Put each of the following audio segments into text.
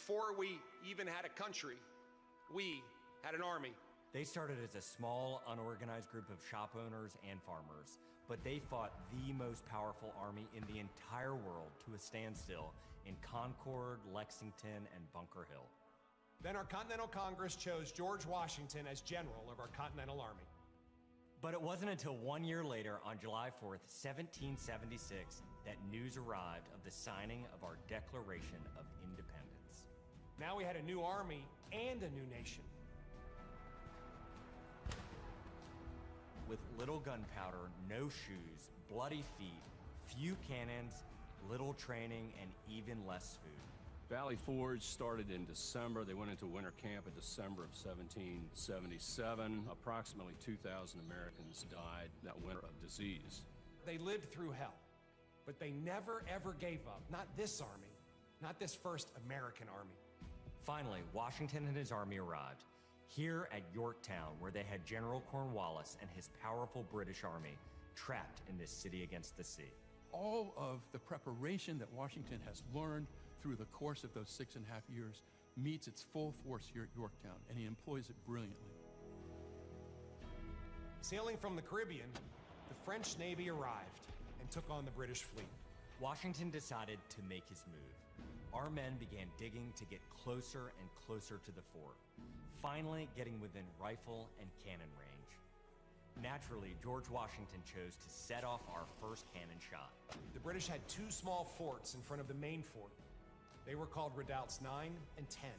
Before we even had a country, we had an army. They started as a small, unorganized group of shop owners and farmers, but they fought the most powerful army in the entire world to a standstill in Concord, Lexington, and Bunker Hill. Then our Continental Congress chose George Washington as general of our Continental Army. But it wasn't until 1 year later, on July 4th, 1776, that news arrived of the signing of our Declaration of Independence. Now we had a new army and a new nation. With little gunpowder, no shoes, bloody feet, few cannons, little training, and even less food. Valley Forge started in December. They went into winter camp in December of 1777. Approximately 2,000 Americans died that winter of disease. They lived through hell, but they never ever gave up. Not this army, not this first American army. Finally, Washington and his army arrived here at Yorktown, where they had General Cornwallis and his powerful British army trapped in this city against the sea. All of the preparation that Washington has learned through the course of those 6.5 years meets its full force here at Yorktown, and he employs it brilliantly. Sailing from the Caribbean, the French Navy arrived and took on the British fleet. Washington decided to make his move. Our men began digging to get closer and closer to the fort, finally getting within rifle and cannon range. Naturally, George Washington chose to set off our first cannon shot. The British had two small forts in front of the main fort. They were called redoubts 9 and 10.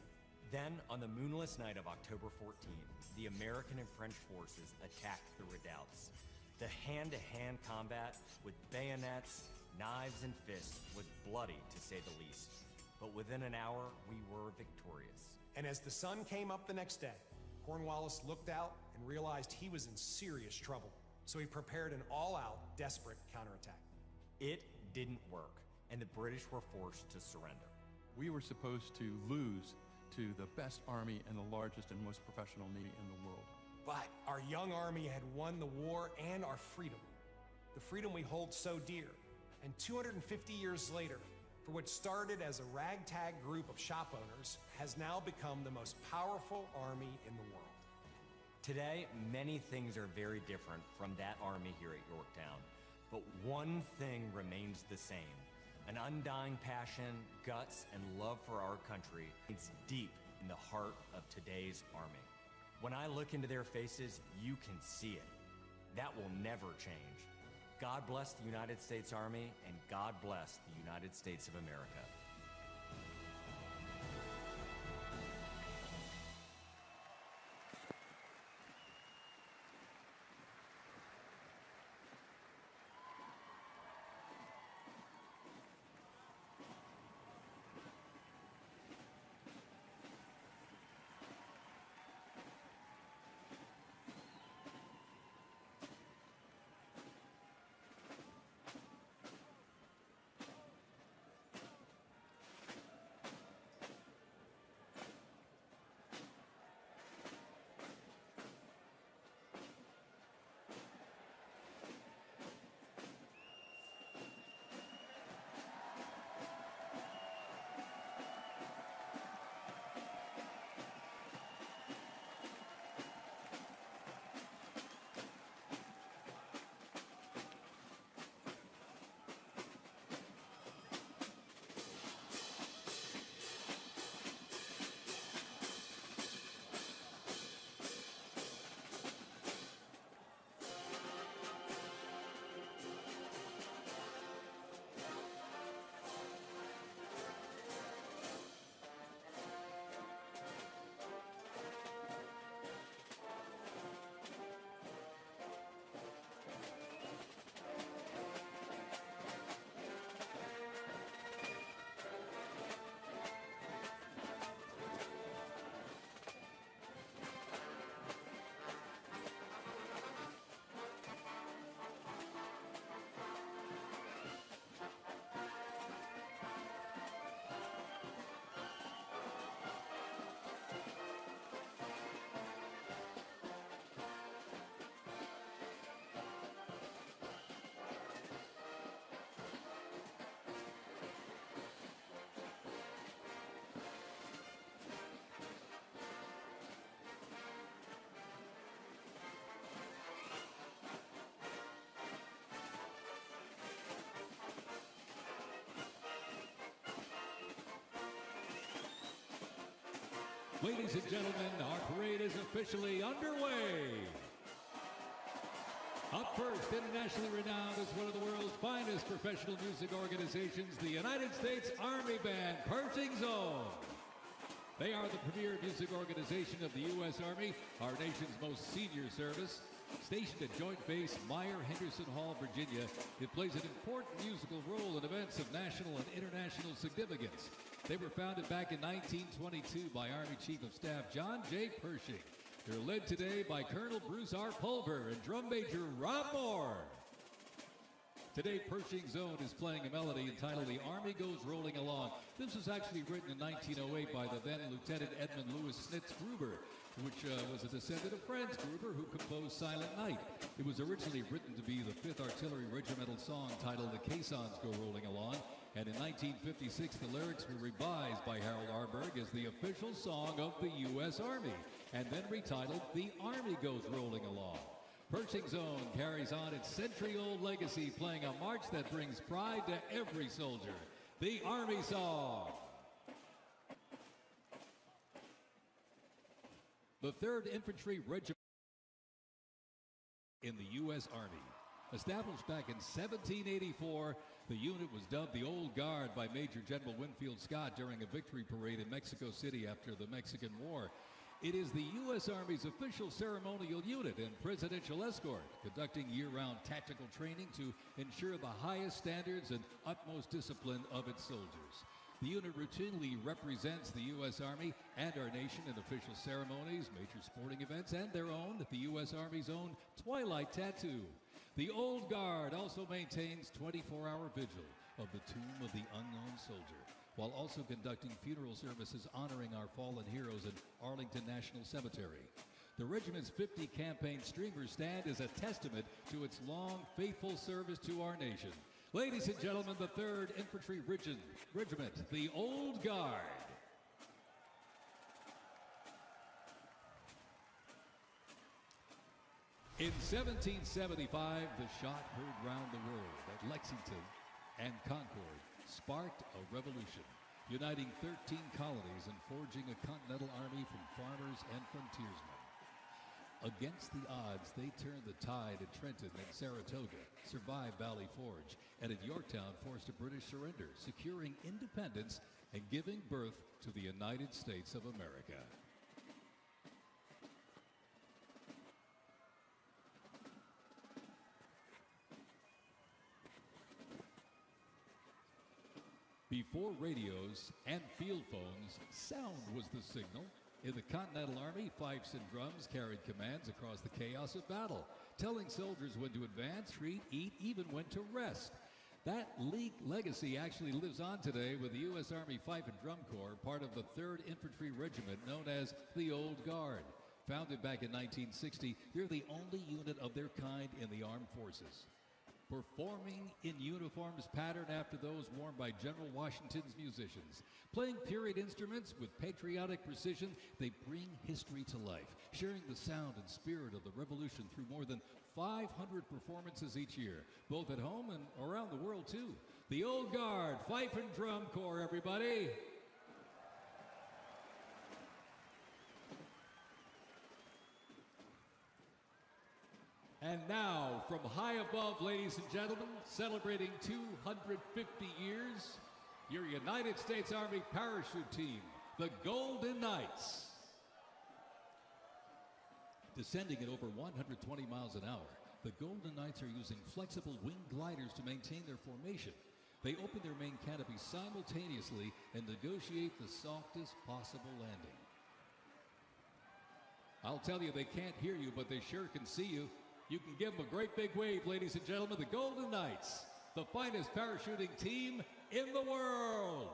Then, on the moonless night of October 14th, the American and French forces attacked the redoubts. The hand-to-hand combat with bayonets, knives, and fists was bloody, to say the least. But within an hour, we were victorious. And as the sun came up the next day, Cornwallis looked out and realized he was in serious trouble. So he prepared an all-out, desperate counterattack. It didn't work, and the British were forced to surrender. We were supposed to lose to the best army and the largest and most professional navy in the world. But our young army had won the war and our freedom. The freedom we hold so dear. And 250 years later, for what started as a ragtag group of shop owners, has now become the most powerful army in the world. Today, many things are very different from that army here at Yorktown, but one thing remains the same. An undying passion, guts, and love for our country. It's deep in the heart of today's army. When I look into their faces, you can see it. That will never change. God bless the United States Army, and God bless the United States of America. Ladies and gentlemen, our parade is officially underway. Up first, internationally renowned as one of the world's finest professional music organizations, the United States Army Band, Pershing Zone. They are the premier music organization of the U.S. Army, our nation's most senior service. Stationed at Joint Base Meyer-Henderson Hall, Virginia, it plays an important musical role in events of national and international significance. They were founded back in 1922 by Army Chief of Staff John J. Pershing. They're led today by Colonel Bruce R. Pulver and Drum Major Rob Moore. Today, Pershing Zone is playing a melody entitled The Army Goes Rolling Along. This was actually written in 1908 by the then Lieutenant Edmund Louis Snitz Gruber, which was a descendant of Franz Gruber, who composed Silent Night. It was originally written to be the 5th Artillery Regimental song titled The Caissons Go Rolling Along, and in 1956 the lyrics were revised by Harold Arberg as the official song of the U.S. Army, and then retitled The Army Goes Rolling Along. Pershing Zone carries on its century-old legacy, playing a march that brings pride to every soldier, the Army Song. The 3rd Infantry Regiment in the U.S. Army. Established back in 1784, the unit was dubbed the Old Guard by Major General Winfield Scott during a victory parade in Mexico City after the Mexican War. It is the U.S. Army's official ceremonial unit and presidential escort, conducting year-round tactical training to ensure the highest standards and utmost discipline of its soldiers. The unit routinely represents the U.S. Army and our nation in official ceremonies, major sporting events, and their own, the U.S. Army's own Twilight Tattoo. The Old Guard also maintains 24-hour vigil of the Tomb of the Unknown Soldier, while also conducting funeral services honoring our fallen heroes in Arlington National Cemetery. The regiment's 50 campaign streamers stand as a testament to its long, faithful service to our nation. Ladies and gentlemen, the 3rd Infantry Regiment, the Old Guard. In 1775, the shot heard round the world at Lexington and Concord sparked a revolution, uniting 13 colonies and forging a continental army from farmers and frontiersmen. Against the odds, they turned the tide at Trenton and Saratoga, survived Valley Forge, and at Yorktown forced a British surrender, securing independence and giving birth to the United States of America. Before radios and field phones, sound was the signal. In the Continental Army, fifes and drums carried commands across the chaos of battle, telling soldiers when to advance, retreat, eat, even when to rest. That legacy actually lives on today with the U.S. Army Fife and Drum Corps, part of the 3rd Infantry Regiment known as the Old Guard. Founded back in 1960, they're the only unit of their kind in the armed forces. Performing in uniforms patterned after those worn by General Washington's musicians. Playing period instruments with patriotic precision, they bring history to life, sharing the sound and spirit of the Revolution through more than 500 performances each year, both at home and around the world, too. The Old Guard, Fife and Drum Corps, everybody. And now, from high above, ladies and gentlemen, celebrating 250 years, your United States Army parachute team, the Golden Knights. Descending at over 120 miles an hour, the Golden Knights are using flexible wing gliders to maintain their formation. They open their main canopy simultaneously and negotiate the softest possible landing. I'll tell you, they can't hear you, but they sure can see you. You can give them a great big wave, ladies and gentlemen. The Golden Knights, the finest parachuting team in the world.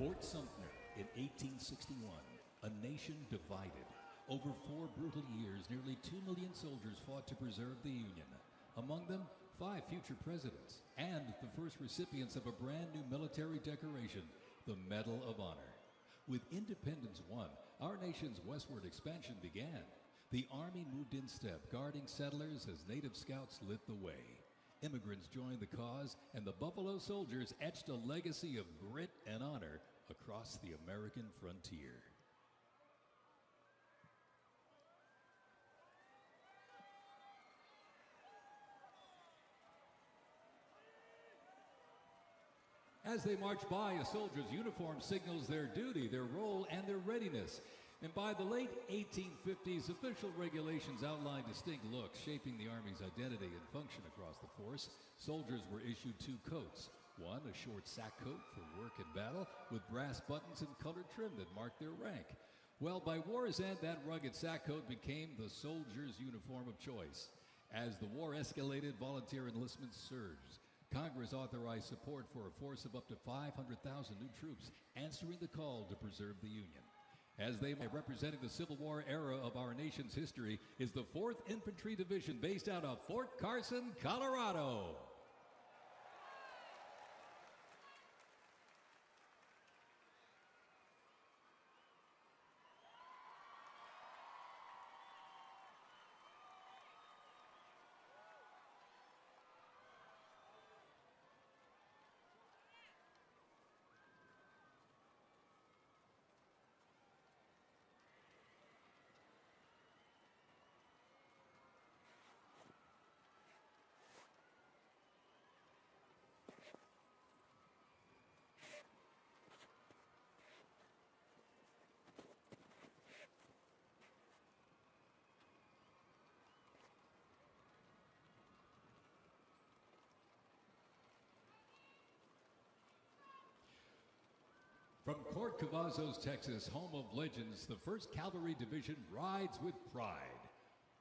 Fort Sumter in 1861, a nation divided. Over 4 brutal years, nearly 2 million soldiers fought to preserve the Union. Among them, 5 future presidents and the first recipients of a brand new military decoration, the Medal of Honor. With independence won, our nation's westward expansion began. The Army moved in step, guarding settlers as Native Scouts lit the way. Immigrants joined the cause, and the Buffalo Soldiers etched a legacy of grit and honor across the American frontier. As they march by, a soldier's uniform signals their duty, their role, and their readiness. And by the late 1850s, official regulations outlined distinct looks, shaping the Army's identity and function across the force. Soldiers were issued 2 coats. One, a short sack coat for work and battle, with brass buttons and colored trim that marked their rank. Well, by war's end, that rugged sack coat became the soldier's uniform of choice. As the war escalated, volunteer enlistment surged. Congress authorized support for a force of up to 500,000 new troops, answering the call to preserve the Union. As they representing the Civil War era of our nation's history is the 4th Infantry Division based out of Fort Carson, Colorado. From Fort Cavazos, Texas, home of legends, the 1st Cavalry Division rides with pride.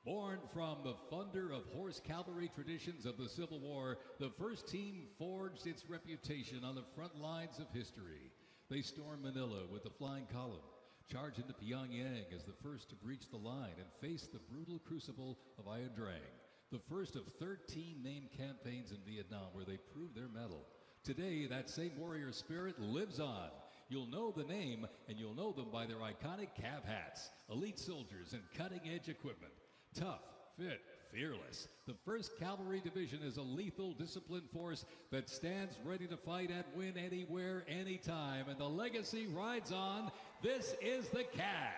Born from the thunder of horse cavalry traditions of the Civil War, the 1st team forged its reputation on the front lines of history. They stormed Manila with the flying column, charged into Pyongyang as the first to breach the line and face the brutal crucible of Ia Drang, the first of 13 named campaigns in Vietnam where they proved their mettle. Today, that same warrior spirit lives on. You'll know the name, and you'll know them by their iconic cav hats, elite soldiers, and cutting-edge equipment. Tough, fit, fearless. The 1st Cavalry Division is a lethal, disciplined force that stands ready to fight and win anywhere, anytime. And the legacy rides on. This is the Cav.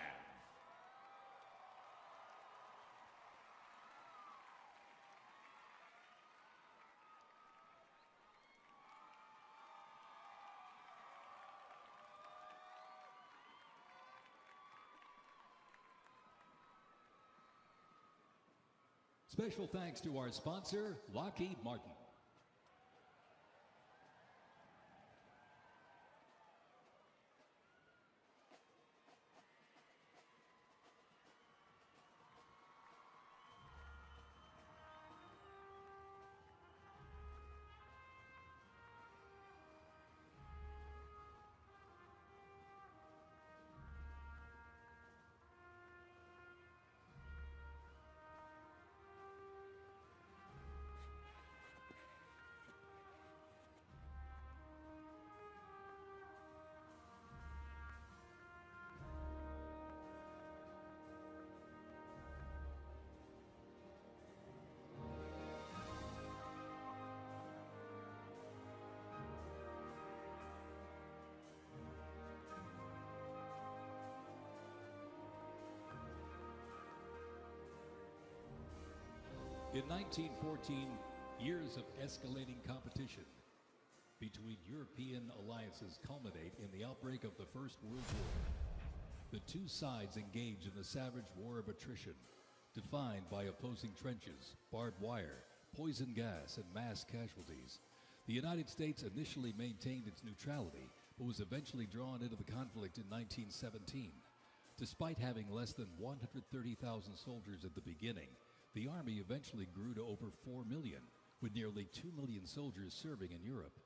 Special thanks to our sponsor, Lockheed Martin. In 1914, years of escalating competition between European alliances culminate in the outbreak of the First World War. The 2 sides engage in the savage war of attrition, defined by opposing trenches, barbed wire, poison gas, and mass casualties. The United States initially maintained its neutrality, but was eventually drawn into the conflict in 1917. Despite having less than 130,000 soldiers at the beginning, the Army eventually grew to over 4 million, with nearly 2 million soldiers serving in Europe.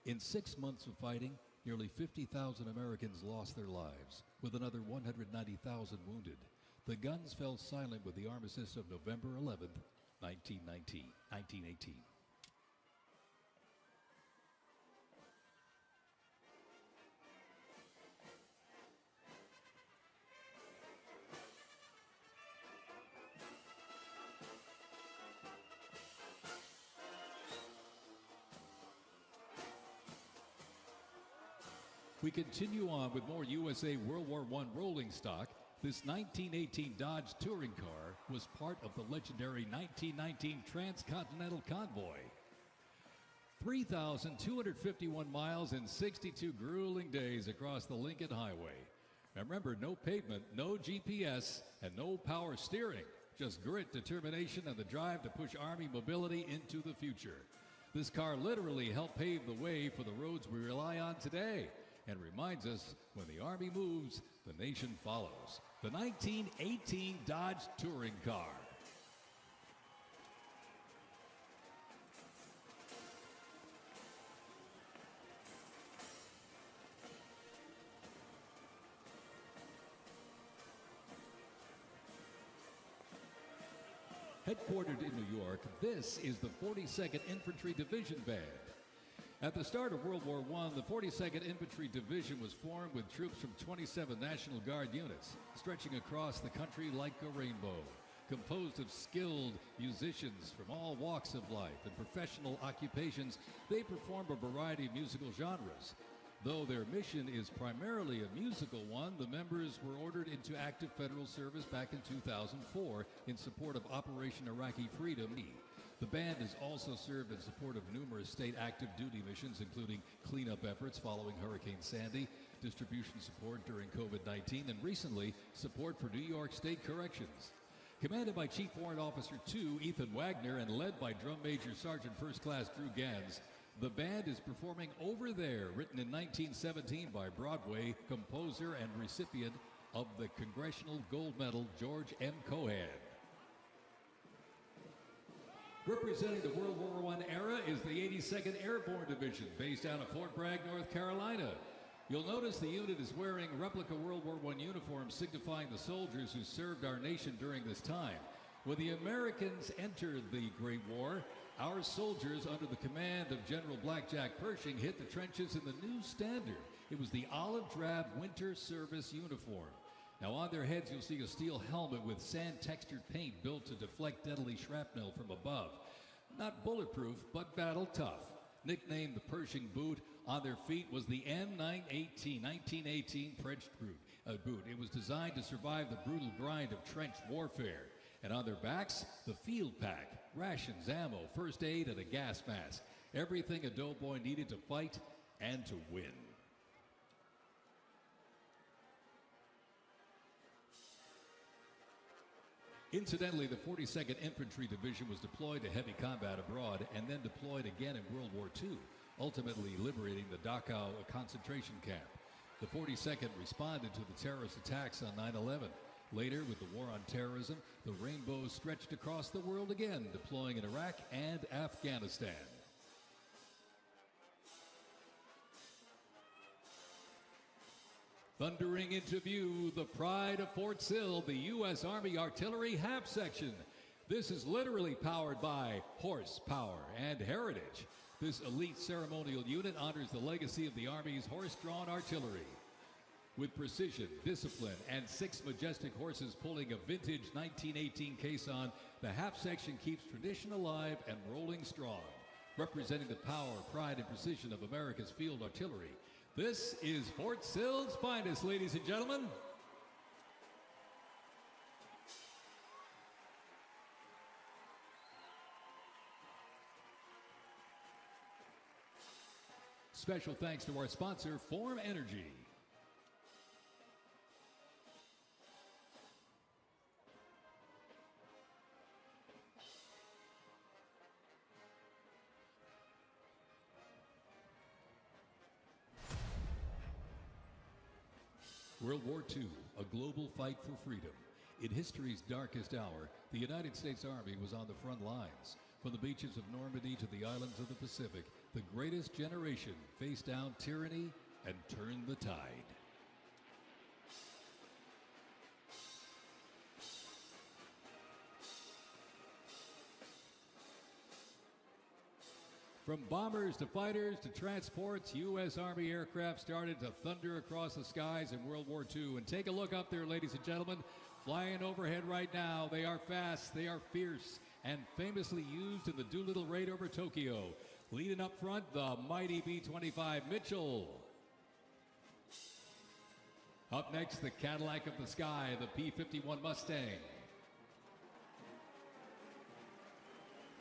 In 6 months of fighting, nearly 50,000 Americans lost their lives, with another 190,000 wounded. The guns fell silent with the armistice of November 11th, 1918. We continue on with more USA World War I rolling stock. This 1918 Dodge touring car was part of the legendary 1919 Transcontinental Convoy. 3,251 miles and 62 grueling days across the Lincoln Highway. And remember, no pavement, no GPS, and no power steering. Just grit, determination, and the drive to push Army mobility into the future. This car literally helped pave the way for the roads we rely on today, and reminds us when the Army moves, the nation follows. The 1918 Dodge Touring Car. Headquartered in New York, this is the 42nd Infantry Division Band. At the start of World War I, the 42nd Infantry Division was formed with troops from 27 National Guard units, stretching across the country like a rainbow. Composed of skilled musicians from all walks of life and professional occupations, they perform a variety of musical genres. Though their mission is primarily a musical one, the members were ordered into active federal service back in 2004 in support of Operation Iraqi Freedom. The band has also served in support of numerous state active duty missions, including cleanup efforts following Hurricane Sandy, distribution support during COVID-19, and recently, support for New York State Corrections. Commanded by Chief Warrant Officer 2 Ethan Wagner and led by Drum Major Sergeant First Class Drew Gans, the band is performing Over There, written in 1917 by Broadway composer and recipient of the Congressional Gold Medal George M. Cohan. Representing the World War I era is the 82nd Airborne Division, based out of Fort Bragg, North Carolina. You'll notice the unit is wearing replica World War I uniforms signifying the soldiers who served our nation during this time. When the Americans entered the Great War, our soldiers, under the command of General Blackjack Pershing, hit the trenches in the new standard. It was the olive drab winter service uniform. Now on their heads you'll see a steel helmet with sand-textured paint built to deflect deadly shrapnel from above. Not bulletproof, but battle tough. Nicknamed the Pershing boot, on their feet was the M918 1918 French boot. It was designed to survive the brutal grind of trench warfare. And on their backs, the field pack, rations, ammo, first aid, and a gas mask. Everything a doughboy needed to fight and to win. Incidentally, the 42nd Infantry Division was deployed to heavy combat abroad and then deployed again in World War II, ultimately liberating the Dachau concentration camp. The 42nd responded to the terrorist attacks on 9/11. Later, with the war on terrorism, the rainbow stretched across the world again, deploying in Iraq and Afghanistan. Thundering into view, the pride of Fort Sill, the U.S. Army Artillery Half Section. This is literally powered by horsepower and heritage. This elite ceremonial unit honors the legacy of the Army's horse-drawn artillery. With precision, discipline, and 6 majestic horses pulling a vintage 1918 caisson, the half section keeps tradition alive and rolling strong. Representing the power, pride, and precision of America's field artillery, this is Fort Sill's finest, ladies and gentlemen. Special thanks to our sponsor, Form Energy. World War II, a global fight for freedom. In history's darkest hour, the United States Army was on the front lines. From the beaches of Normandy to the islands of the Pacific, the greatest generation faced down tyranny and turn the tide. From bombers to fighters to transports, U.S. Army aircraft started to thunder across the skies in World War II. And take a look up there, ladies and gentlemen. Flying overhead right now. They are fast, they are fierce, and famously used in the Doolittle raid over Tokyo. Leading up front, the mighty B-25 Mitchell. Up next, the Cadillac of the sky, the P-51 Mustang.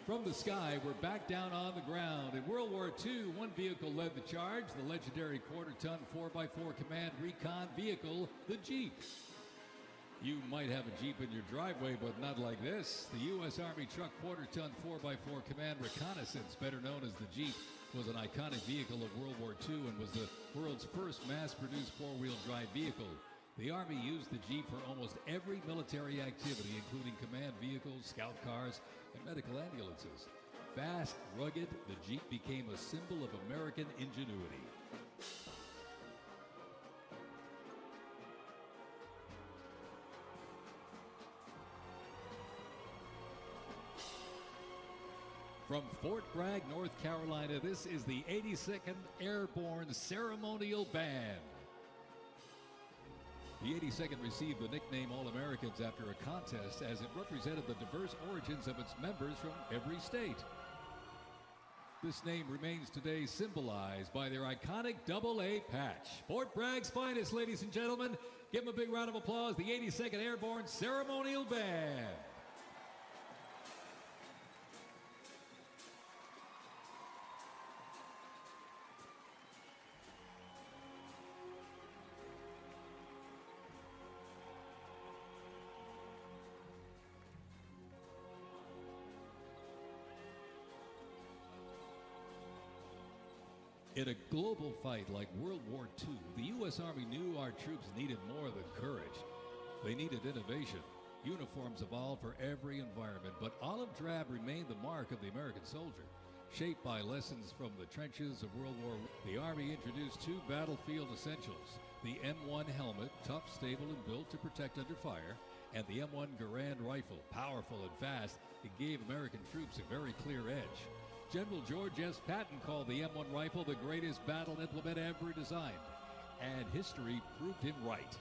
From the sky, we're back down on the ground. In World War II, one vehicle led the charge, the legendary quarter-ton 4x4 command recon vehicle, the Jeep. You might have a Jeep in your driveway, but not like this. The U.S. Army truck quarter-ton 4x4 command reconnaissance, better known as the Jeep, was an iconic vehicle of World War II and was the world's first mass-produced four-wheel drive vehicle. The Army used the Jeep for almost every military activity, including command vehicles, scout cars, and medical ambulances. Fast, rugged, the Jeep became a symbol of American ingenuity. From Fort Bragg, North Carolina, this is the 82nd Airborne Ceremonial Band. The 82nd received the nickname All-Americans after a contest as it represented the diverse origins of its members from every state. This name remains today symbolized by their iconic AA patch. Fort Bragg's finest, ladies and gentlemen. Give them a big round of applause, the 82nd Airborne Ceremonial Band. In a global fight like World War II, the U.S. Army knew our troops needed more than courage. They needed innovation. Uniforms evolved for every environment, but olive drab remained the mark of the American soldier. Shaped by lessons from the trenches of World War I, the Army introduced two battlefield essentials: the M1 helmet, tough, stable, and built to protect under fire, and the M1 Garand rifle, powerful and fast. It gave American troops a very clear edge. General George S. Patton called the M1 rifle the greatest battle implement ever designed, and history proved him right.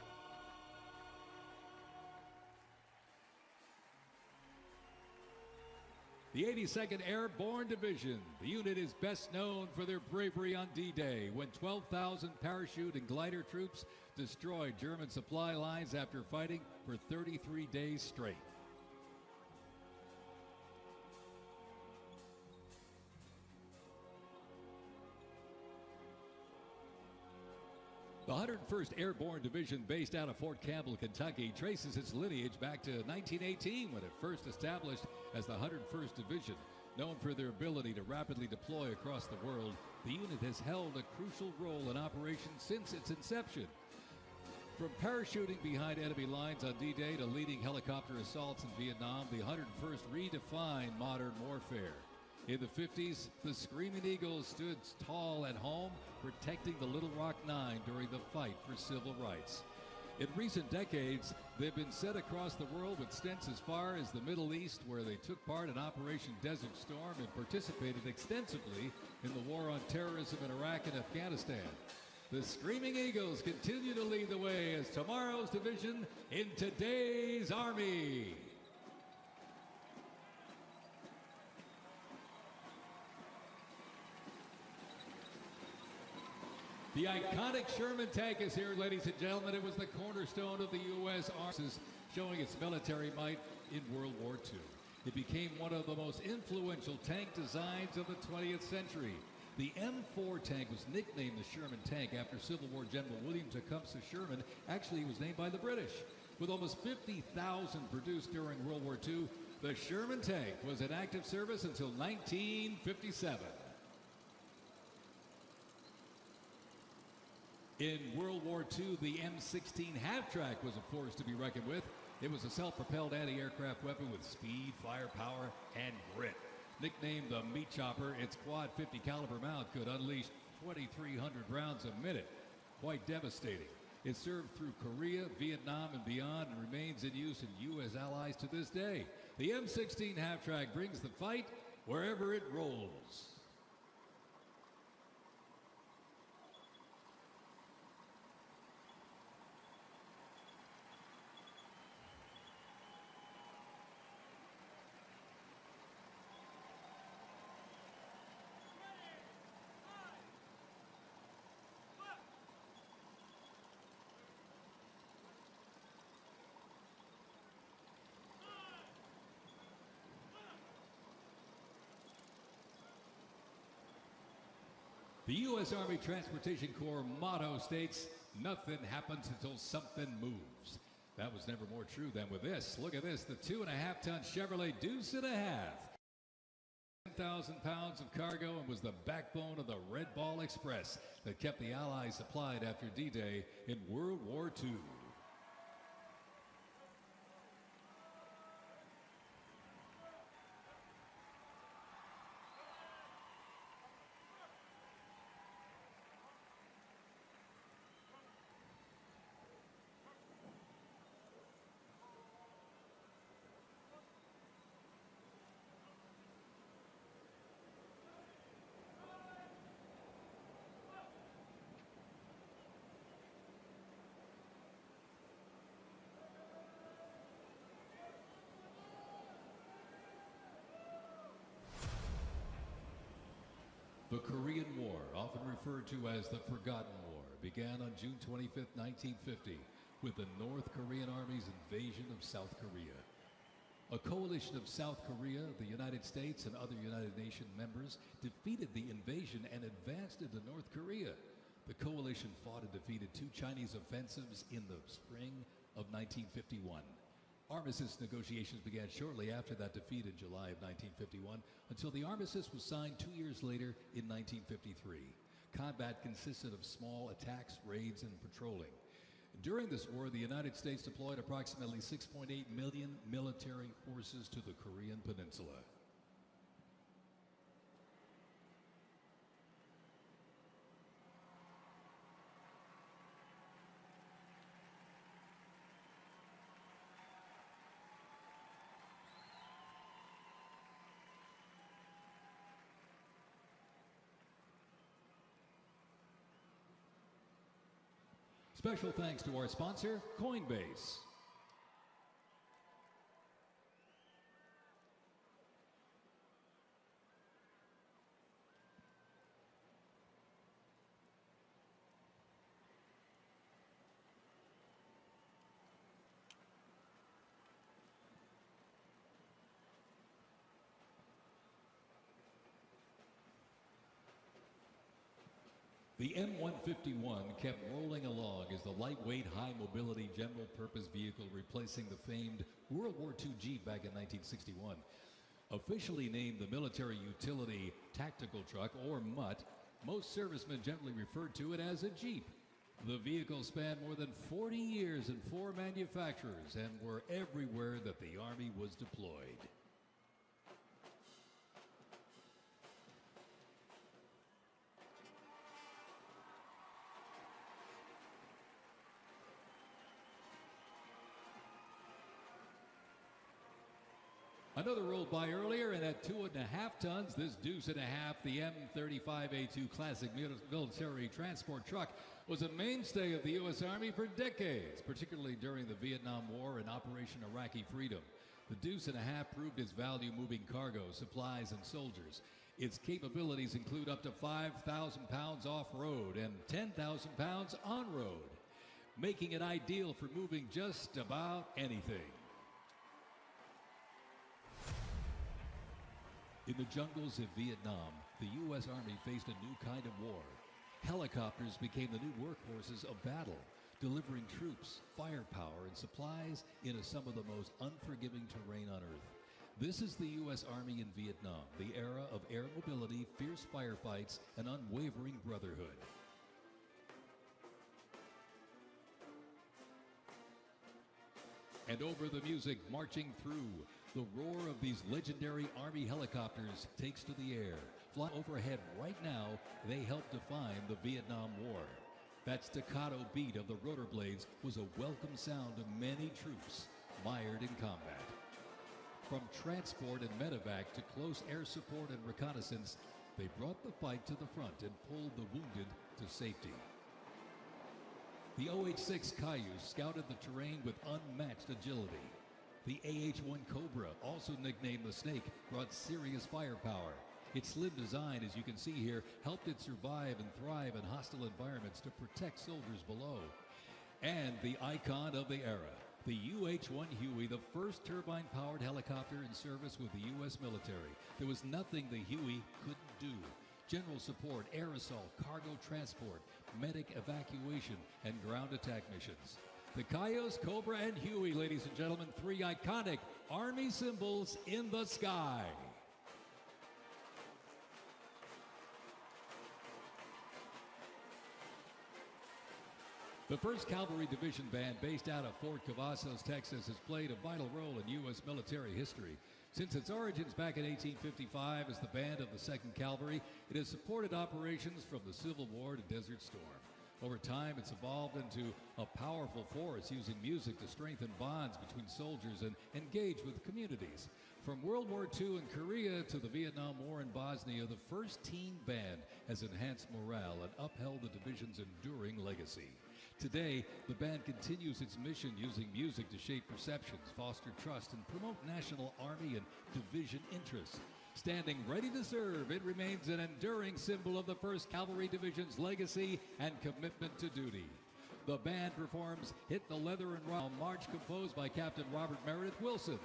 The 82nd Airborne Division. The unit is best known for their bravery on D-Day, when 12,000 parachute and glider troops destroyed German supply lines after fighting for 33 days straight. The 101st Airborne Division, based out of Fort Campbell, Kentucky, traces its lineage back to 1918 when it first established as the 101st Division. Known for their ability to rapidly deploy across the world, the unit has held a crucial role in operations since its inception. From parachuting behind enemy lines on D-Day to leading helicopter assaults in Vietnam, the 101st redefined modern warfare. In the 50s, the Screaming Eagles stood tall at home, protecting the Little Rock Nine during the fight for civil rights. In recent decades, they've been sent across the world with stints as far as the Middle East, where they took part in Operation Desert Storm and participated extensively in the war on terrorism in Iraq and Afghanistan. The Screaming Eagles continue to lead the way as tomorrow's division in today's Army. The iconic Sherman tank is here, ladies and gentlemen. It was the cornerstone of the U.S. Army, showing its military might in World War II. It became one of the most influential tank designs of the 20th century. The M4 tank was nicknamed the Sherman tank after Civil War General William Tecumseh Sherman. Actually, he was named by the British. With almost 50,000 produced during World War II, the Sherman tank was in active service until 1957. In World War II, the M16 half-track was a force to be reckoned with. It was a self-propelled anti-aircraft weapon with speed, firepower, and grit. Nicknamed the Meat Chopper, its quad 50 caliber mount could unleash 2,300 rounds a minute. quite devastating. It served through Korea, Vietnam, and beyond, and remains in use in U.S. allies to this day. The M16 half-track brings the fight wherever it rolls. The U.S. Army Transportation Corps motto states, "Nothing happens until something moves." That was never more true than with this. Look at this, the 2.5-ton Chevrolet Deuce and a Half. 10,000 pounds of cargo and was the backbone of the Red Ball Express that kept the Allies supplied after D-Day in World War II. The Korean War, often referred to as the Forgotten War, began on June 25, 1950, with the North Korean Army's invasion of South Korea. A coalition of South Korea, the United States, and other United Nations members defeated the invasion and advanced into North Korea. The coalition fought and defeated 2 Chinese offensives in the spring of 1951. Armistice negotiations began shortly after that defeat in July of 1951 until the armistice was signed 2 years later in 1953. Combat consisted of small attacks, raids, and patrolling. During this war, the United States deployed approximately 6.8 million military forces to the Korean Peninsula. Special thanks to our sponsor, Coinbase. The M151 kept rolling along as the lightweight, high-mobility general-purpose vehicle replacing the famed World War II Jeep back in 1961. Officially named the Military Utility Tactical Truck, or MUT, most servicemen generally referred to it as a Jeep. The vehicle spanned more than 40 years in 4 manufacturers and were everywhere that the Army was deployed. Another rolled by earlier, and at 2.5 tons, this Deuce and a Half, the M35A2 classic military transport truck, was a mainstay of the U.S. Army for decades, particularly during the Vietnam War and Operation Iraqi Freedom. The Deuce and a Half proved its value moving cargo, supplies, and soldiers. Its capabilities include up to 5,000 pounds off-road and 10,000 pounds on-road, making it ideal for moving just about anything. In the jungles of Vietnam, the U.S. Army faced a new kind of war. Helicopters became the new workhorses of battle, delivering troops, firepower, and supplies into some of the most unforgiving terrain on Earth. This is the U.S. Army in Vietnam, the era of air mobility, fierce firefights, and unwavering brotherhood. And over the music marching through, the roar of these legendary Army helicopters takes to the air. Flying overhead right now, they help define the Vietnam War. That staccato beat of the rotor blades was a welcome sound to many troops mired in combat. From transport and medevac to close air support and reconnaissance, they brought the fight to the front and pulled the wounded to safety. The OH-6 Cayuse scouted the terrain with unmatched agility. The AH-1 Cobra, also nicknamed the Snake, brought serious firepower. Its slim design, as you can see here, helped it survive and thrive in hostile environments to protect soldiers below. And the icon of the era, the UH-1 Huey, the first turbine-powered helicopter in service with the U.S. military. There was nothing the Huey couldn't do. General support, air assault, cargo transport, medic evacuation, and ground attack missions. The Cayuse, Cobra, and Huey, ladies and gentlemen, three iconic Army symbols in the sky. The 1st Cavalry Division Band, based out of Fort Cavazos, Texas, has played a vital role in U.S. military history. Since its origins back in 1855 as the band of the 2nd Cavalry, it has supported operations from the Civil War to Desert Storm. Over time, it's evolved into a powerful force, using music to strengthen bonds between soldiers and engage with communities. From World War II in Korea to the Vietnam War in Bosnia, the 1st Teen Band has enhanced morale and upheld the division's enduring legacy. Today, the band continues its mission using music to shape perceptions, foster trust, and promote national Army and division interests. Standing ready to serve, it remains an enduring symbol of the 1st Cavalry Division's legacy and commitment to duty. The band performs Hit the Leather and Rock, a march composed by Captain Robert Meredith Wilson.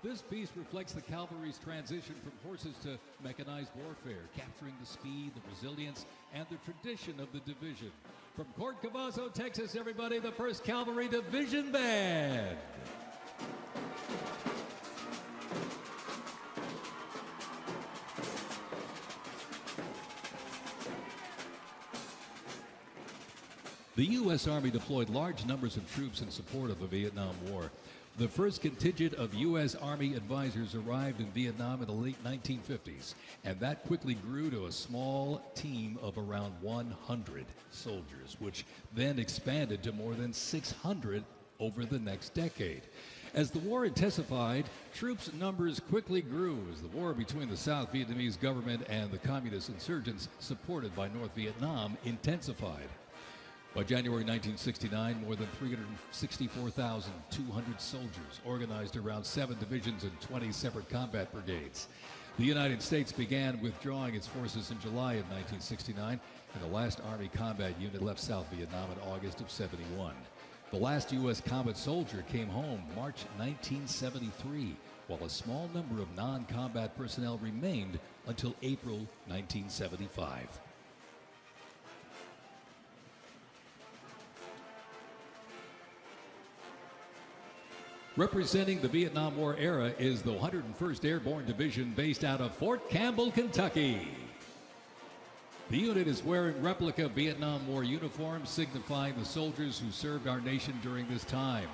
This piece reflects the cavalry's transition from horses to mechanized warfare, capturing the speed, the resilience, and the tradition of the division. From Fort Cavazos, Texas, everybody, the 1st Cavalry Division Band. The U.S. Army deployed large numbers of troops in support of the Vietnam War. The first contingent of U.S. Army advisors arrived in Vietnam in the late 1950s, and that quickly grew to a small team of around 100 soldiers, which then expanded to more than 600 over the next decade. As the war intensified, troops' numbers quickly grew as the war between the South Vietnamese government and the communist insurgents supported by North Vietnam intensified. By January 1969, more than 364,200 soldiers organized around 7 divisions and 20 separate combat brigades. The United States began withdrawing its forces in July of 1969, and the last Army combat unit left South Vietnam in August of '71. The last U.S. combat soldier came home March 1973, while a small number of non-combat personnel remained until April 1975. Representing the Vietnam War era is the 101st Airborne Division, based out of Fort Campbell, Kentucky. The unit is wearing replica Vietnam War uniforms, signifying the soldiers who served our nation during this time.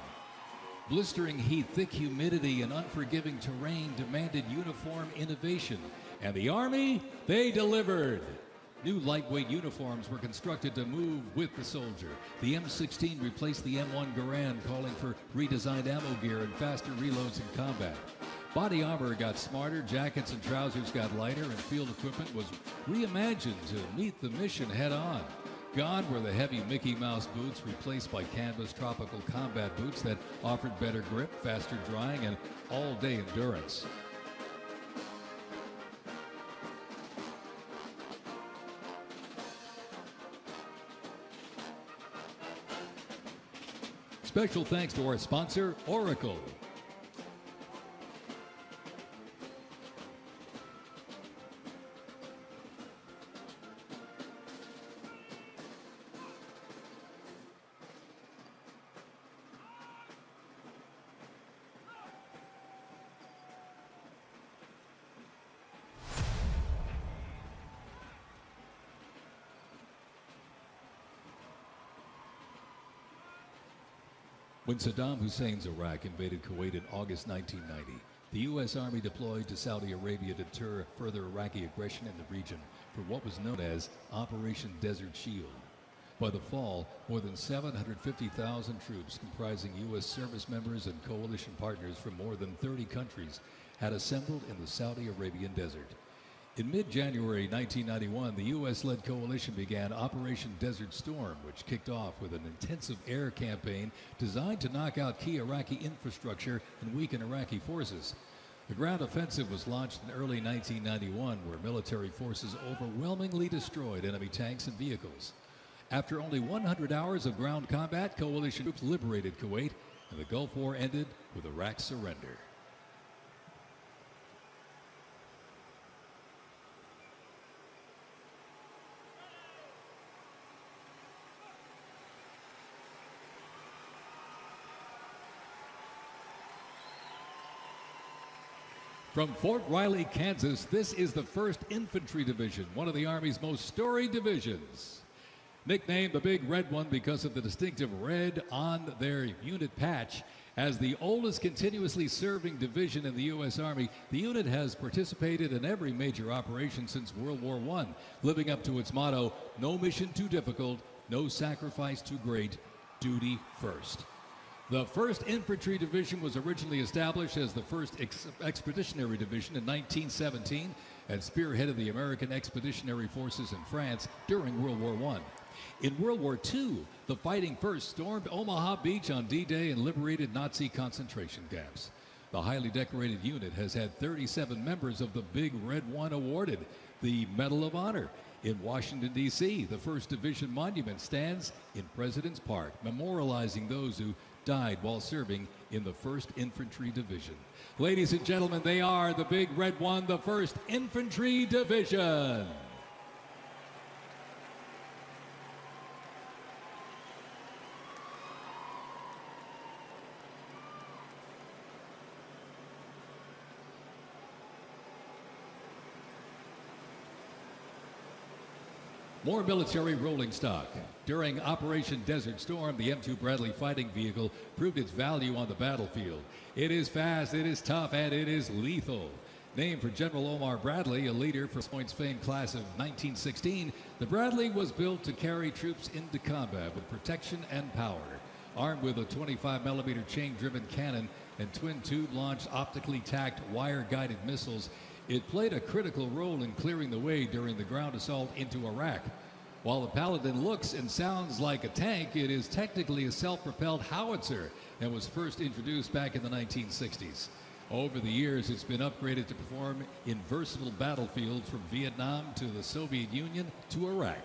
Blistering heat, thick humidity, and unforgiving terrain demanded uniform innovation, and the Army, they delivered. New lightweight uniforms were constructed to move with the soldier. The M16 replaced the M1 Garand, calling for redesigned ammo gear and faster reloads in combat. Body armor got smarter, jackets and trousers got lighter, and field equipment was reimagined to meet the mission head-on. Gone were the heavy Mickey Mouse boots, replaced by canvas tropical combat boots that offered better grip, faster drying, and all-day endurance. Special thanks to our sponsor, Oracle. When Saddam Hussein's Iraq invaded Kuwait in August 1990, the U.S. Army deployed to Saudi Arabia to deter further Iraqi aggression in the region for what was known as Operation Desert Shield. By the fall, more than 750,000 troops comprising U.S. service members and coalition partners from more than 30 countries had assembled in the Saudi Arabian desert. In mid-January 1991, the U.S.-led coalition began Operation Desert Storm, which kicked off with an intensive air campaign designed to knock out key Iraqi infrastructure and weaken Iraqi forces. The ground offensive was launched in early 1991, where military forces overwhelmingly destroyed enemy tanks and vehicles. After only 100 hours of ground combat, coalition troops liberated Kuwait, and the Gulf War ended with Iraq's surrender. From Fort Riley, Kansas, this is the 1st Infantry Division, one of the Army's most storied divisions. Nicknamed the Big Red One because of the distinctive red on their unit patch, as the oldest continuously serving division in the U.S. Army, the unit has participated in every major operation since World War I, living up to its motto, no mission too difficult, no sacrifice too great, duty first. The 1st Infantry Division was originally established as the 1st Expeditionary Division in 1917 and spearheaded the American Expeditionary Forces in France during World War I. In World War II, the Fighting First stormed Omaha Beach on D-Day and liberated Nazi concentration camps. The highly decorated unit has had 37 members of the Big Red One awarded the Medal of Honor. In Washington, D.C., the 1st Division Monument stands in President's Park, memorializing those who died while serving in the 1st Infantry Division. Ladies and gentlemen, they are the Big Red One, the 1st Infantry Division. More military rolling stock. During Operation Desert Storm, the M2 Bradley fighting vehicle proved its value on the battlefield. It is fast, it is tough, and it is lethal. Named for General Omar Bradley, a leader for West Point's famed class of 1916, the Bradley was built to carry troops into combat with protection and power. Armed with a 25mm chain-driven cannon and twin-tube-launched, optically tacked, wire-guided missiles, it played a critical role in clearing the way during the ground assault into Iraq. While the Paladin looks and sounds like a tank, it is technically a self-propelled howitzer and was first introduced back in the 1960s. Over the years, it's been upgraded to perform in versatile battlefields from Vietnam to the Soviet Union to Iraq.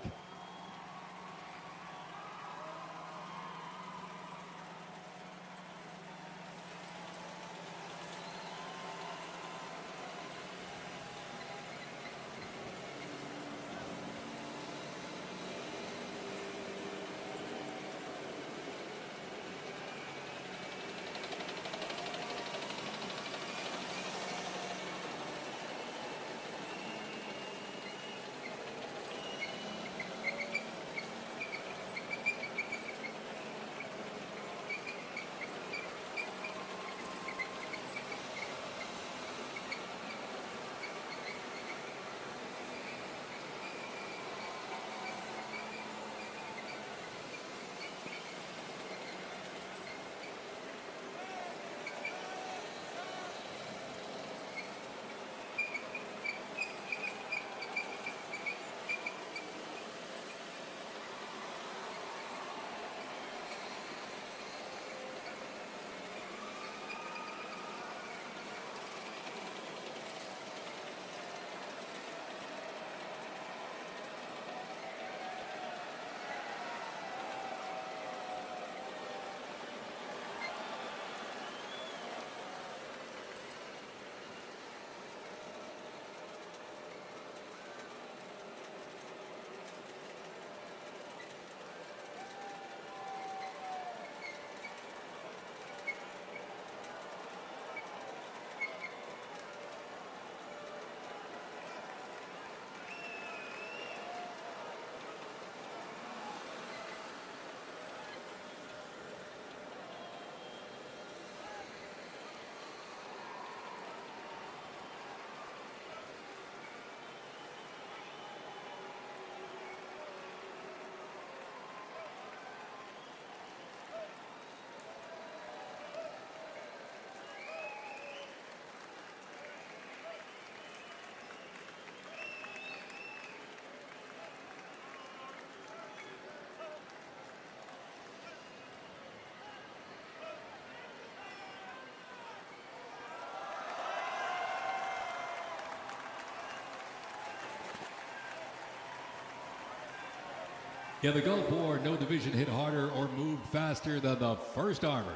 In the Gulf War, no division hit harder or moved faster than the 1st Armored.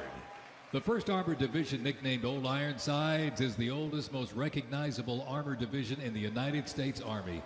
The 1st Armored Division, nicknamed Old Ironsides, is the oldest, most recognizable armored division in the United States Army.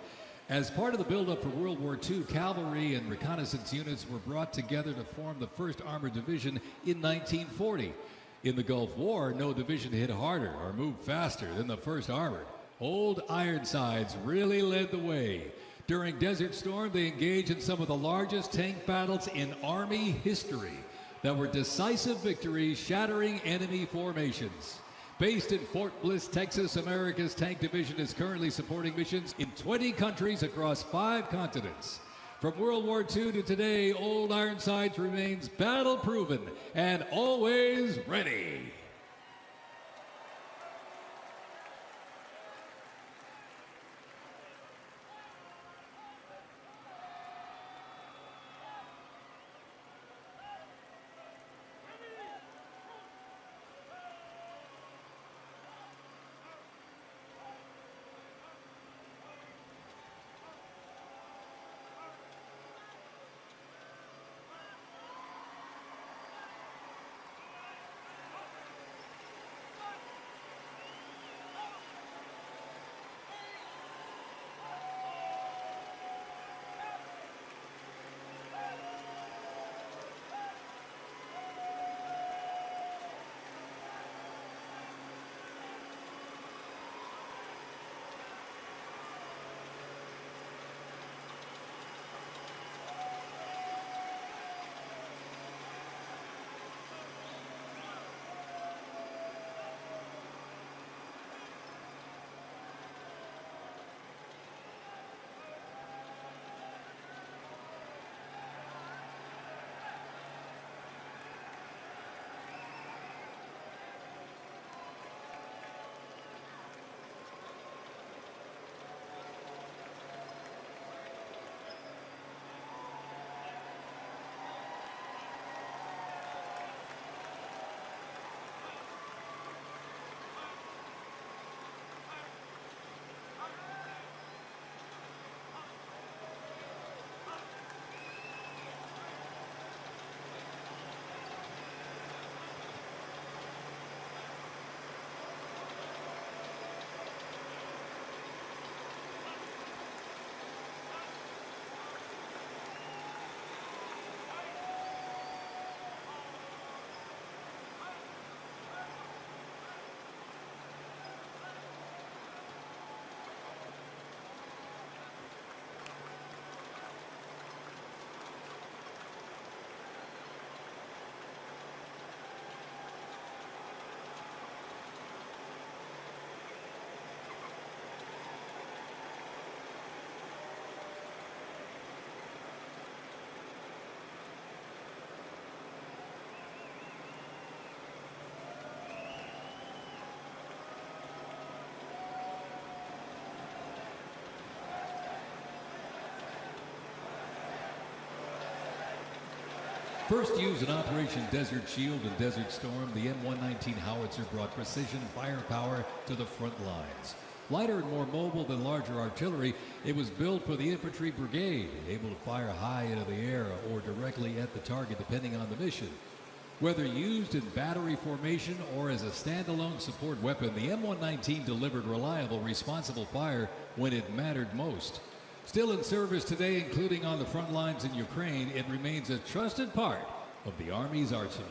As part of the buildup for World War II, cavalry and reconnaissance units were brought together to form the 1st Armored Division in 1940. In the Gulf War, no division hit harder or moved faster than the 1st Armored. Old Ironsides really led the way. During Desert Storm, they engaged in some of the largest tank battles in Army history that were decisive victories, shattering enemy formations. Based in Fort Bliss, Texas, America's Tank Division is currently supporting missions in 20 countries across 5 continents. From World War II to today, Old Ironsides remains battle-proven and always ready. First used in Operation Desert Shield and Desert Storm, the M119 howitzer brought precision firepower to the front lines. Lighter and more mobile than larger artillery, it was built for the infantry brigade, able to fire high into the air or directly at the target depending on the mission. Whether used in battery formation or as a standalone support weapon, the M119 delivered reliable, responsible fire when it mattered most. Still in service today, including on the front lines in Ukraine, it remains a trusted part of the Army's arsenal.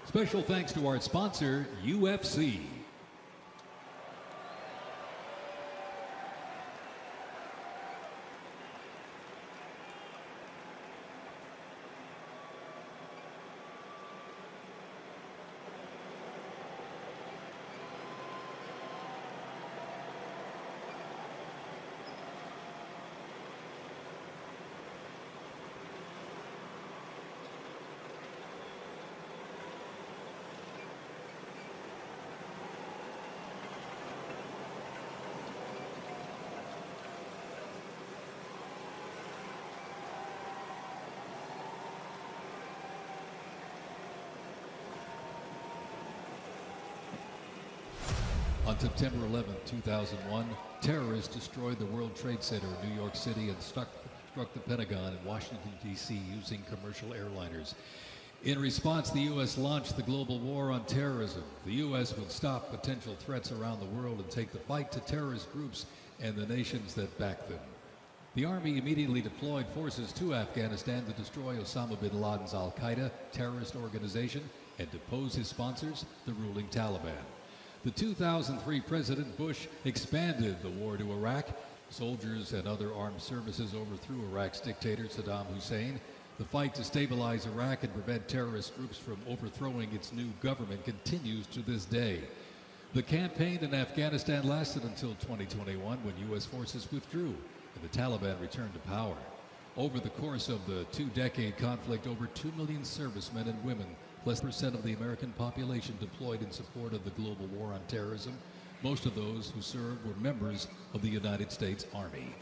Special thanks to our sponsor, UFC. September 11, 2001, terrorists destroyed the World Trade Center in New York City and struck the Pentagon in Washington, D.C. using commercial airliners. In response, the U.S. launched the global war on terrorism. The U.S. would stop potential threats around the world and take the fight to terrorist groups and the nations that back them. The Army immediately deployed forces to Afghanistan to destroy Osama bin Laden's al-Qaeda terrorist organization and depose his sponsors, the ruling Taliban. The 2003 President Bush expanded the war to Iraq. Soldiers and other armed services overthrew Iraq's dictator Saddam Hussein. The fight to stabilize Iraq and prevent terrorist groups from overthrowing its new government continues to this day. The campaign in Afghanistan lasted until 2021, when U.S. forces withdrew and the Taliban returned to power. Over the course of the two-decade conflict, over 2 million servicemen and women, less percent of the American population, deployed in support of the global war on terrorism. Most of those who served were members of the United States Army.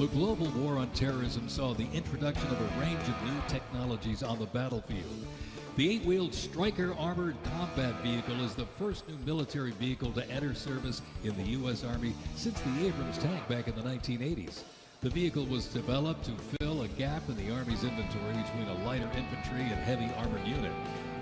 The global war on terrorism saw the introduction of a range of new technologies on the battlefield. The 8-wheeled Stryker Armored Combat Vehicle is the first new military vehicle to enter service in the U.S. Army since the Abrams tank back in the 1980s. The vehicle was developed to fill a gap in the Army's inventory between a lighter infantry and heavy armored unit.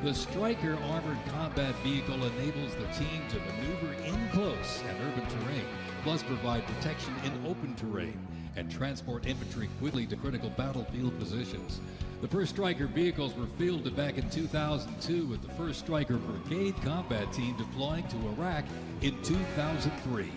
The Stryker Armored Combat Vehicle enables the team to maneuver in close and urban terrain, plus provide protection in open terrain and transport infantry quickly to critical battlefield positions. The first Stryker vehicles were fielded back in 2002 with the first Stryker Brigade combat team deploying to Iraq in 2003.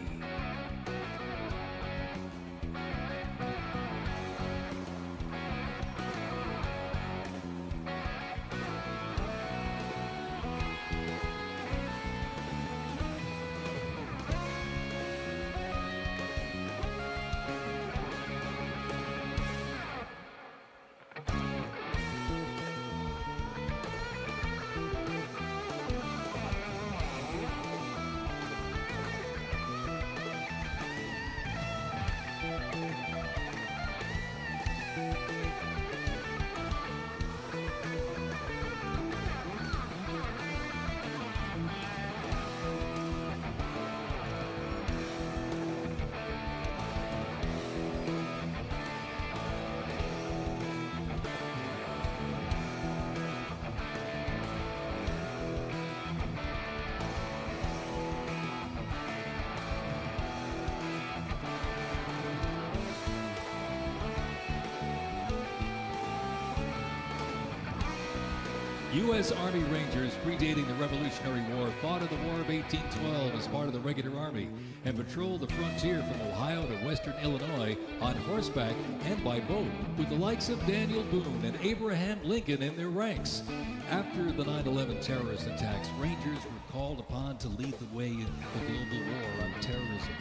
U.S. Army Rangers, predating the Revolutionary War, fought in the War of 1812 as part of the regular Army and patrolled the frontier from Ohio to western Illinois on horseback and by boat, with the likes of Daniel Boone and Abraham Lincoln in their ranks. After the 9/11 terrorist attacks, Rangers were called upon to lead the way in the global war on terrorism.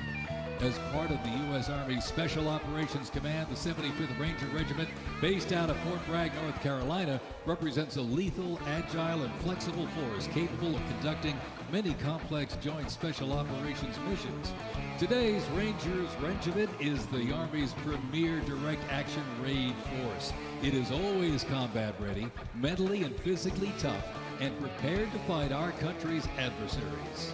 As part of the U.S. Army Special Operations Command, the 75th Ranger Regiment, based out of Fort Bragg, North Carolina, represents a lethal, agile, and flexible force capable of conducting many complex joint special operations missions. Today's Rangers Regiment is the Army's premier direct action raid force. It is always combat ready, mentally and physically tough, and prepared to fight our country's adversaries.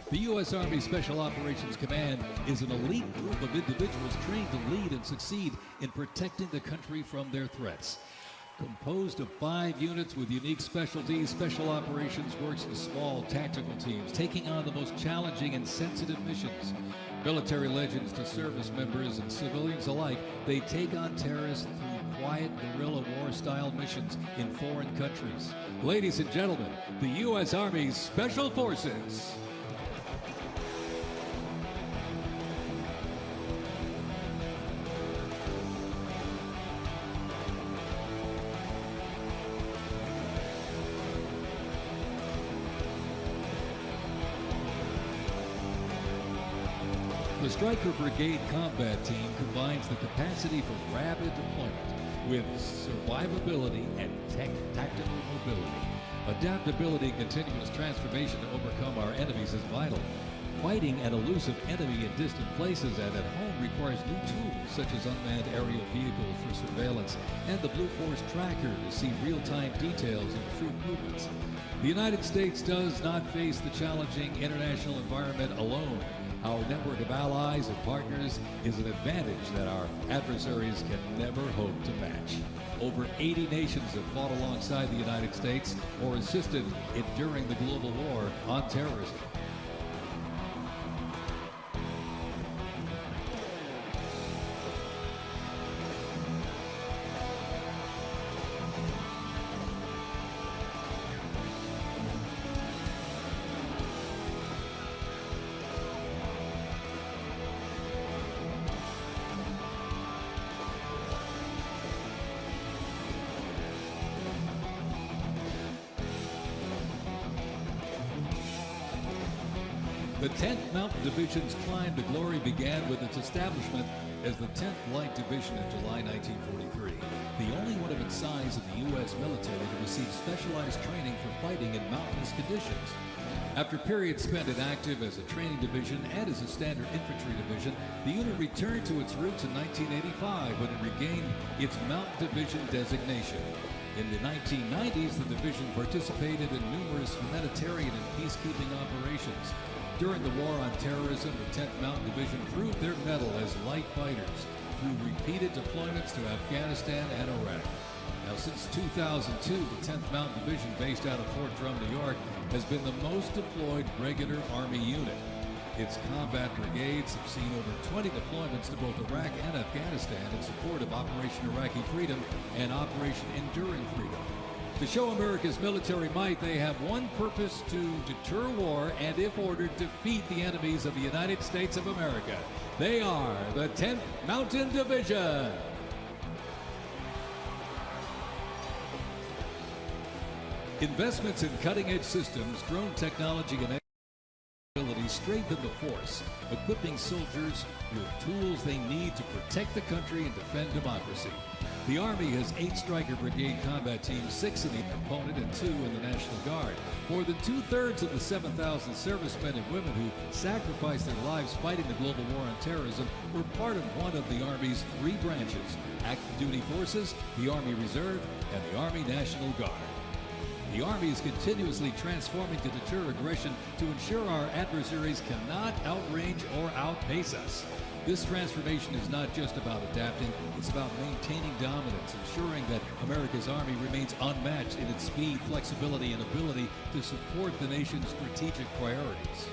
The U.S. Army Special Operations Command is an elite group of individuals trained to lead and succeed in protecting the country from their threats. Composed of 5 units with unique specialties, Special Operations works in small tactical teams, taking on the most challenging and sensitive missions. Military legends to service members and civilians alike, they take on terrorists through quiet guerrilla war-style missions in foreign countries. Ladies and gentlemen, the U.S. Army's Special Forces. The Stryker Brigade Combat Team combines the capacity for rapid deployment with survivability and tactical mobility. Adaptability and continuous transformation to overcome our enemies is vital. Fighting an elusive enemy in distant places and at home requires new tools such as unmanned aerial vehicles for surveillance and the Blue Force tracker to see real-time details of troop movements. The United States does not face the challenging international environment alone. Our network of allies and partners is an advantage that our adversaries can never hope to match. Over 80 nations have fought alongside the United States or assisted it during the global war on terrorism. The 10th Mountain Division's climb to glory began with its establishment as the 10th Light Division in July 1943, the only one of its size in the U.S. military to receive specialized training for fighting in mountainous conditions. After periods spent inactive as a training division and as a standard infantry division, the unit returned to its roots in 1985 when it regained its Mountain Division designation. In the 1990s, the division participated in numerous humanitarian and peacekeeping operations. During the War on Terrorism, the 10th Mountain Division proved their mettle as light fighters through repeated deployments to Afghanistan and Iraq. Now, since 2002, the 10th Mountain Division, based out of Fort Drum, New York, has been the most deployed regular Army unit. Its combat brigades have seen over 20 deployments to both Iraq and Afghanistan in support of Operation Iraqi Freedom and Operation Enduring Freedom. To show America's military might, they have one purpose: to deter war and, if ordered, defeat the enemies of the United States of America. They are the 10th Mountain Division. Investments in cutting-edge systems, drone technology, and ability strengthen the force, equipping soldiers with tools they need to protect the country and defend democracy. The Army has 8 Stryker Brigade combat teams, 6 in the component and 2 in the National Guard. More than 2/3 of the 7,000 servicemen and women who sacrificed their lives fighting the global war on terrorism were part of one of the Army's 3 branches: active duty forces, the Army Reserve, and the Army National Guard. The Army is continuously transforming to deter aggression to ensure our adversaries cannot outrange or outpace us. This transformation is not just about adapting, it's about maintaining dominance, ensuring that America's Army remains unmatched in its speed, flexibility, and ability to support the nation's strategic priorities.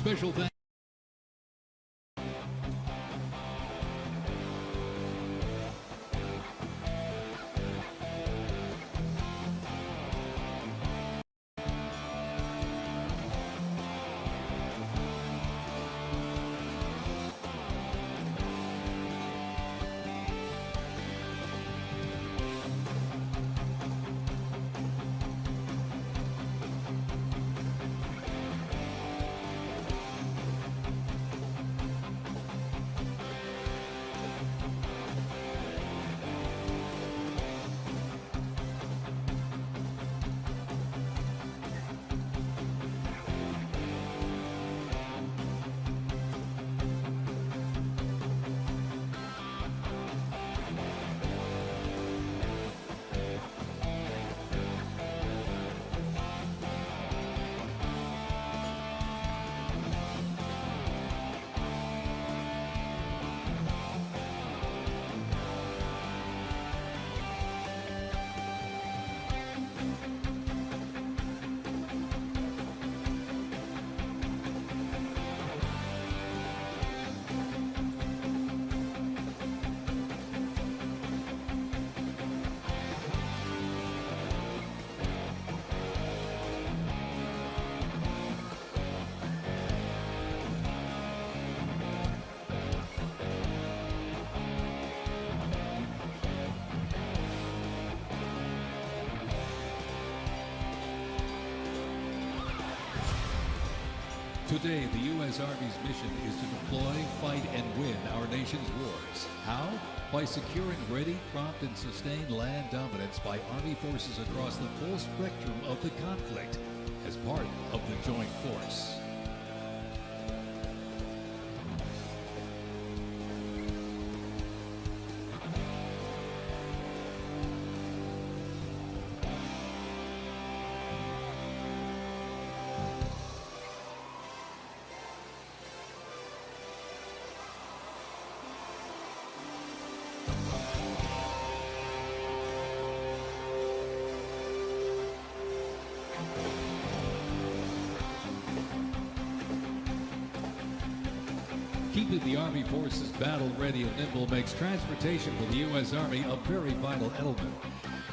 Special thanks. Today, the U.S. Army's mission is to deploy, fight, and win our nation's wars. How? By securing ready, prompt, and sustained land dominance by Army forces across the full spectrum of the conflict as part of the joint force. Keeping the Army forces battle-ready and nimble makes transportation for the U.S. Army a very vital element.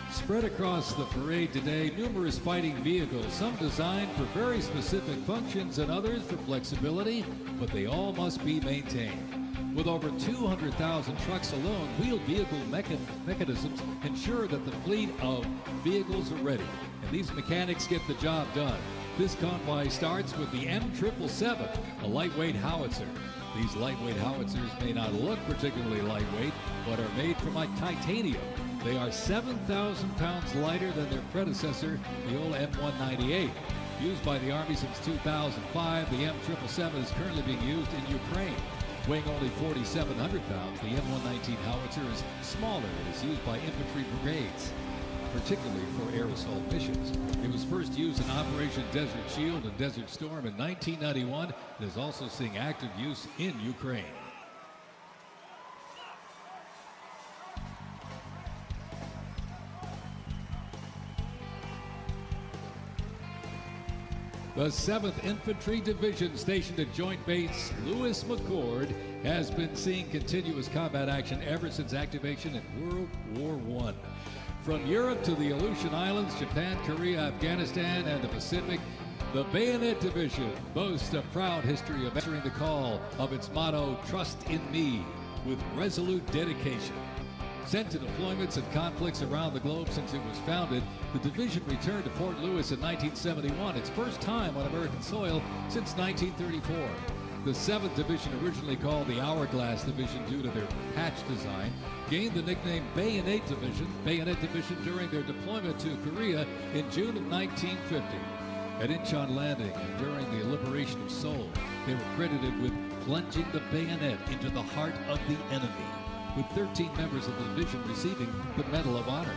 Spread across the parade today, numerous fighting vehicles, some designed for very specific functions and others for flexibility, but they all must be maintained. With over 200,000 trucks alone, wheeled vehicle mechanisms ensure that the fleet of vehicles are ready, and these mechanics get the job done. This convoy starts with the M777, a lightweight howitzer. These lightweight howitzers may not look particularly lightweight, but are made from titanium. They are 7,000 pounds lighter than their predecessor, the old M198. Used by the Army since 2005, the M777 is currently being used in Ukraine. Weighing only 4,700 pounds, the M119 howitzer is smaller and is used by infantry brigades, particularly for air assault missions. It was first used in Operation Desert Shield and Desert Storm in 1991 and is also seeing active use in Ukraine. The 7th Infantry Division, stationed at Joint Base Lewis McChord, has been seeing continuous combat action ever since activation in World War I. From Europe to the Aleutian Islands, Japan, Korea, Afghanistan, and the Pacific, the Bayonet Division boasts a proud history of answering the call of its motto, "Trust in me," with resolute dedication. Sent to deployments and conflicts around the globe since it was founded, the division returned to Fort Lewis in 1971, its first time on American soil since 1934. The 7th Division, originally called the Hourglass Division due to their patch design, gained the nickname Bayonet Division during their deployment to Korea in June of 1950. At Incheon Landing and during the liberation of Seoul, they were credited with plunging the bayonet into the heart of the enemy, with 13 members of the division receiving the Medal of Honor.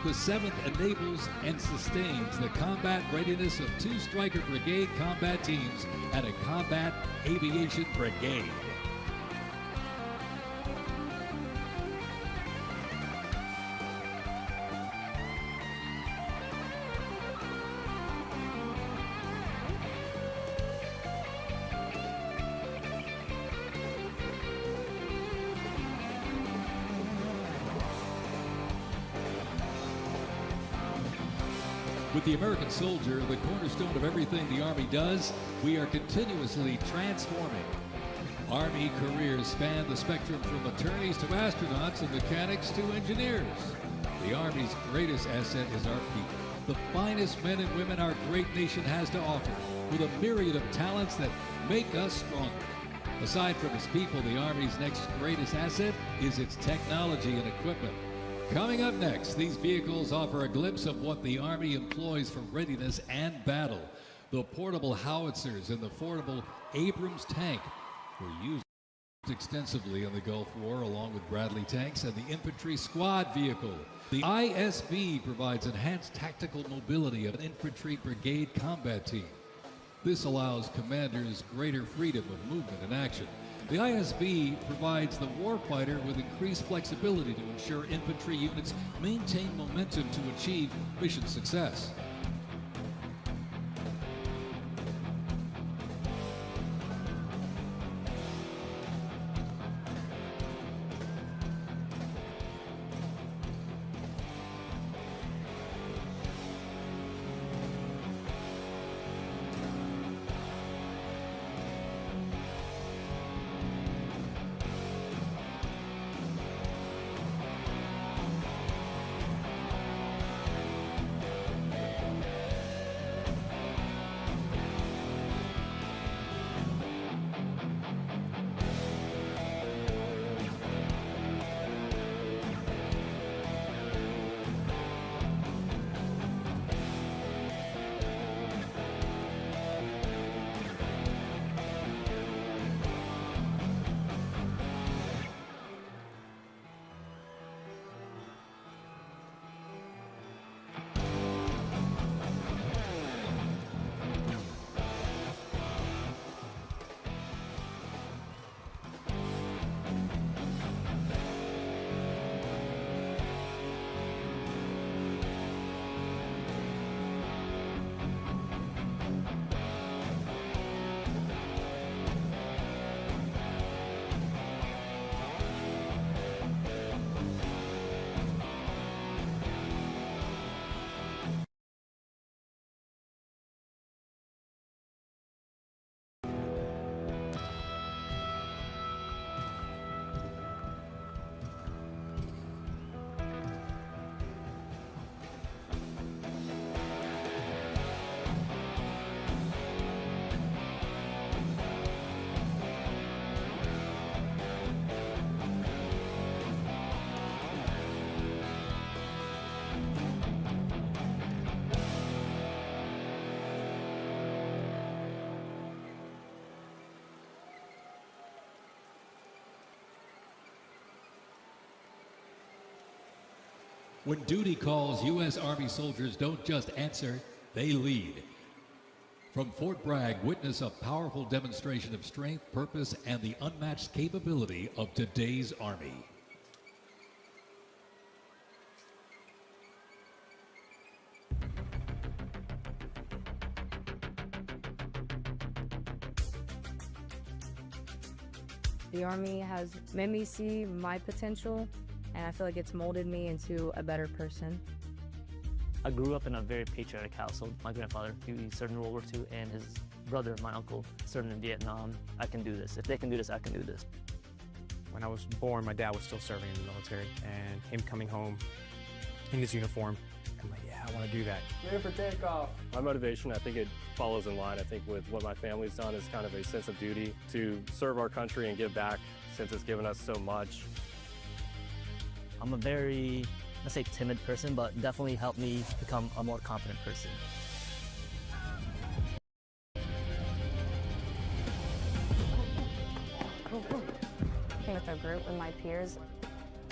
The 7th enables and sustains the combat readiness of 2 Stryker Brigade combat teams and a Combat Aviation Brigade. With the American soldier, the cornerstone of everything the Army does, we are continuously transforming. Army careers span the spectrum from attorneys to astronauts and mechanics to engineers. The Army's greatest asset is our people, the finest men and women our great nation has to offer, with a myriad of talents that make us stronger. Aside from its people, the Army's next greatest asset is its technology and equipment. Coming up next, these vehicles offer a glimpse of what the Army employs for readiness and battle. The portable howitzers and the portable Abrams tank were used extensively in the Gulf War, along with Bradley tanks and the infantry squad vehicle. The ISB provides enhanced tactical mobility of an infantry brigade combat team. This allows commanders greater freedom of movement and action. The ISB provides the warfighter with increased flexibility to ensure infantry units maintain momentum to achieve mission success. When duty calls, U.S. Army soldiers don't just answer, they lead. From Fort Bragg, witness a powerful demonstration of strength, purpose, and the unmatched capability of today's Army. The Army has made me see my potential, and I feel like it's molded me into a better person. I grew up in a very patriotic household. My grandfather, he served in World War II, and his brother, my uncle, served in Vietnam. I can do this. If they can do this, I can do this. When I was born, my dad was still serving in the military, and him coming home in his uniform, I'm like, yeah, I want to do that. Ready for takeoff. My motivation, I think it follows in line. I think with what my family's done is kind of a sense of duty to serve our country and give back since it's given us so much. I'm a very, let's say, timid person, but definitely helped me become a more confident person. With a group and my peers,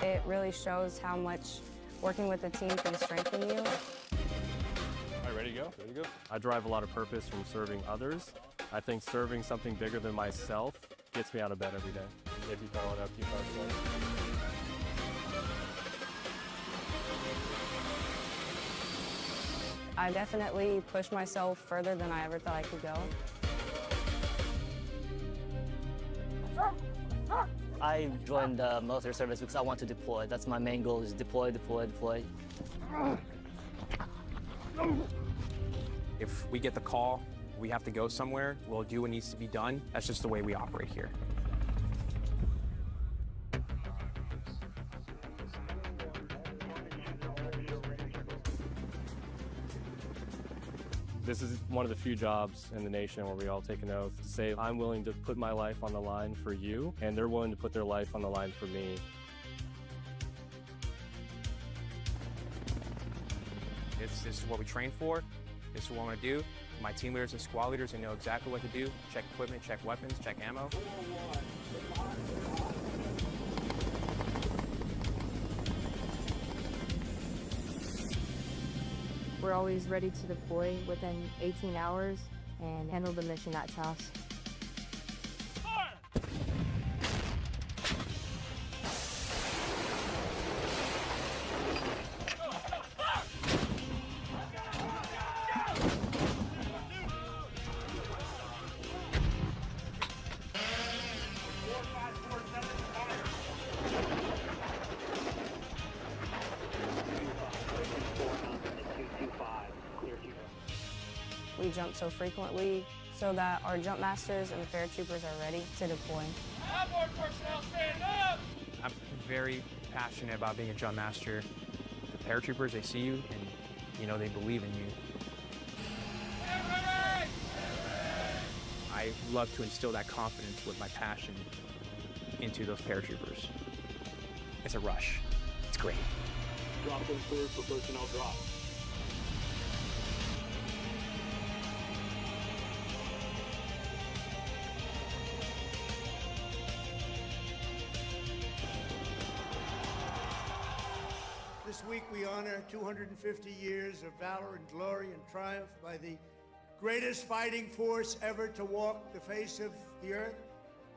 it really shows how much working with a team can strengthen you. All right, ready to go? Ready to go? I derive a lot of purpose from serving others. I think serving something bigger than myself gets me out of bed every day. If you follow it up, keep going. I definitely pushed myself further than I ever thought I could go. I joined military service because I want to deploy. That's my main goal, is deploy, deploy, deploy. If we get the call, we have to go somewhere, we'll do what needs to be done. That's just the way we operate here. This is one of the few jobs in the nation where we all take an oath to say, I'm willing to put my life on the line for you, and they're willing to put their life on the line for me. This is what we train for. This is what I want to do. My team leaders and squad leaders, they know exactly what to do. Check equipment, check weapons, check ammo. We're always ready to deploy within 18 hours and handle the mission at task. We jump so frequently so that our jump masters and the paratroopers are ready to deploy. Outboard personnel, stand up! I'm very passionate about being a jump master. The paratroopers, they see you and, you know, they believe in you. I love to instill that confidence with my passion into those paratroopers. It's a rush. It's great. Drop them cleared for personnel drop. This week we honor 250 years of valor and glory and triumph by the greatest fighting force ever to walk the face of the earth,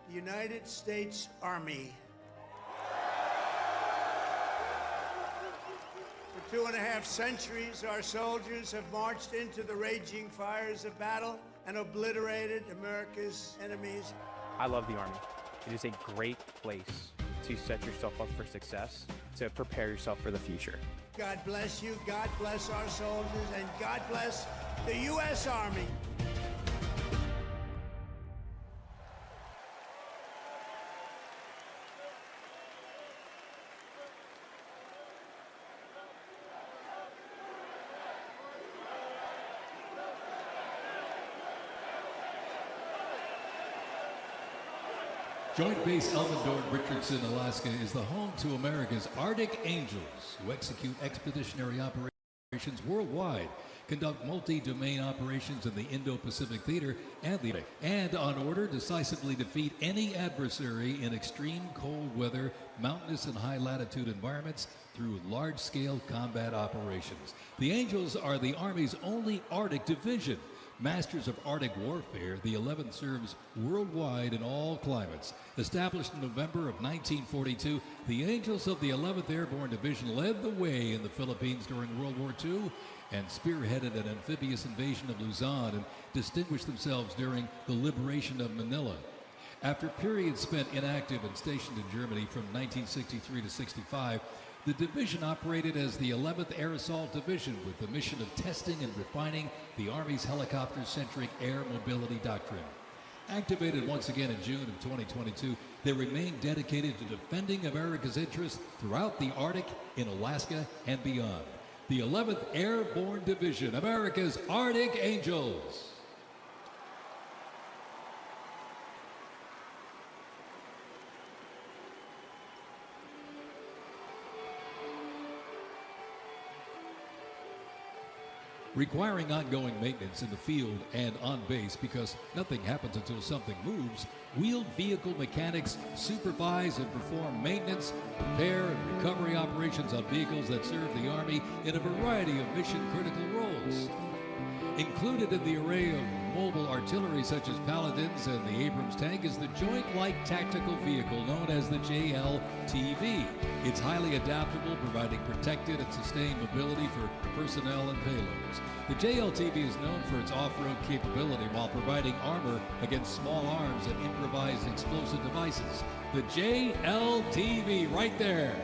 the United States Army. For 2.5 centuries, our soldiers have marched into the raging fires of battle and obliterated America's enemies. I love the Army. It is a great place to set yourself up for success, to prepare yourself for the future. God bless you, God bless our soldiers, and God bless the U.S. Army. Joint Base Elmendorf-Richardson, Alaska is the home to America's Arctic Angels, who execute expeditionary operations worldwide, conduct multi-domain operations in the Indo-Pacific Theater and on order decisively defeat any adversary in extreme cold weather, mountainous and high latitude environments through large-scale combat operations. The Angels are the Army's only Arctic division. Masters of Arctic warfare, the 11th serves worldwide in all climates. Established in November of 1942, the Angels of the 11th Airborne Division led the way in the Philippines during World War II and spearheaded an amphibious invasion of Luzon and distinguished themselves during the liberation of Manila. After periods spent inactive and stationed in Germany from 1963 to 65, the division operated as the 11th Air Assault Division with the mission of testing and refining the Army's helicopter-centric air mobility doctrine. Activated once again in June of 2022, they remain dedicated to defending America's interests throughout the Arctic, in Alaska, and beyond. The 11th Airborne Division, America's Arctic Angels. Requiring ongoing maintenance in the field and on base because nothing happens until something moves, wheeled vehicle mechanics supervise and perform maintenance, repair, and recovery operations on vehicles that serve the Army in a variety of mission-critical roles. Included in the array of mobile artillery such as Paladins and the Abrams tank is the Joint Light Tactical Vehicle known as the JLTV. It's highly adaptable, providing protected and sustained mobility for personnel and payloads. The JLTV is known for its off-road capability while providing armor against small arms and improvised explosive devices. The JLTV right there.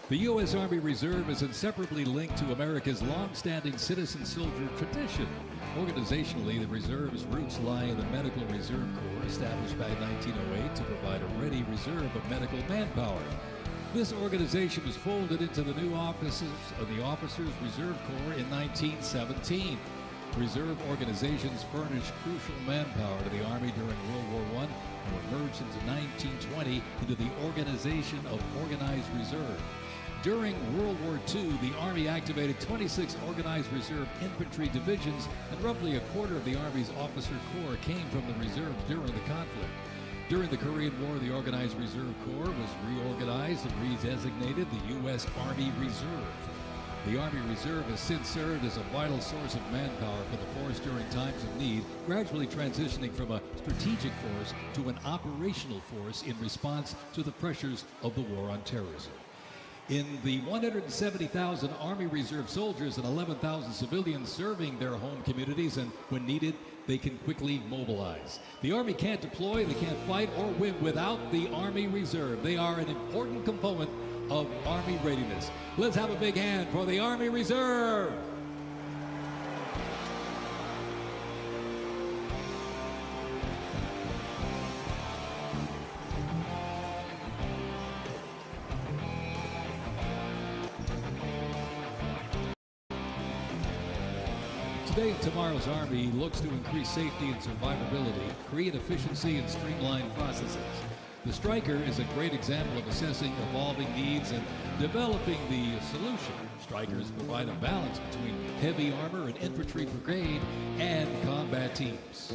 The U.S. Army Reserve is inseparably linked to America's long-standing citizen-soldier tradition. Organizationally, the Reserve's roots lie in the Medical Reserve Corps, established back in 1908 to provide a ready reserve of medical manpower. This organization was folded into the new offices of the Officers Reserve Corps in 1917. Reserve organizations furnished crucial manpower to the Army during World War I and were merged into 1920 into the Organization of Organized Reserve. During World War II, the Army activated 26 organized reserve infantry divisions, and roughly a quarter of the Army's officer corps came from the reserves during the conflict. During the Korean War, the Organized Reserve Corps was reorganized and redesignated the U.S. Army Reserve. The Army Reserve has since served as a vital source of manpower for the force during times of need, gradually transitioning from a strategic force to an operational force in response to the pressures of the war on terrorism. In the 170,000 Army Reserve soldiers and 11,000 civilians serving their home communities, and when needed, they can quickly mobilize. The Army can't deploy, they can't fight or win without the Army Reserve. They are an important component of Army readiness. Let's have a big hand for the Army Reserve. Today, tomorrow's Army looks to increase safety and survivability, create efficiency, and streamline processes. The Stryker is a great example of assessing evolving needs and developing the solution. Strykers provide a balance between heavy armor and infantry brigade and combat teams.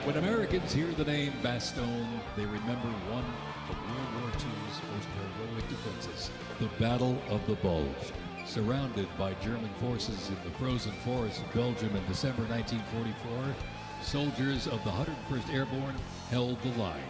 When Americans hear the name Bastogne, they remember one of World War II's most heroic defenses, the Battle of the Bulge. Surrounded by German forces in the frozen forests of Belgium in December 1944, soldiers of the 101st Airborne held the line.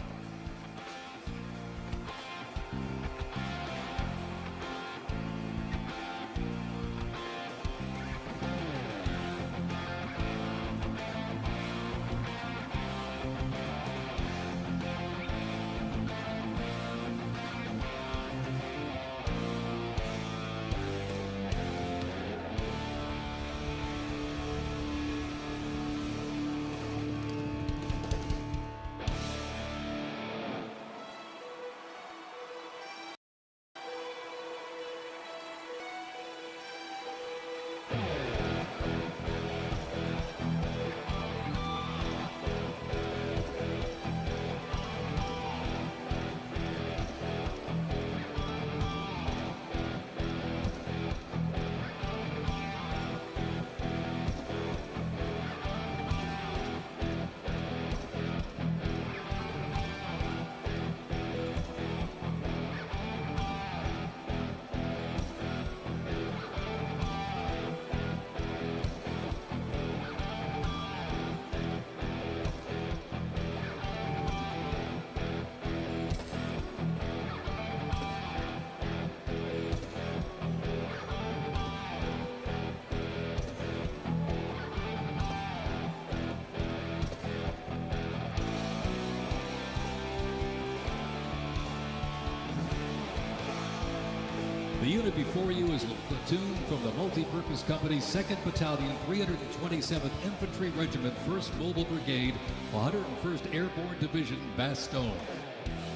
The unit before you is a platoon from the multi-purpose company's 2nd Battalion, 327th Infantry Regiment, 1st Mobile Brigade, 101st Airborne Division, Bastogne.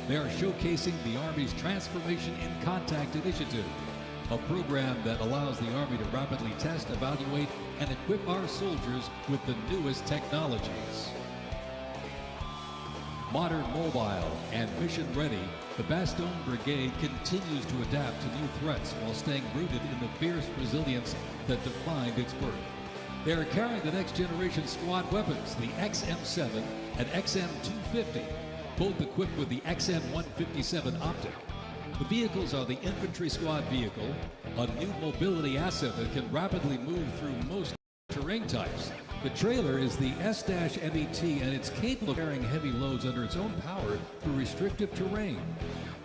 They are showcasing the Army's Transformation in Contact Initiative, a program that allows the Army to rapidly test, evaluate, and equip our soldiers with the newest technologies. Modern, mobile, and mission-ready, the Bastogne Brigade continues to adapt to new threats while staying rooted in the fierce resilience that defined its birth. They are carrying the next-generation squad weapons, the XM7 and XM250, both equipped with the XM157 optic. The vehicles are the infantry squad vehicle, a new mobility asset that can rapidly move through most terrain types. The trailer is the S-MET, and it's capable of carrying heavy loads under its own power through restrictive terrain.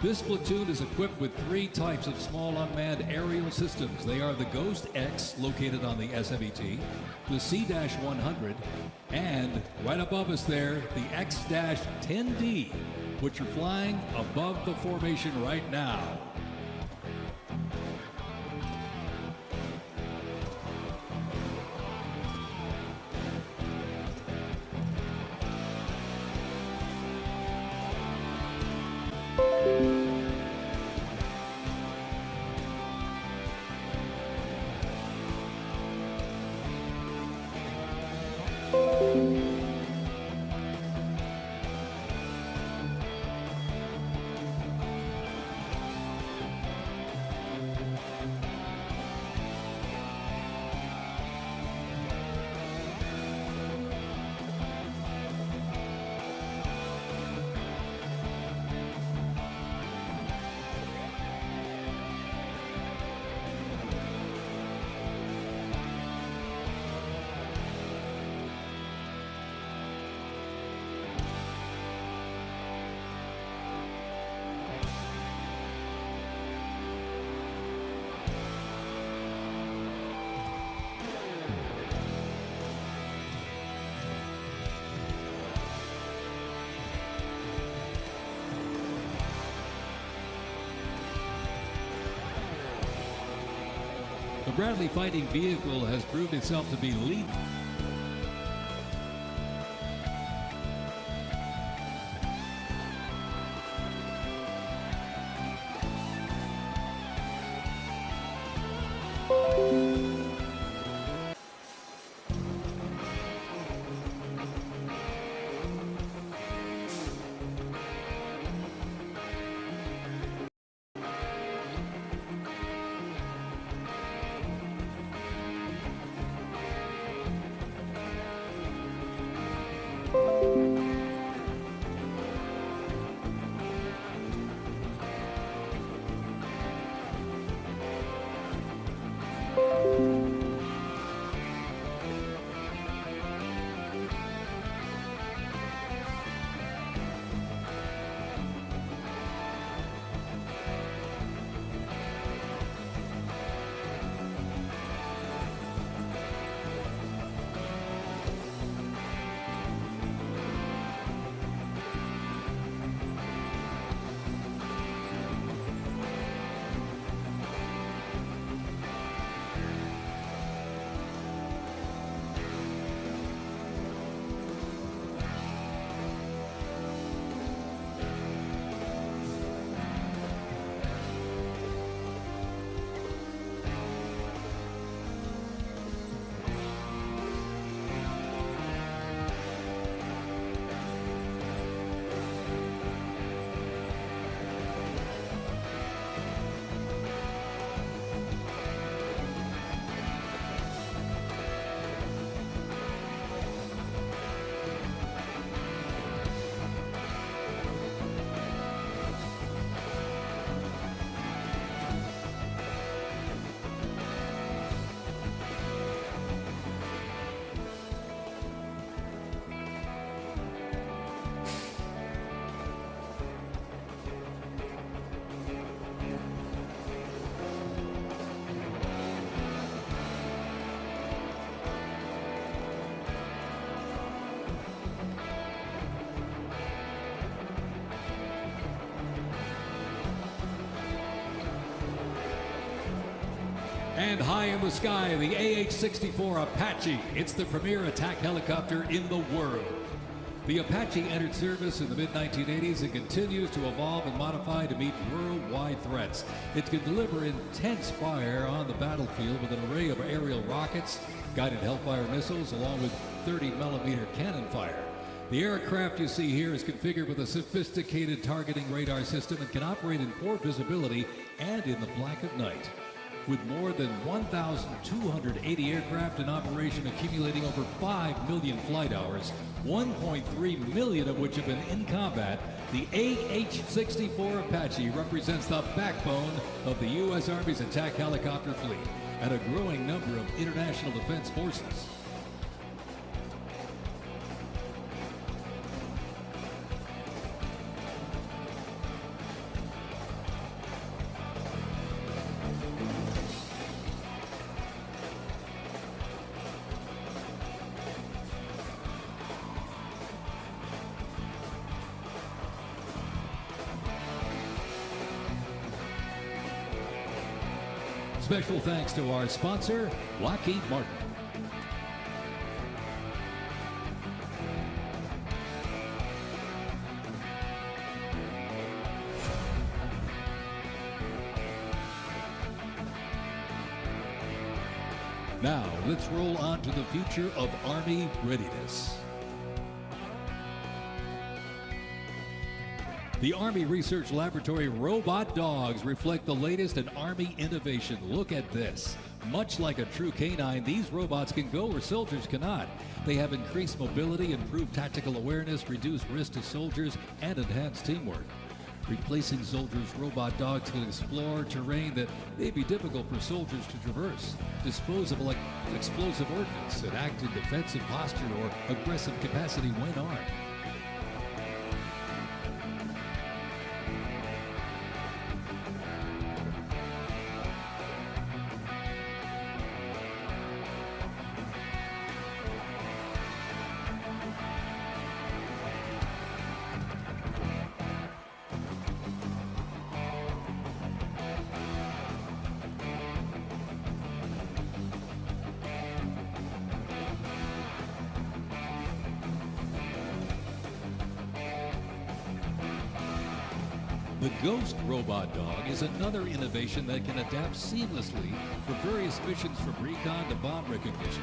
This platoon is equipped with 3 types of small unmanned aerial systems. They are the Ghost X, located on the S-MET, the C-100, and right above us there, the X-10D, which are flying above the formation right now. The Bradley fighting vehicle has proved itself to be lethal. And high in the sky, the AH-64 Apache. It's the premier attack helicopter in the world. The Apache entered service in the mid-1980s and continues to evolve and modify to meet worldwide threats. It can deliver intense fire on the battlefield with an array of aerial rockets, guided Hellfire missiles, along with 30mm cannon fire. The aircraft you see here is configured with a sophisticated targeting radar system and can operate in poor visibility and in the black of night. With more than 1,280 aircraft in operation accumulating over 5 million flight hours, 1.3 million of which have been in combat, the AH-64 Apache represents the backbone of the U.S. Army's attack helicopter fleet and a growing number of international defense forces. Special thanks to our sponsor, Lockheed Martin. Now, let's roll on to the future of Army readiness. The Army Research Laboratory robot dogs reflect the latest in Army innovation. Look at this. Much like a true canine, these robots can go where soldiers cannot. They have increased mobility, improved tactical awareness, reduced risk to soldiers, and enhanced teamwork. Replacing soldiers, robot dogs can explore terrain that may be difficult for soldiers to traverse, dispose of explosive ordnance, and act in defensive posture or aggressive capacity when armed. The Ghost Robot Dog is another innovation that can adapt seamlessly for various missions from recon to bomb recognition.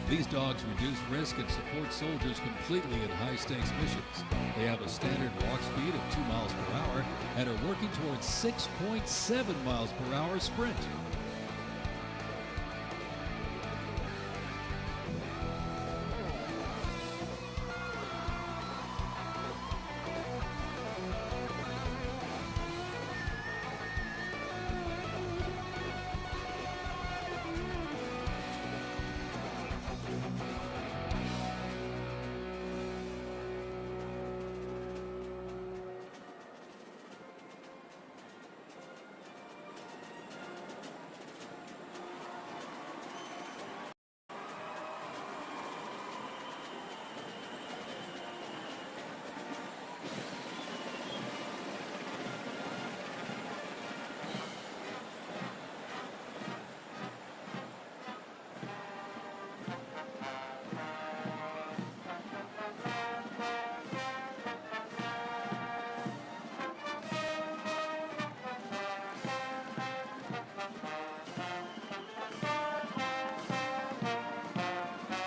These dogs reduce risk and support soldiers completely in high-stakes missions. They have a standard walk speed of 2 miles per hour and are working towards 6.7 miles per hour sprint.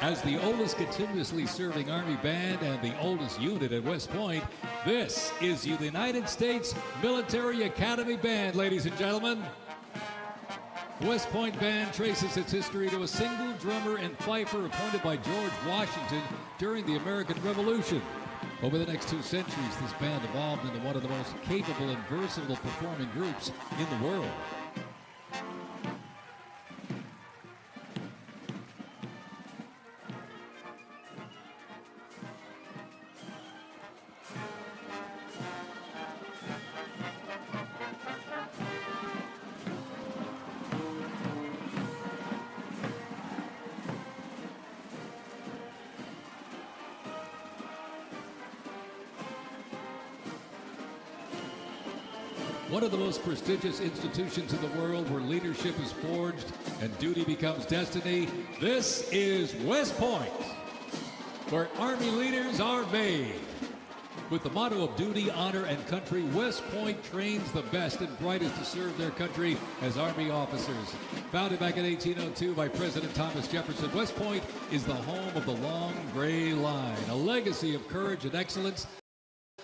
As the oldest continuously serving Army band and the oldest unit at West Point, this is the United States Military Academy Band, ladies and gentlemen. West Point Band traces its history to a single drummer and fifer appointed by George Washington during the American Revolution. Over the next 2 centuries, this band evolved into one of the most capable and versatile performing groups in the world. one of the most prestigious institutions in the world where leadership is forged and duty becomes destiny. This is West Point, where Army leaders are made. With the motto of duty, honor, and country, West Point trains the best and brightest to serve their country as Army officers. Founded back in 1802 by President Thomas Jefferson, West Point is the home of the Long Gray Line, a legacy of courage and excellence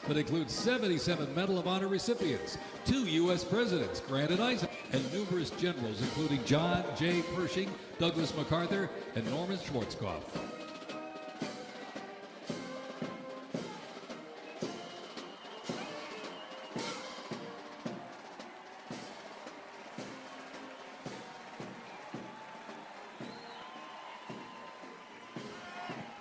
that includes 77 Medal of Honor recipients, 2 U.S. presidents, Grant and Eisenhower, and numerous generals, including John J. Pershing, Douglas MacArthur, and Norman Schwarzkopf.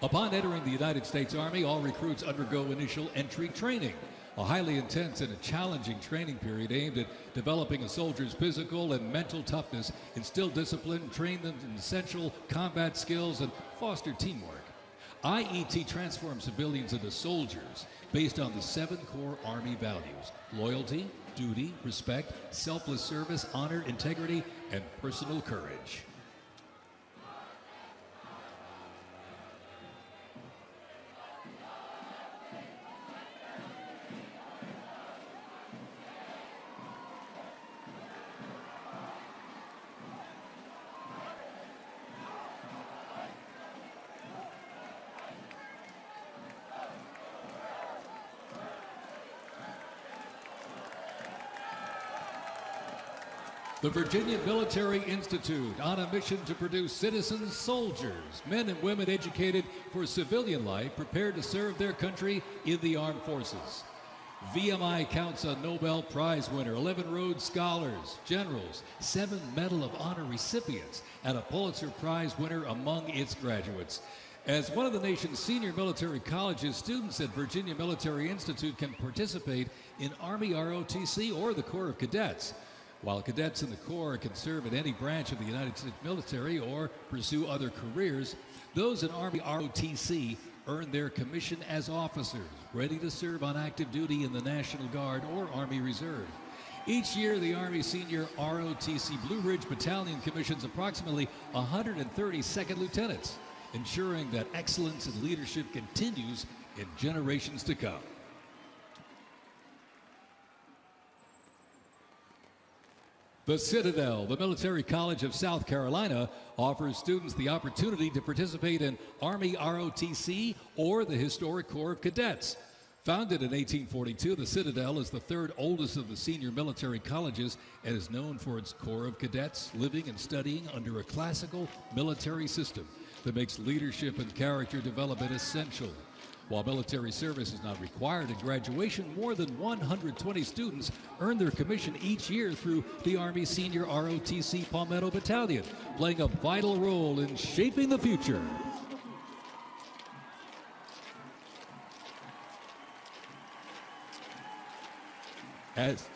Upon entering the United States Army, all recruits undergo initial entry training, a highly intense and a challenging training period aimed at developing a soldier's physical and mental toughness, instill discipline, train them in essential combat skills, and foster teamwork. IET transforms civilians into soldiers based on the 7 core Army values: loyalty, duty, respect, selfless service, honor, integrity, and personal courage. The Virginia Military Institute, on a mission to produce citizen soldiers, men and women educated for civilian life, prepared to serve their country in the armed forces. VMI counts a Nobel Prize winner, 11 Rhodes Scholars, generals, 7 Medal of Honor recipients, and a Pulitzer Prize winner among its graduates. As one of the nation's senior military colleges, students at Virginia Military Institute can participate in Army ROTC or the Corps of Cadets. While cadets in the Corps can serve in any branch of the United States military or pursue other careers, those in Army ROTC earn their commission as officers, ready to serve on active duty in the National Guard or Army Reserve. Each year, the Army Senior ROTC Blue Ridge Battalion commissions approximately 130 second lieutenants, ensuring that excellence in leadership continues in generations to come. The Citadel, the Military College of South Carolina, offers students the opportunity to participate in Army ROTC or the Historic Corps of Cadets. Founded in 1842, the Citadel is the 3rd oldest of the senior military colleges and is known for its Corps of Cadets living and studying under a classical military system that makes leadership and character development essential. While military service is not required at graduation, more than 120 students earn their commission each year through the Army Senior ROTC Palmetto Battalion, playing a vital role in shaping the future. As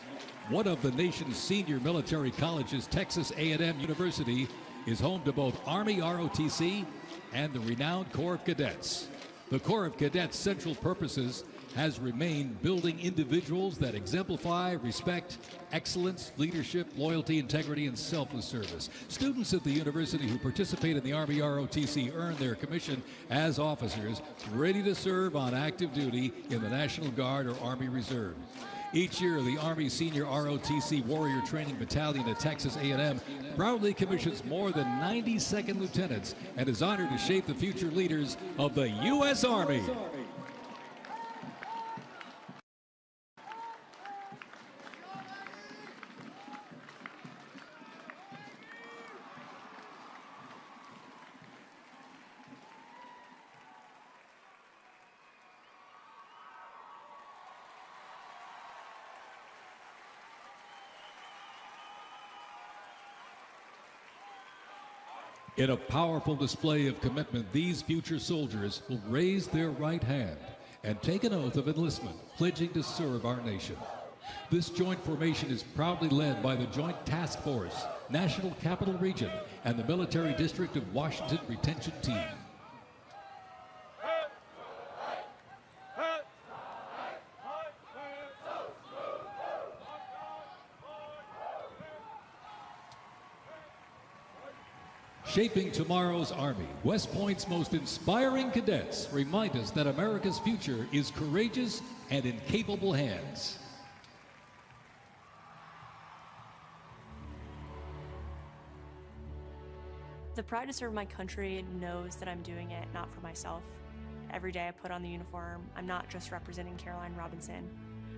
one of the nation's senior military colleges, Texas A&M University is home to both Army ROTC and the renowned Corps of Cadets. The Corps of Cadets' central purposes has remained building individuals that exemplify respect, excellence, leadership, loyalty, integrity, and selfless service. Students at the university who participate in the Army ROTC earn their commission as officers ready to serve on active duty in the National Guard or Army Reserve. Each year, the Army Senior ROTC Warrior Training Battalion at Texas A&M proudly commissions more than 90 second lieutenants and is honored to shape the future leaders of the U.S. Army. In a powerful display of commitment, these future soldiers will raise their right hand and take an oath of enlistment, pledging to serve our nation. This joint formation is proudly led by the Joint Task Force, National Capital Region, and the Military District of Washington Retention Team. Shaping tomorrow's Army, West Point's most inspiring cadets remind us that America's future is courageous and in capable hands. The pride to serve my country knows that I'm doing it not for myself. Every day I put on the uniform, I'm not just representing Caroline Robinson.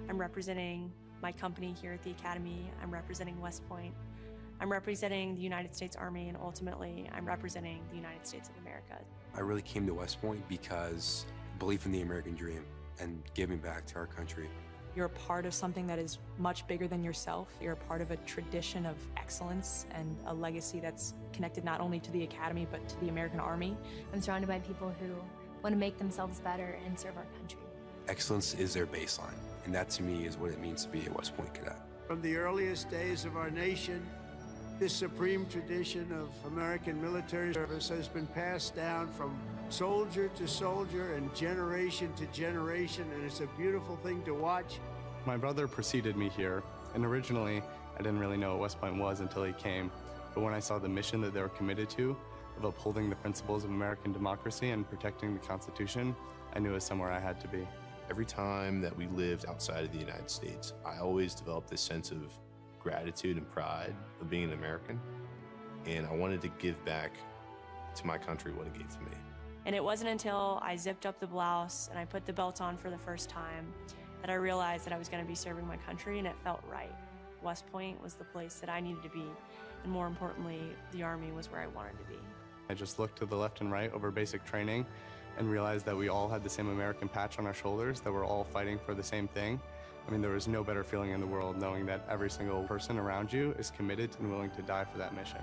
I'm representing my company here at the Academy. I'm representing West Point. I'm representing the United States Army, and ultimately, I'm representing the United States of America. I really came to West Point because belief in the American dream and giving back to our country. You're a part of something that is much bigger than yourself. You're a part of a tradition of excellence and a legacy that's connected not only to the Academy, but to the American Army. I'm surrounded by people who want to make themselves better and serve our country. Excellence is their baseline, and that to me is what it means to be a West Point cadet. From the earliest days of our nation, this supreme tradition of American military service has been passed down from soldier to soldier and generation to generation, and it's a beautiful thing to watch. My brother preceded me here, and originally I didn't really know what West Point was until he came. But when I saw the mission that they were committed to, of upholding the principles of American democracy and protecting the Constitution, I knew it was somewhere I had to be. Every time that we lived outside of the United States, I always developed this sense of gratitude and pride of being an American, and I wanted to give back to my country what it gave to me. And it wasn't until I zipped up the blouse and I put the belt on for the first time that I realized that I was going to be serving my country, and it felt right. West Point was the place that I needed to be, and more importantly, the Army was where I wanted to be. I just looked to the left and right over basic training and realized that we all had the same American patch on our shoulders, that we're all fighting for the same thing. I mean, there was no better feeling in the world knowing that every single person around you is committed and willing to die for that mission.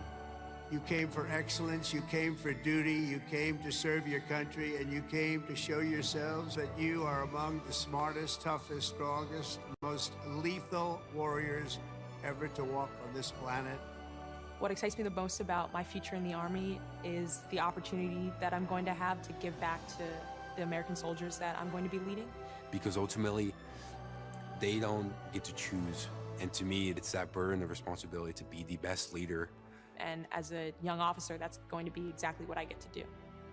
You came for excellence, you came for duty, you came to serve your country, and you came to show yourselves that you are among the smartest, toughest, strongest, most lethal warriors ever to walk on this planet. What excites me the most about my future in the Army is the opportunity that I'm going to have to give back to the American soldiers that I'm going to be leading. Because ultimately, they don't get to choose. And to me, it's that burden of responsibility to be the best leader. And as a young officer, that's going to be exactly what I get to do.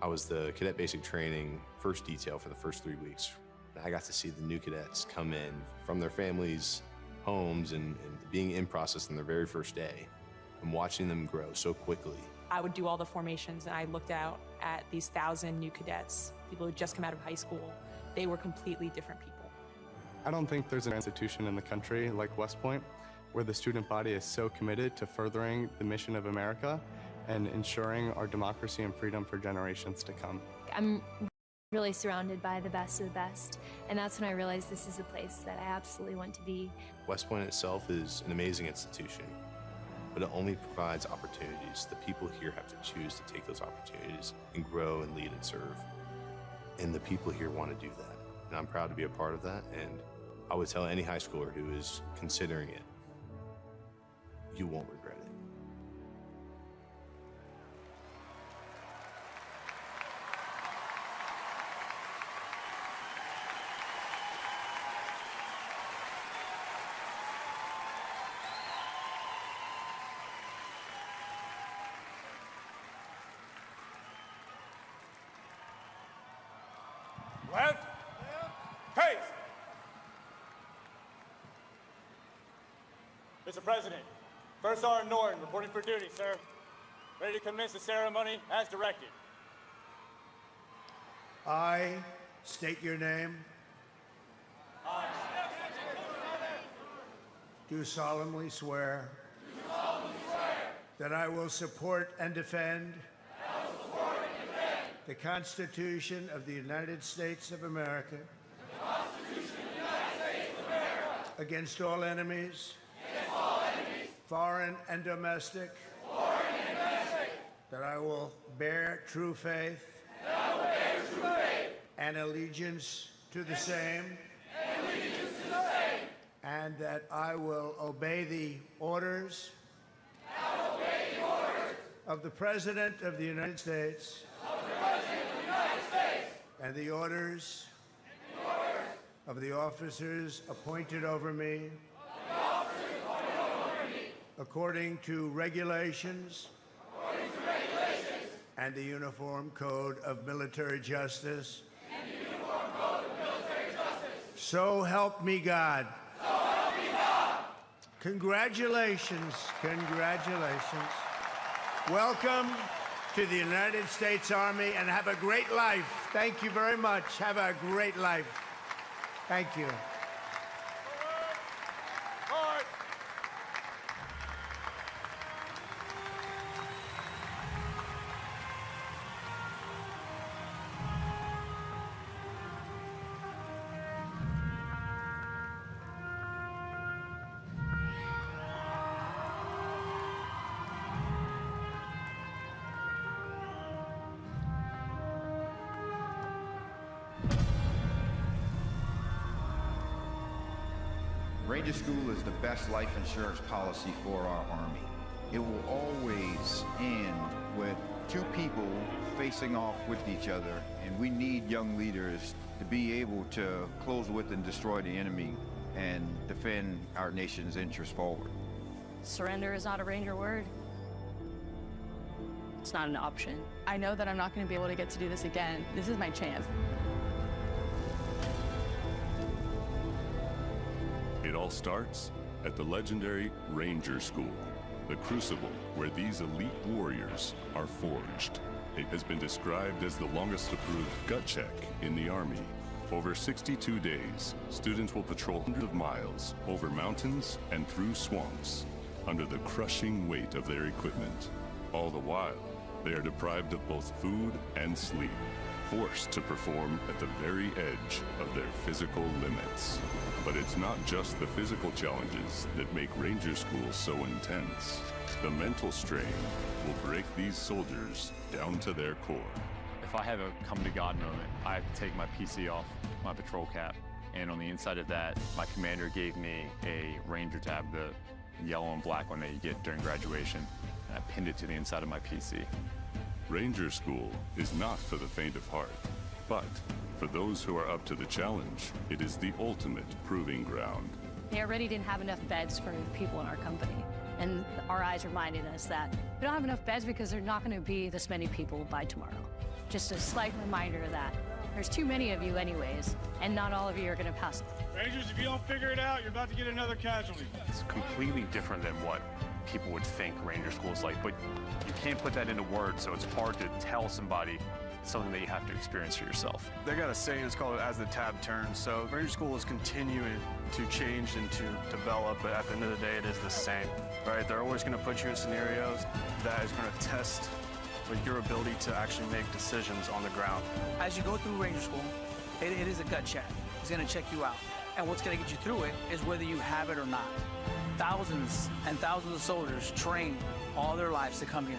I was the cadet basic training first detail for the first 3 weeks. I got to see the new cadets come in from their families' homes and being in process on their very first day and watching them grow so quickly. I would do all the formations, and I looked out at these 1,000 new cadets, people who just come out of high school. They were completely different people. I don't think there's an institution in the country like West Point where the student body is so committed to furthering the mission of America and ensuring our democracy and freedom for generations to come. I'm really surrounded by the best of the best, and that's when I realized this is a place that I absolutely want to be. West Point itself is an amazing institution, but it only provides opportunities. The people here have to choose to take those opportunities and grow and lead and serve. And the people here want to do that. And I'm proud to be a part of that, and I would tell any high schooler who is considering it, you won't regret it. Left. Pace. Mr. President, First Sergeant Norton reporting for duty, sir. Ready to commence the ceremony as directed. I state your name. Do solemnly swear. That I will support and defend. The Constitution of the United States of America. Against all enemies. Foreign and domestic. That I will bear true faith. And allegiance to the same. And that I will obey the orders. Of the President of the United States. And the orders. Of the officers appointed over me. According to regulations. and the Uniform Code of Military Justice. So help me God. So help me God. Congratulations, congratulations. Welcome to the United States Army, and have a great life. Thank you very much. Have a great life. Thank you. Ranger School is the best life insurance policy for our Army. It will always end with two people facing off with each other, and we need young leaders to be able to close with and destroy the enemy and defend our nation's interests forward. Surrender is not a Ranger word. It's not an option. I know that I'm not going to be able to get to do this again. This is my chance. It all starts at the legendary Ranger School, the crucible where these elite warriors are forged. It has been described as the longest approved gut check in the Army. Over 62 days, students will patrol hundreds of miles over mountains and through swamps under the crushing weight of their equipment. All the while, they are deprived of both food and sleep, forced to perform at the very edge of their physical limits. But it's not just the physical challenges that make Ranger School so intense. The mental strain will break these soldiers down to their core. If I have a come-to-God moment, I have to take my PC off my patrol cap, and on the inside of that, my commander gave me a Ranger tab, the yellow and black one that you get during graduation, and I pinned it to the inside of my PC. Ranger School is not for the faint of heart, but for those who are up to the challenge, it is the ultimate proving ground. They already didn't have enough beds for the people in our company. And our eyes reminded us that we don't have enough beds because there's not going to be this many people by tomorrow. Just a slight reminder that there's too many of you anyways, and not all of you are going to pass. Rangers, if you don't figure it out, you're about to get another casualty. It's completely different than what people would think Ranger School is like, but you can't put that into words, so it's hard to tell somebody something that you have to experience for yourself. They got a saying, it's called as the tab turns. So Ranger School is continuing to change and to develop, but at the end of the day, it is the same, right? They're always going to put you in scenarios that is going to test your ability to actually make decisions on the ground. As you go through Ranger School, it is a gut check. It's going to check you out. And what's going to get you through it is whether you have it or not. Thousands and thousands of soldiers train all their lives to come here,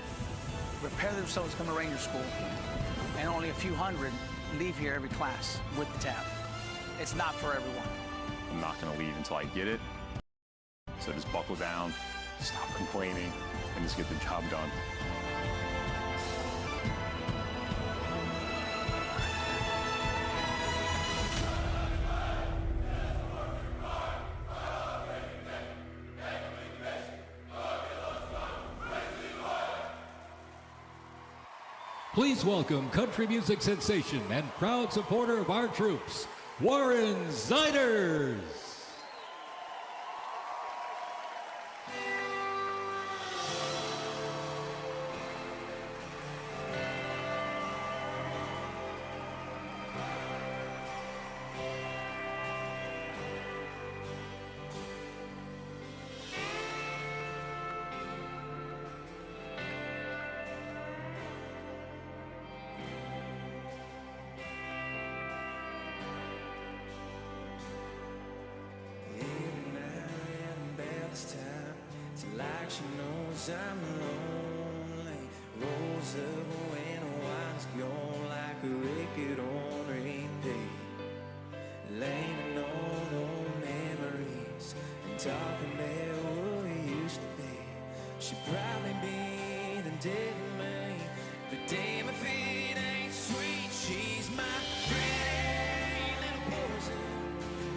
prepare themselves to come to Ranger School, and only a few hundred leave here every class with the tab. It's not for everyone. I'm not going to leave until I get it. So just buckle down, stop complaining, and just get the job done. Please welcome country music sensation and proud supporter of our troops, Warren Ziders. Like she knows I'm lonely, rolls up when a wine's gone like a record on repeat, laying on old memories and talking about what we used to be. She'd probably be the dead of me, but damn if it ain't sweet. She's my pretty little poison,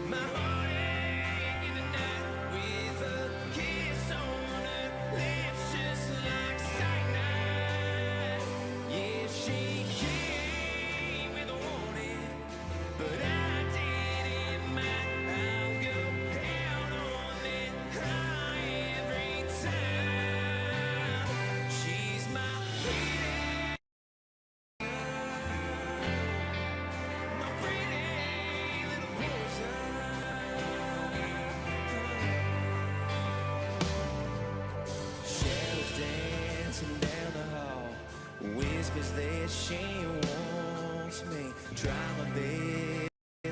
my heartache in the night with a kiss on her lips just like cyanide. Yeah.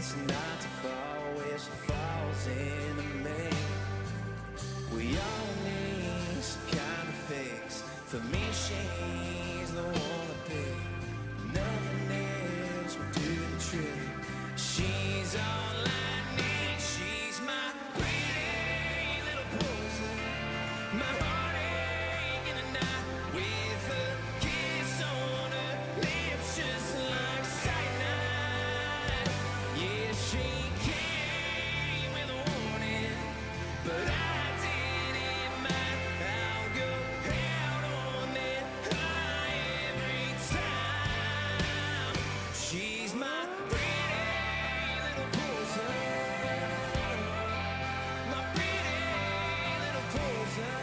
promise not to fall where she falls into me. We all need some kind of fix. For me, she's the one to pick. Nothing else will do the trick. She's all I need. She's my pretty little poison. My heartache in the night with a kiss on her lips just like cyanide. Yeah, she came with a warning, but I didn't mind. I'll go out on that high every time. She's my pretty little poison. My pretty little poison.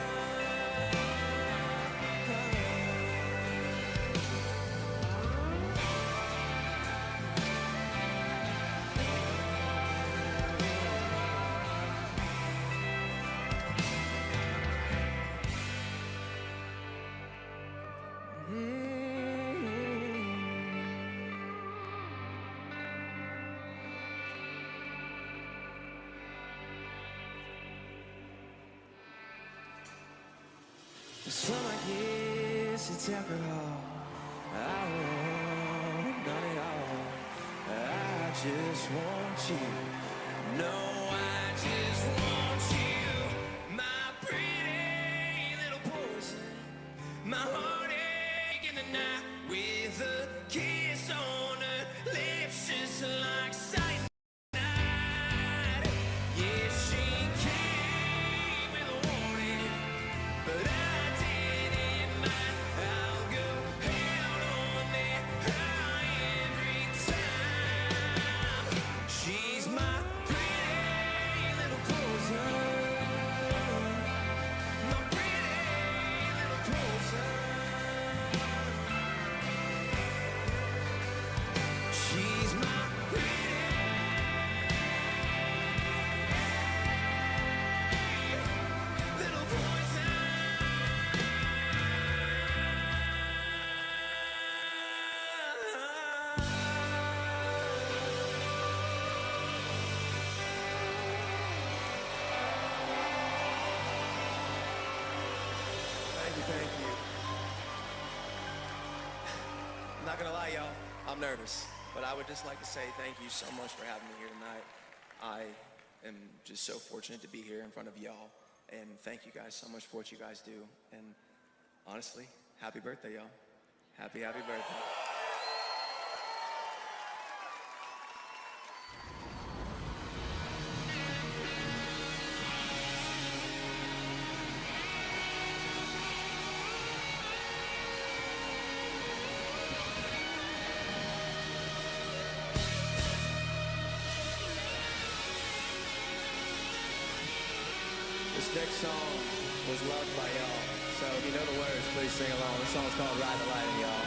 Some I guess it's alcohol. I want none of y'all. I just want you. No, I just want you. My pretty little poison. My heartache in the night with a kiss on her lips just like cyanide. Yeah, she came with a warning, but I didn't mind. I'll go out on that high every time. She's my pretty little poison. My pretty little poison. She's my pretty little poison. Thank you. I'm not gonna lie, y'all. I'm nervous, but I would just like to say thank you so much for having me here tonight. I am just so fortunate to be here in front of y'all, and thank you guys so much for what you guys do. And honestly, happy birthday, y'all. Happy birthday. This next song was loved by y'all. So if you know the words, please sing along. This song's called Ride the Lightning, y'all.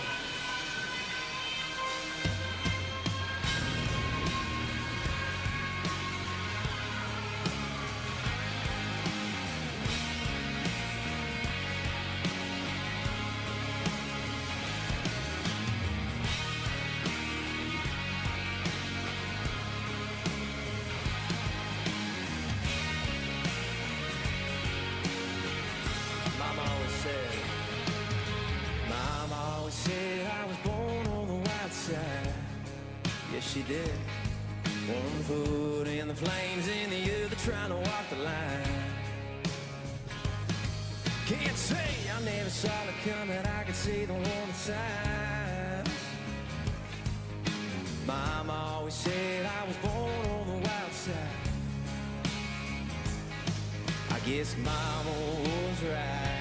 Mama always said I was born on the white side. Yes, she did. One foot in the flames and the other trying to walk the line. Can't say I never saw it coming. I could see the warning signs. Mama always said I was born on the wild side. I guess Mama was right.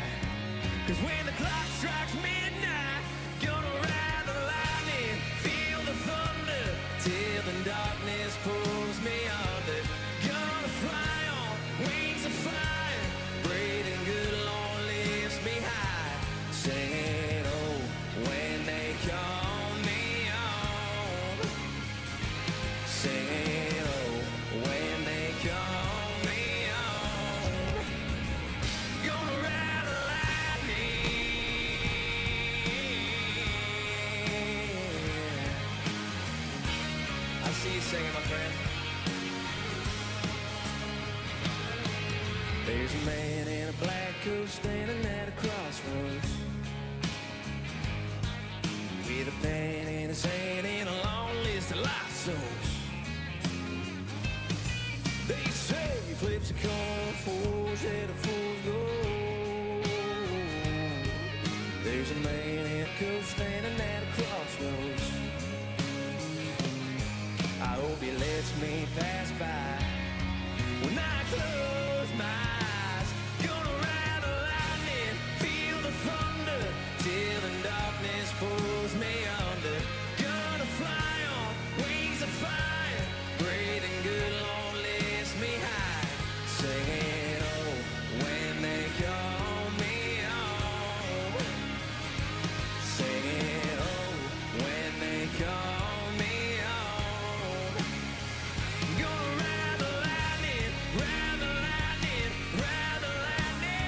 'Cause when the clock strikes midnight, gonna ride the lightning, feel the thunder, till the darkness pulls me under. Gonna fly on wings of fire, breathing good, Lord lifts me high. Singing, oh, when they call me on. Singing, oh, when they call me on. Gonna ride the lightning. singing, my friend. There's a man in a black coat standing at a crossroads with a pen in his hand and a long list of lost souls. They say he flips a coin, fools let the fools go. There's a man in a coat standing at a crossroads. I hope he lets me pass by when I close my eyes. Gonna ride the lightning, feel the thunder, till the darkness pulls me under. Gonna fly on wings of fire, breathing good, Lord lifts me high. Singing, oh, when they call me home. Singing, oh, when they call me home. Gonna ride the lightning, ride the lightning, ride the lightning.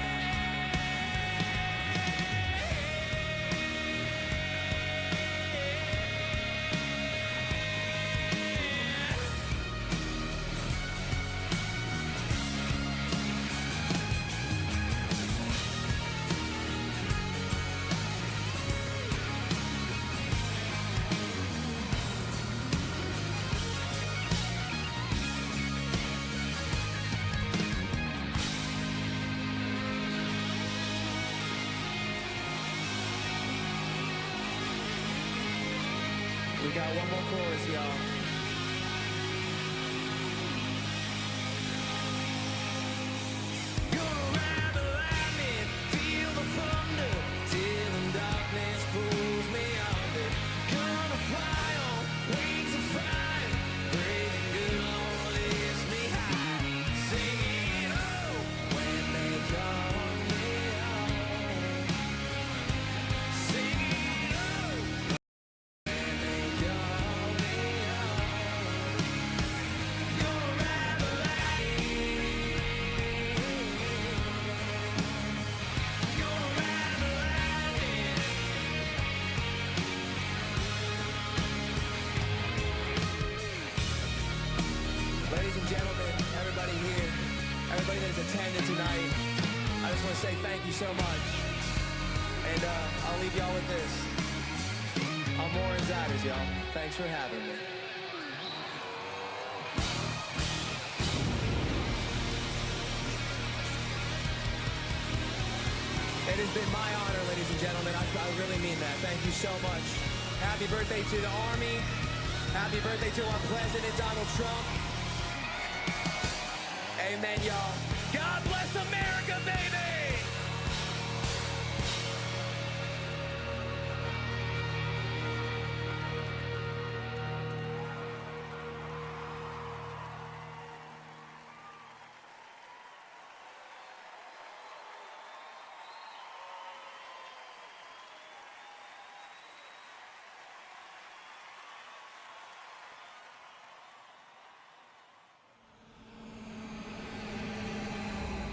We got one more chorus, y'all. Gonna ride the lightning, feel the thunder, till the darkness pulls me under. Gonna fly on wings of fire, breathing good, Lord lifts me high. Singing, oh, when they call me home. Singing, oh, when they call me home. Gonna ride the lightning. Gonna ride the lightning. Ladies and gentlemen, everybody here, everybody that has attended tonight, I just want to say thank you so much. And I'll leave y'all with this. I'm more insiders, y'all. Thanks for having me. It has been my honor, ladies and gentlemen. I really mean that. Thank you so much. Happy birthday to the Army. Happy birthday to our President, Donald Trump. Amen, y'all. God bless America, baby!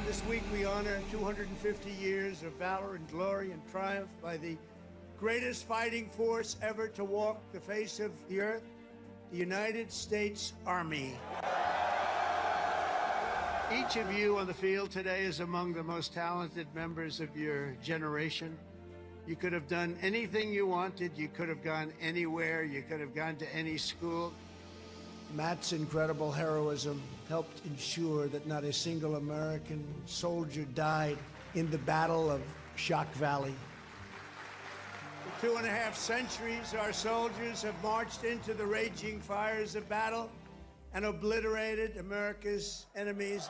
This week we honor 250 years of valor and glory and triumph by the greatest fighting force ever to walk the face of the earth, the United States Army. Each of you on the field today is among the most talented members of your generation. You could have done anything you wanted. You could have gone anywhere. You could have gone to any school. Matt's incredible heroism helped ensure that not a single American soldier died in the Battle of Shock Valley. For 2.5 centuries, our soldiers have marched into the raging fires of battle and obliterated America's enemies.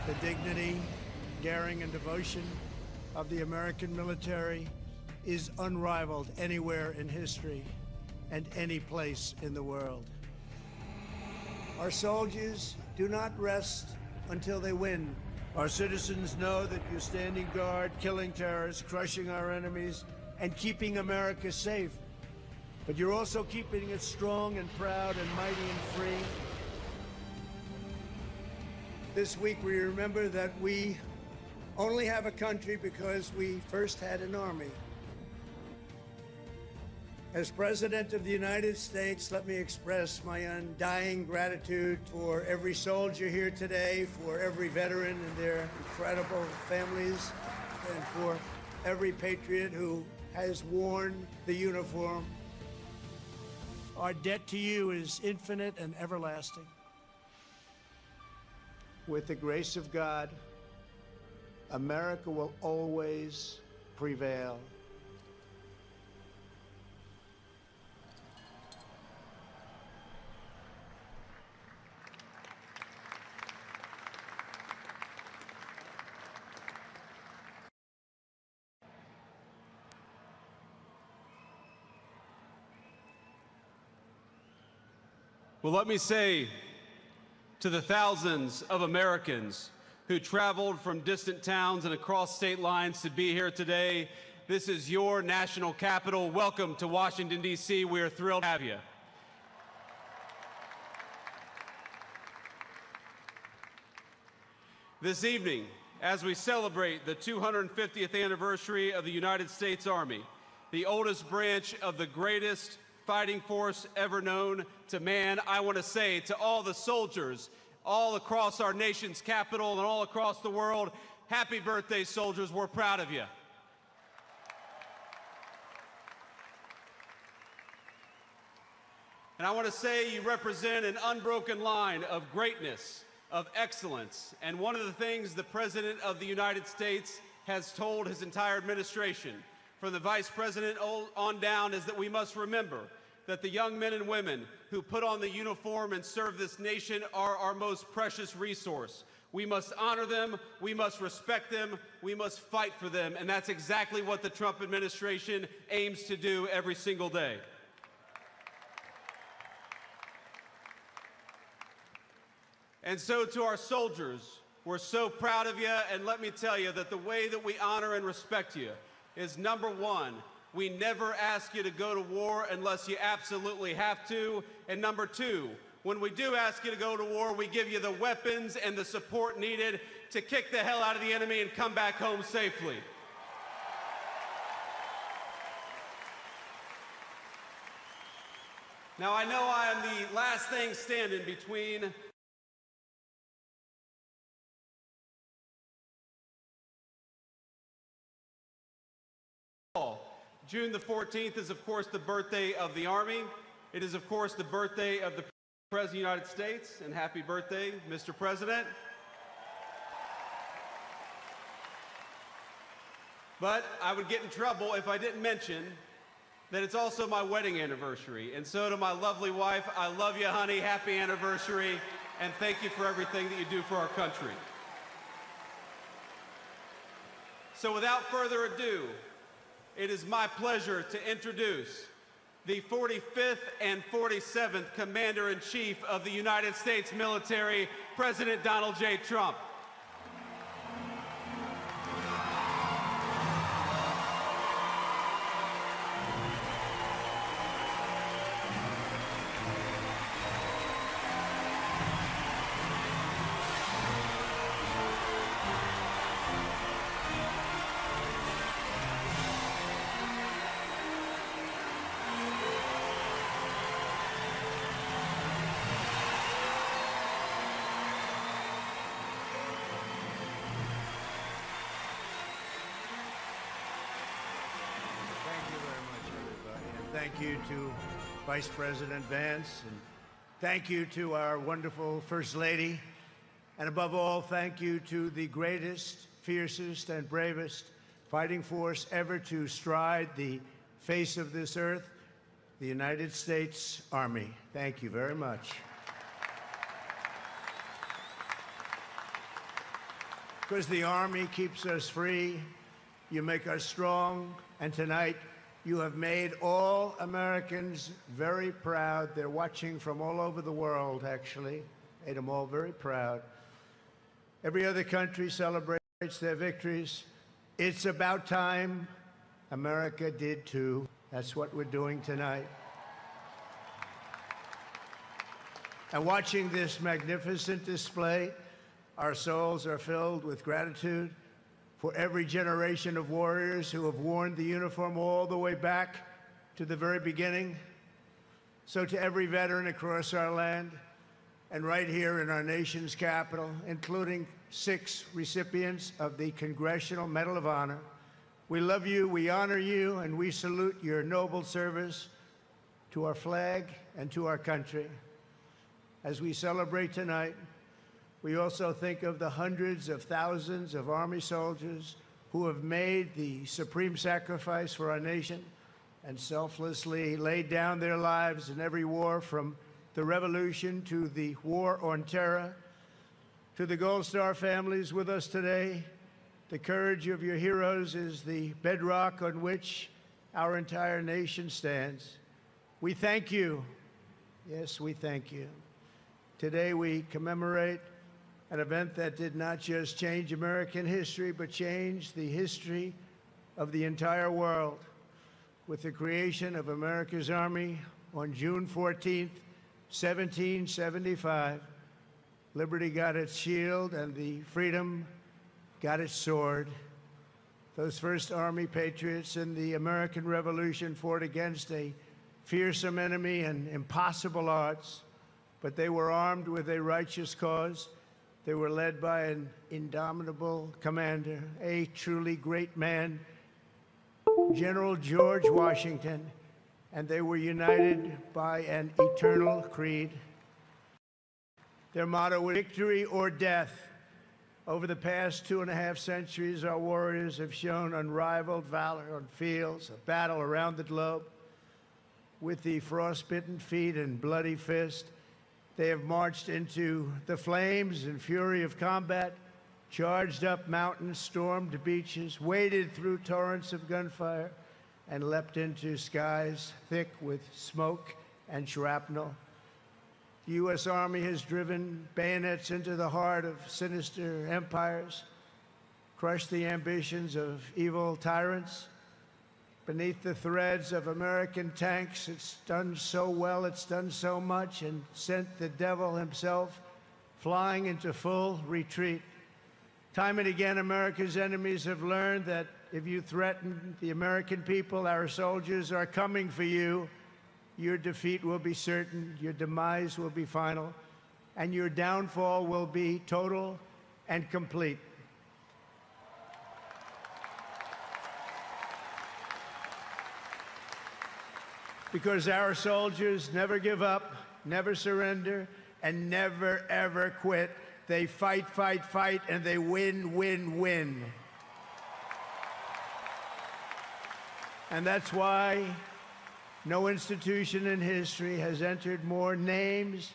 The dignity, daring, and devotion of the American military is unrivaled anywhere in history and any place in the world. Our soldiers do not rest until they win. Our citizens know that you're standing guard, killing terrorists, crushing our enemies, and keeping America safe. But you're also keeping it strong and proud and mighty and free. This week we remember that we only have a country because we first had an army. As President of the United States, let me express my undying gratitude for every soldier here today, for every veteran and their incredible families, and for every patriot who has worn the uniform. Our debt to you is infinite and everlasting. With the grace of God, America will always prevail. Well, let me say to the thousands of Americans who traveled from distant towns and across state lines to be here today, this is your national capital. Welcome to Washington, D.C. We are thrilled to have you. This evening, as we celebrate the 250th anniversary of the United States Army, the oldest branch of the greatest fighting force ever known to man, I want to say to all the soldiers all across our nation's capital and all across the world, happy birthday, soldiers. We're proud of you. And I want to say you represent an unbroken line of greatness, of excellence. And one of the things the President of the United States has told his entire administration, from the Vice President on down, is that we must remember that the young men and women who put on the uniform and serve this nation are our most precious resource. We must honor them, we must respect them, we must fight for them, and that's exactly what the Trump administration aims to do every single day. And so to our soldiers, we're so proud of you, and let me tell you that the way that we honor and respect you is, number one, we never ask you to go to war unless you absolutely have to. And number two, when we do ask you to go to war, we give you the weapons and the support needed to kick the hell out of the enemy and come back home safely. Now, I know I am the last thing standing between June the 14th is, of course, the birthday of the Army. It is, of course, the birthday of the President of the United States, and happy birthday, Mr. President. But I would get in trouble if I didn't mention that it's also my wedding anniversary. And so to my lovely wife, I love you, honey, happy anniversary, and thank you for everything that you do for our country. So without further ado, it is my pleasure to introduce the 45th and 47th Commander-in-Chief of the United States Military, President Donald J. Trump. Thank you to Vice President Vance, and thank you to our wonderful First Lady, and above all, thank you to the greatest, fiercest, and bravest fighting force ever to stride the face of this earth, the United States Army. Thank you very much. Because the Army keeps us free, you make us strong, and tonight, you have made all Americans very proud. They're watching from all over the world, actually. Made them all very proud. Every other country celebrates their victories. It's about time America did too. That's what we're doing tonight. And watching this magnificent display, our souls are filled with gratitude for every generation of warriors who have worn the uniform all the way back to the very beginning, so to every veteran across our land and right here in our nation's capital, including 6 recipients of the Congressional Medal of Honor, we love you, we honor you, and we salute your noble service to our flag and to our country. As we celebrate tonight, we also think of the hundreds of thousands of Army soldiers who have made the supreme sacrifice for our nation and selflessly laid down their lives in every war, from the Revolution to the War on Terror. To the Gold Star families with us today, the courage of your heroes is the bedrock on which our entire nation stands. We thank you. Yes, we thank you. Today we commemorate an event that did not just change American history, but changed the history of the entire world. With the creation of America's Army on June 14th, 1775, liberty got its shield and the freedom got its sword. Those first Army patriots in the American Revolution fought against a fearsome enemy and impossible odds, but they were armed with a righteous cause. They were led by an indomitable commander, a truly great man, General George Washington, and they were united by an eternal creed. Their motto was victory or death. Over the past 2.5 centuries, our warriors have shown unrivaled valor on fields of battle around the globe. With the frostbitten feet and bloody fist, they have marched into the flames and fury of combat, charged up mountains, stormed beaches, waded through torrents of gunfire, and leapt into skies thick with smoke and shrapnel. The U.S. Army has driven bayonets into the heart of sinister empires, crushed the ambitions of evil tyrants. Beneath the threads of American tanks, it's done so well, it's done so much, and sent the devil himself flying into full retreat. Time and again, America's enemies have learned that if you threaten the American people, our soldiers are coming for you. Your defeat will be certain, your demise will be final, and your downfall will be total and complete. Because our soldiers never give up, never surrender, and never, ever quit. They fight, fight, fight, and they win, win, win. And that's why no institution in history has entered more names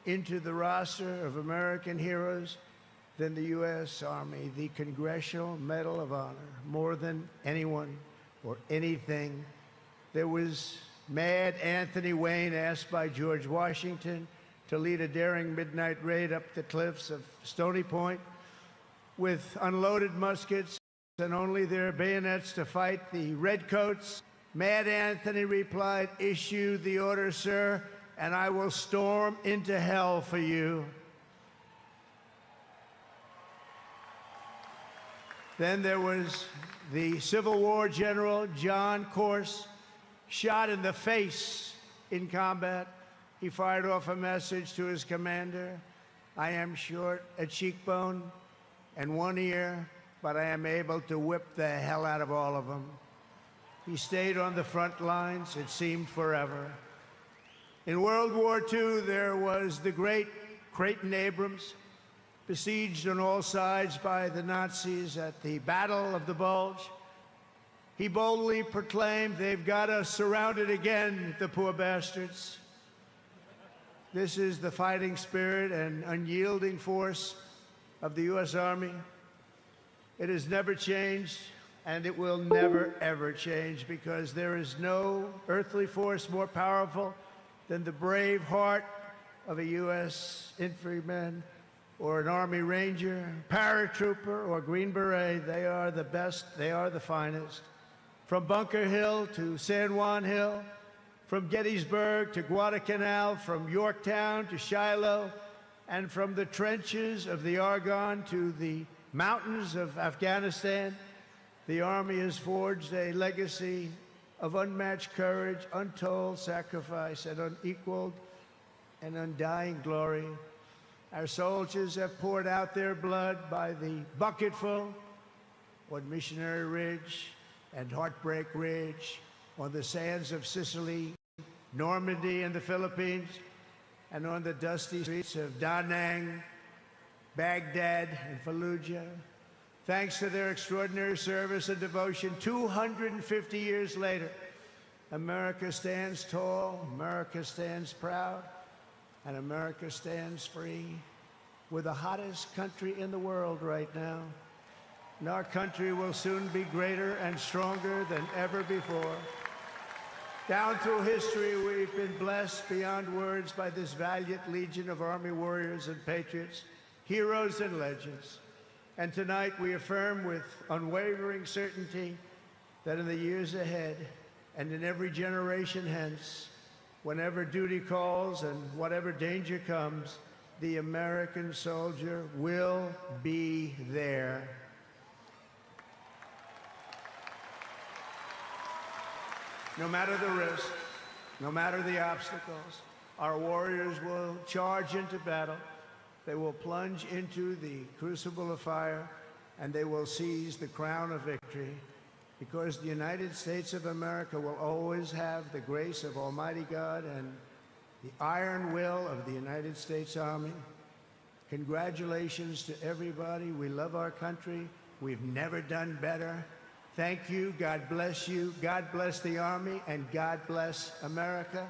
into the roster of American heroes than the U.S. Army, the Congressional Medal of Honor, more than anyone or anything. There was Mad Anthony Wayne, asked by George Washington to lead a daring midnight raid up the cliffs of Stony Point with unloaded muskets and only their bayonets to fight the redcoats. Mad Anthony replied, "Issue the order, sir, and I will storm into hell for you." Then there was the Civil War general, John Corse, shot in the face in combat. He fired off a message to his commander: "I am short a cheekbone and one ear, but I am able to whip the hell out of all of them." He stayed on the front lines, it seemed forever. In World War II, there was the great Creighton Abrams, besieged on all sides by the Nazis at the Battle of the Bulge. He boldly proclaimed, "They've got us surrounded again, the poor bastards." This is the fighting spirit and unyielding force of the U.S. Army. It has never changed, and it will never, ever change, because there is no earthly force more powerful than the brave heart of a U.S. infantryman or an Army Ranger, paratrooper, or Green Beret. They are the best, they are the finest. From Bunker Hill to San Juan Hill, from Gettysburg to Guadalcanal, from Yorktown to Shiloh, and from the trenches of the Argonne to the mountains of Afghanistan, the Army has forged a legacy of unmatched courage, untold sacrifice, and unequaled and undying glory. Our soldiers have poured out their blood by the bucketful on Missionary Ridge and Heartbreak Ridge, on the sands of Sicily, Normandy and the Philippines, and on the dusty streets of Da Nang, Baghdad, and Fallujah. Thanks to their extraordinary service and devotion, 250 years later, America stands tall, America stands proud, and America stands free. We're the hottest country in the world right now, and our country will soon be greater and stronger than ever before. Down through history, we've been blessed beyond words by this valiant legion of Army warriors and patriots, heroes and legends. And tonight we affirm with unwavering certainty that in the years ahead and in every generation hence, whenever duty calls and whatever danger comes, the American soldier will be there. No matter the risk, no matter the obstacles, our warriors will charge into battle. They will plunge into the crucible of fire, and they will seize the crown of victory, because the United States of America will always have the grace of Almighty God and the iron will of the United States Army. Congratulations to everybody. We love our country. We've never done better. Thank you. God bless you. God bless the Army, and God bless America.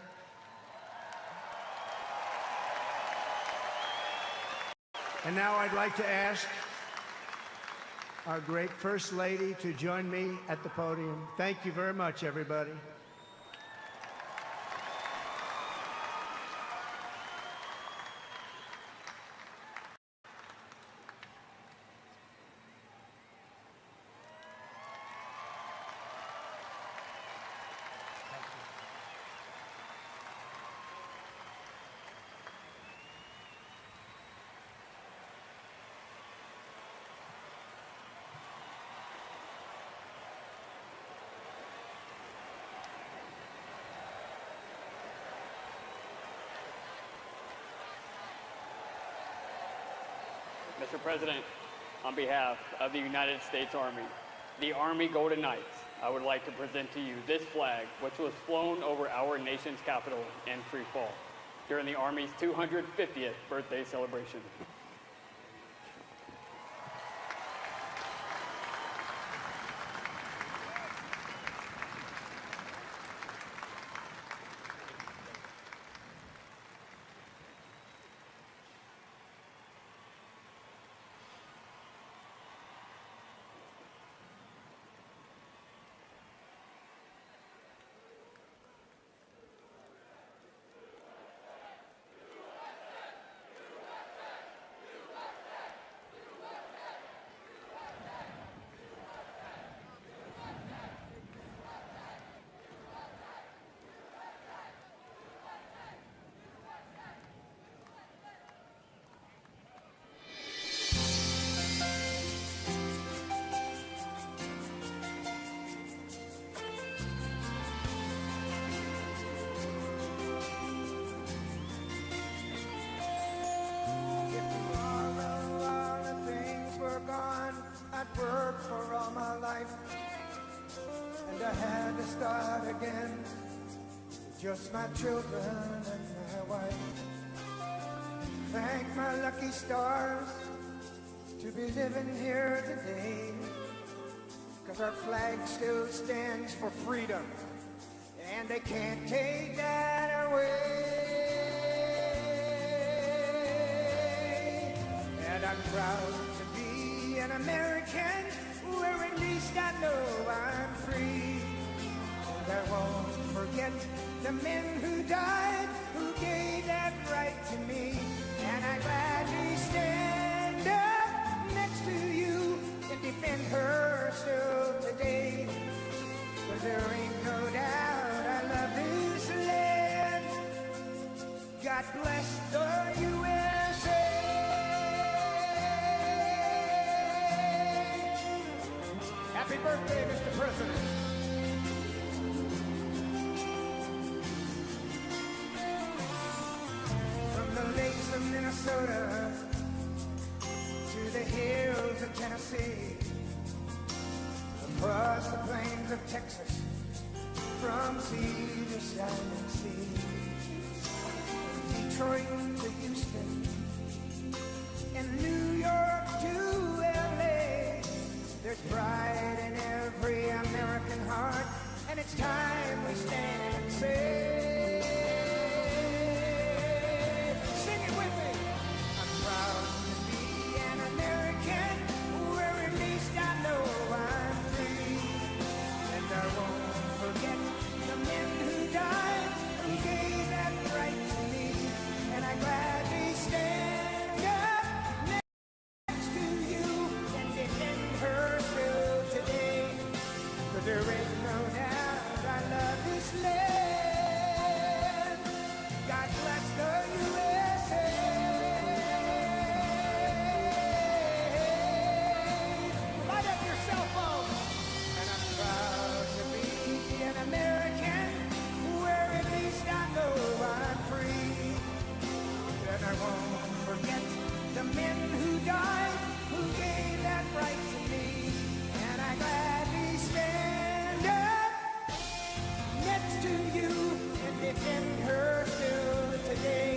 And now I'd like to ask our great First Lady to join me at the podium. Thank you very much, everybody. Mr. President, on behalf of the United States Army, the Army Golden Knights, I would like to present to you this flag, which was flown over our nation's capital in free fall during the Army's 250th birthday celebration. I'd worked for all my life, and I had to start again with just my children and my wife. Thank my lucky stars to be living here today, 'cause our flag still stands for freedom, and they can't take that away. And I'm proud to be an American, where at least I know I'm free. And I won't forget the men who died, who gave that right to me. And I gladly stand up next to you and defend her still today. 'Cause there ain't no doubt I love this land. God bless the USA. Happy birthday, Mr. President. USA, across the plains of Texas, from sea to shining sea, Detroit to Houston, and New York to LA. There's pride in every American heart, and it's time we stand and say, sing it with me. I'm proud to be an American, where at least I know I'm free, and I won't forget the men who died, who gave that right to me, and I gladly stand up next to you and defend her still today, 'cause there ain't no doubt I love this land. God bless the USA. Light up your cell phone. And I'm proud to be an American, where at least I know I'm free. And I won't forget the men who died, who gave that right to me. And I gladly stand up next to you and defend her still today.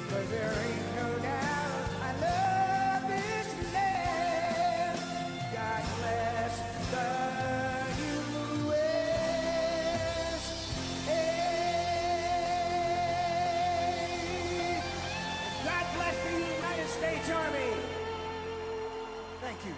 'Cause there ain't no doubt I love this land. God bless the USA. God bless the United States Army. Thank you.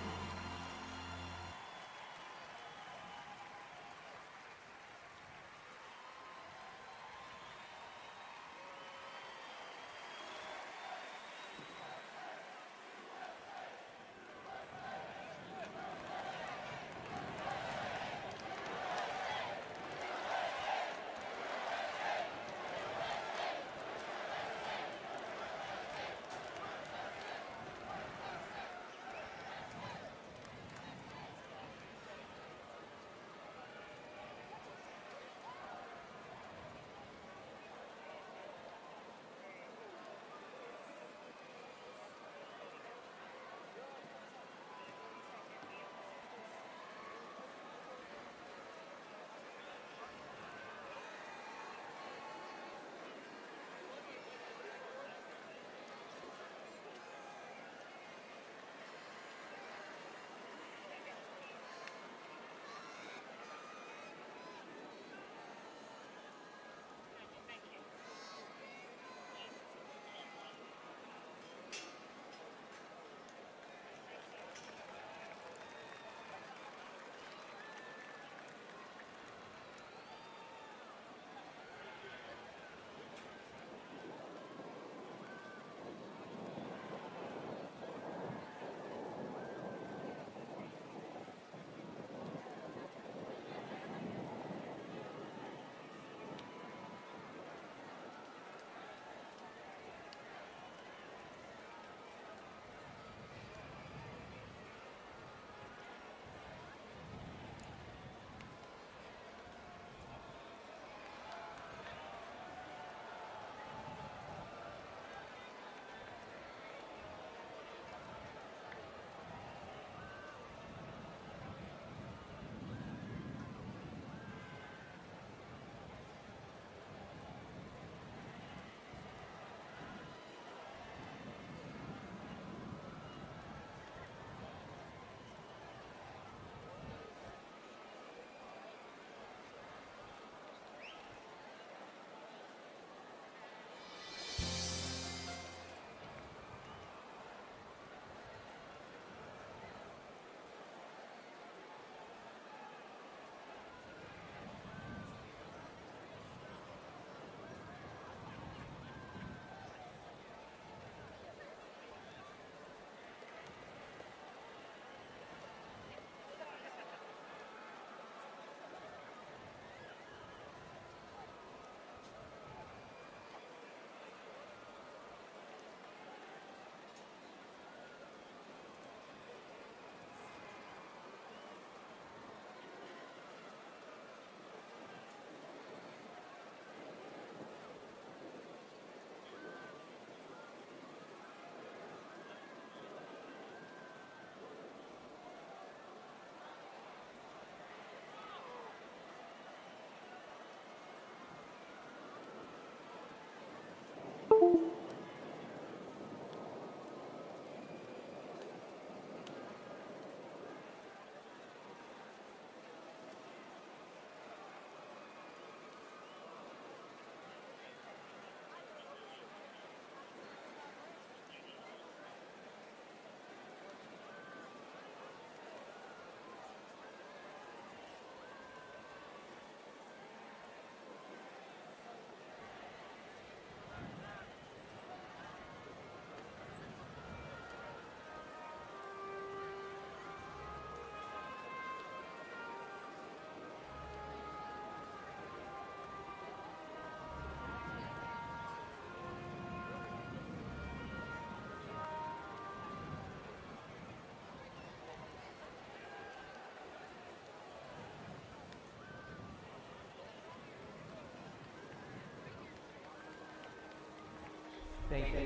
Thank you.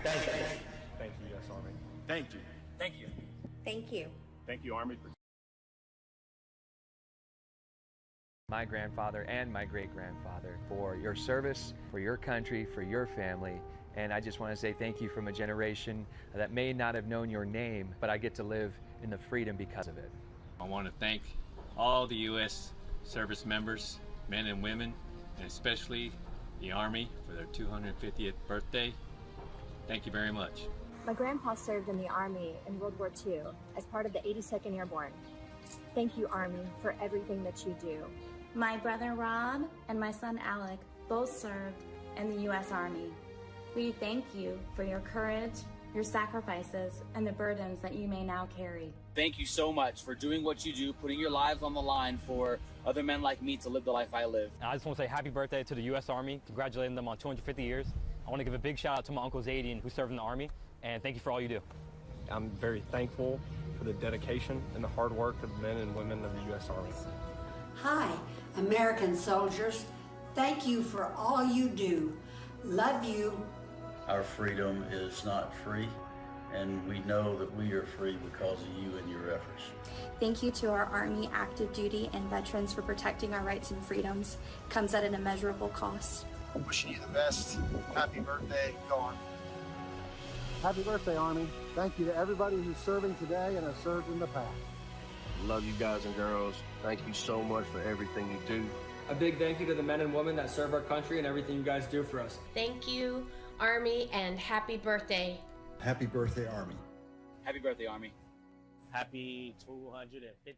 Thank you. Thank you, U.S. Army. Thank you. Thank you. Thank you. Thank you, Army. My grandfather and my great-grandfather for your service, for your country, for your family. And I just want to say thank you from a generation that may not have known your name, but I get to live in the freedom because of it. I want to thank all the U.S. service members, men and women, and especially the Army for their 250th birthday. Thank you very much. My grandpa served in the Army in World War II as part of the 82nd Airborne. Thank you, Army, for everything that you do. My brother Rob and my son Alec both served in the U.S. Army. We thank you for your courage, your sacrifices, and the burdens that you may now carry. Thank you so much for doing what you do, putting your lives on the line for other men like me to live the life I live. I just want to say happy birthday to the U.S. Army, congratulating them on 250 years. I want to give a big shout out to my Uncle Zadian, who served in the Army, and thank you for all you do. I'm very thankful for the dedication and the hard work of the men and women of the U.S. Army. Hi, American soldiers. Thank you for all you do. Love you. Our freedom is not free, and we know that we are free because of you and your efforts. Thank you to our Army active duty and veterans for protecting our rights and freedoms. Comes at an immeasurable cost. Wishing you the best. Happy birthday. Go on. Happy birthday, Army. Thank you to everybody who's serving today and has served in the past. Love you guys and girls. Thank you so much for everything you do. A big thank you to the men and women that serve our country and everything you guys do for us. Thank you, Army, and happy birthday. Happy birthday, Army. Happy birthday, Army. Happy 250th.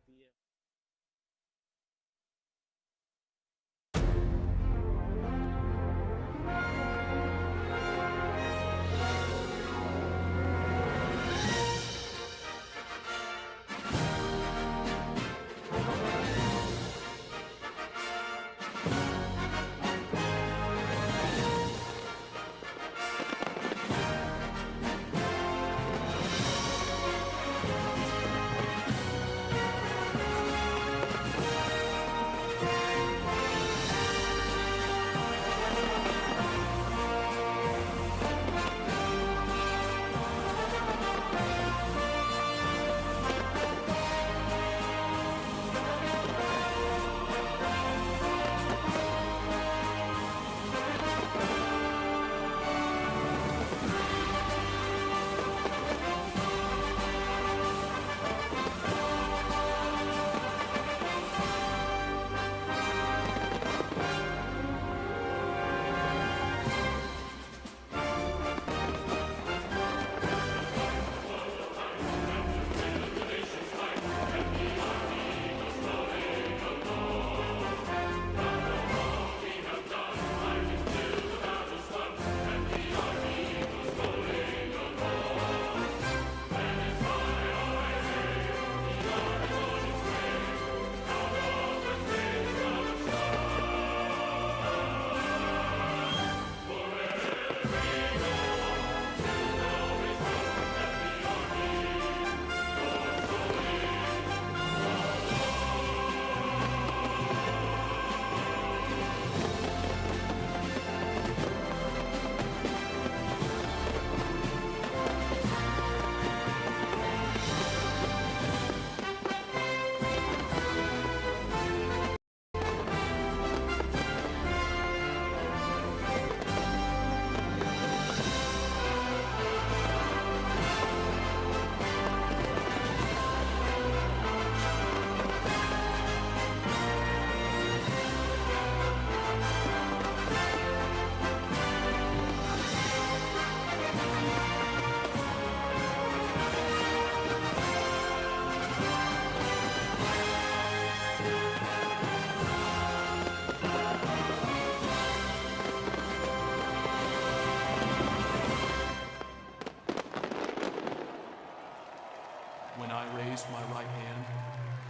When I raised my right hand,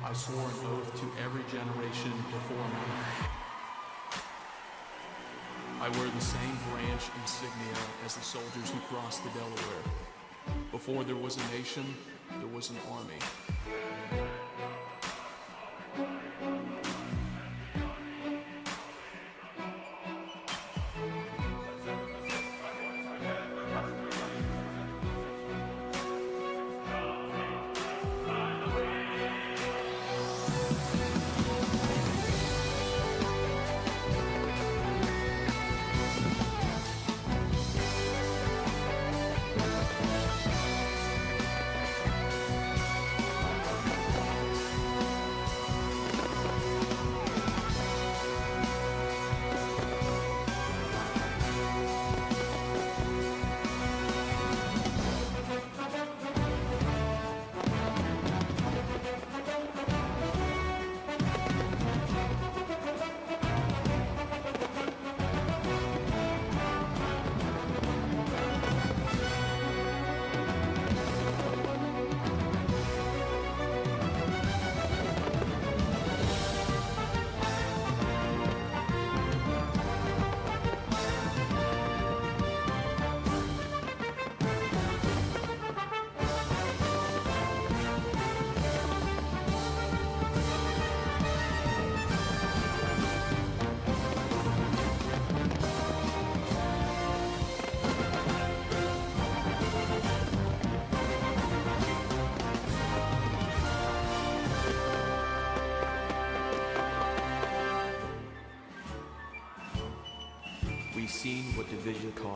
I swore an oath to every generation before me. I wear the same branch insignia as the soldiers who crossed the Delaware. Before there was a nation, there was an army.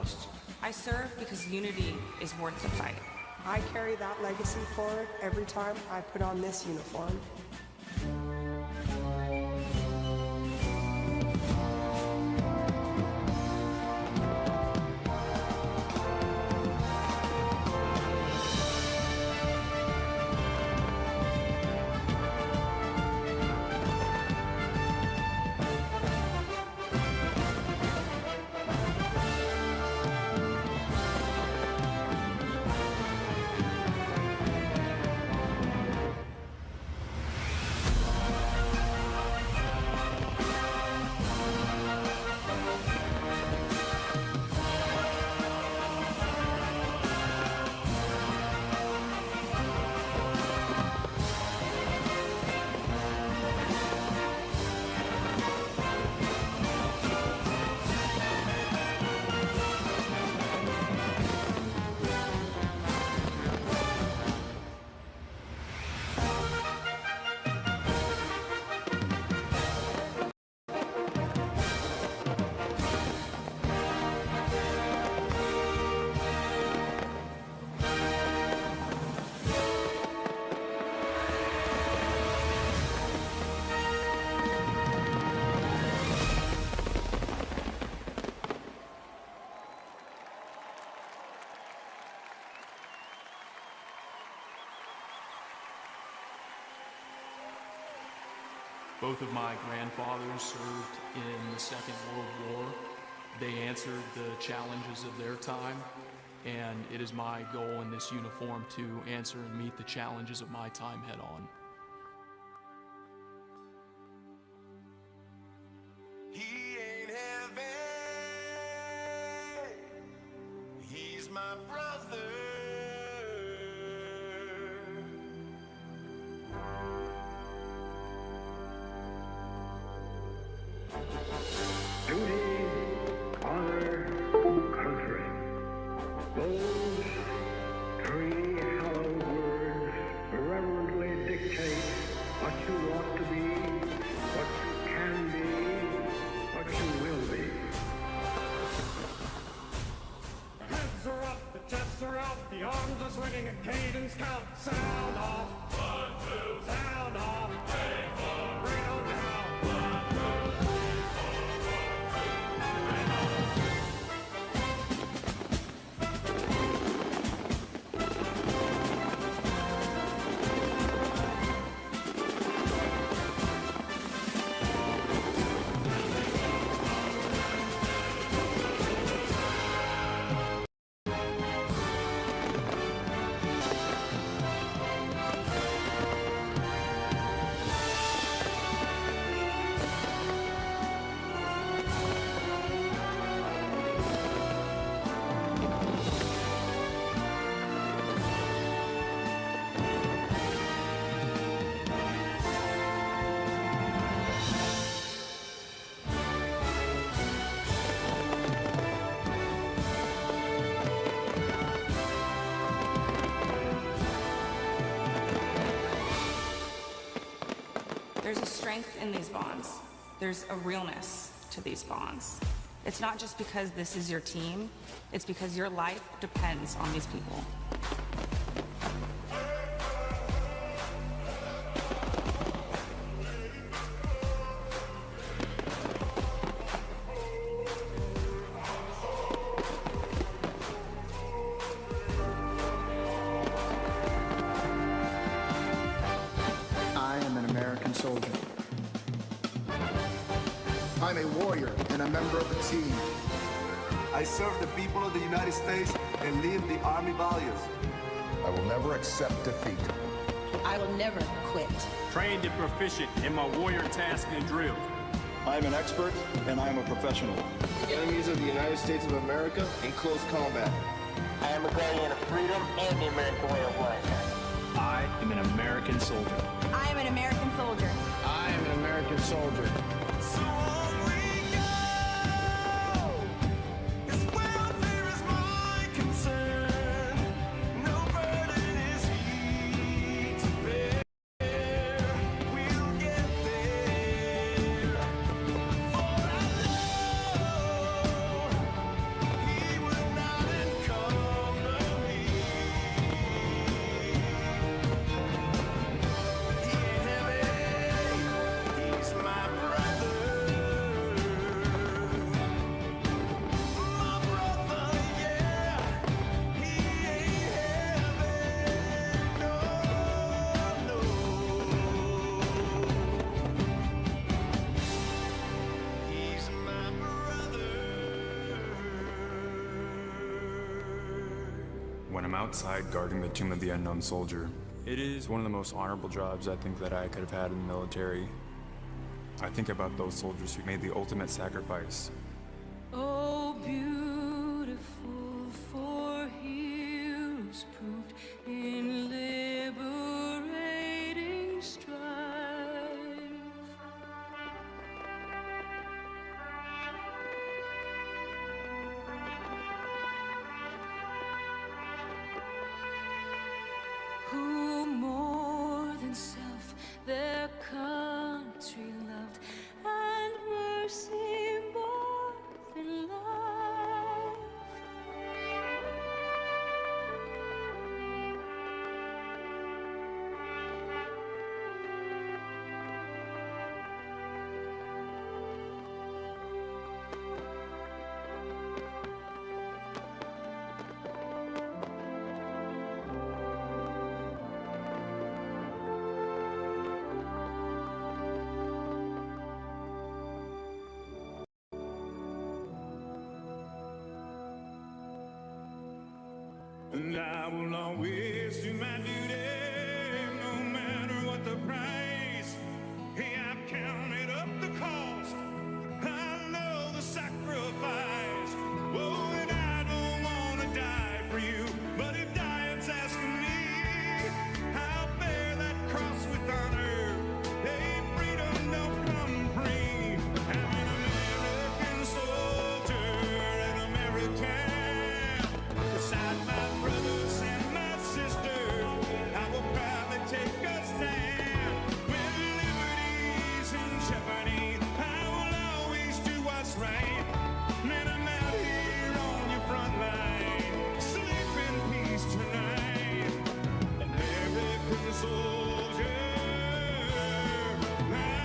accomplished. I serve because unity is worth the fight. I carry that legacy forward every time I put on this uniform. Both of my grandfathers served in the Second World War. They answered the challenges of their time, and it is my goal in this uniform to answer and meet the challenges of my time head on. He ain't heavy, he's my brother. Duty, honor, country. Those three hallowed words reverently dictate what you ought to be, what you can be, what you will be. The heads are up, the chests are out, the arms are swinging, a cadence count. Sound off. 1, 2. Sound off. Take 4. Bring on down. 1, 2, 3, There's a strength in these bonds. There's a realness to these bonds. It's not just because this is your team, it's because your life depends on these people. I am an American soldier. I'm a warrior and a member of the team. I serve the people of the United States and live the Army values. I will never accept defeat. I will never quit. Trained and proficient in my warrior task and drill. I am an expert and I am a professional. Enemies of the United States of America in close combat. I am a guardian of freedom and the American way of life. I am an American soldier. I am an American soldier. I am an American soldier. So on we go. His welfare is my concern. No burden is he to bear. We'll get there. For I know he will when I'm outside guarding the tomb of the unknown soldier. It is one of the most honorable jobs I think that I could have had in the military. I think about those soldiers who made the ultimate sacrifice. Oh, beautiful for heroes proved in liberating strife. Who more than self their country loved, and mercy more than life. And I will always do my duty, no matter what the price. Hey, I've counted up the cost, I know the sacrifice. Oh, and I don't want to die for you, but if dying's asking me, I'll bear that cross with honor. Hey, freedom don't come free. I'm an American soldier, an American. Beside my brothers and my sisters, I will proudly take a stand. When liberty's in jeopardy, I will always do what's right. Man, I'm out here on your front line, sleep in peace tonight. American soldier, I'm an American.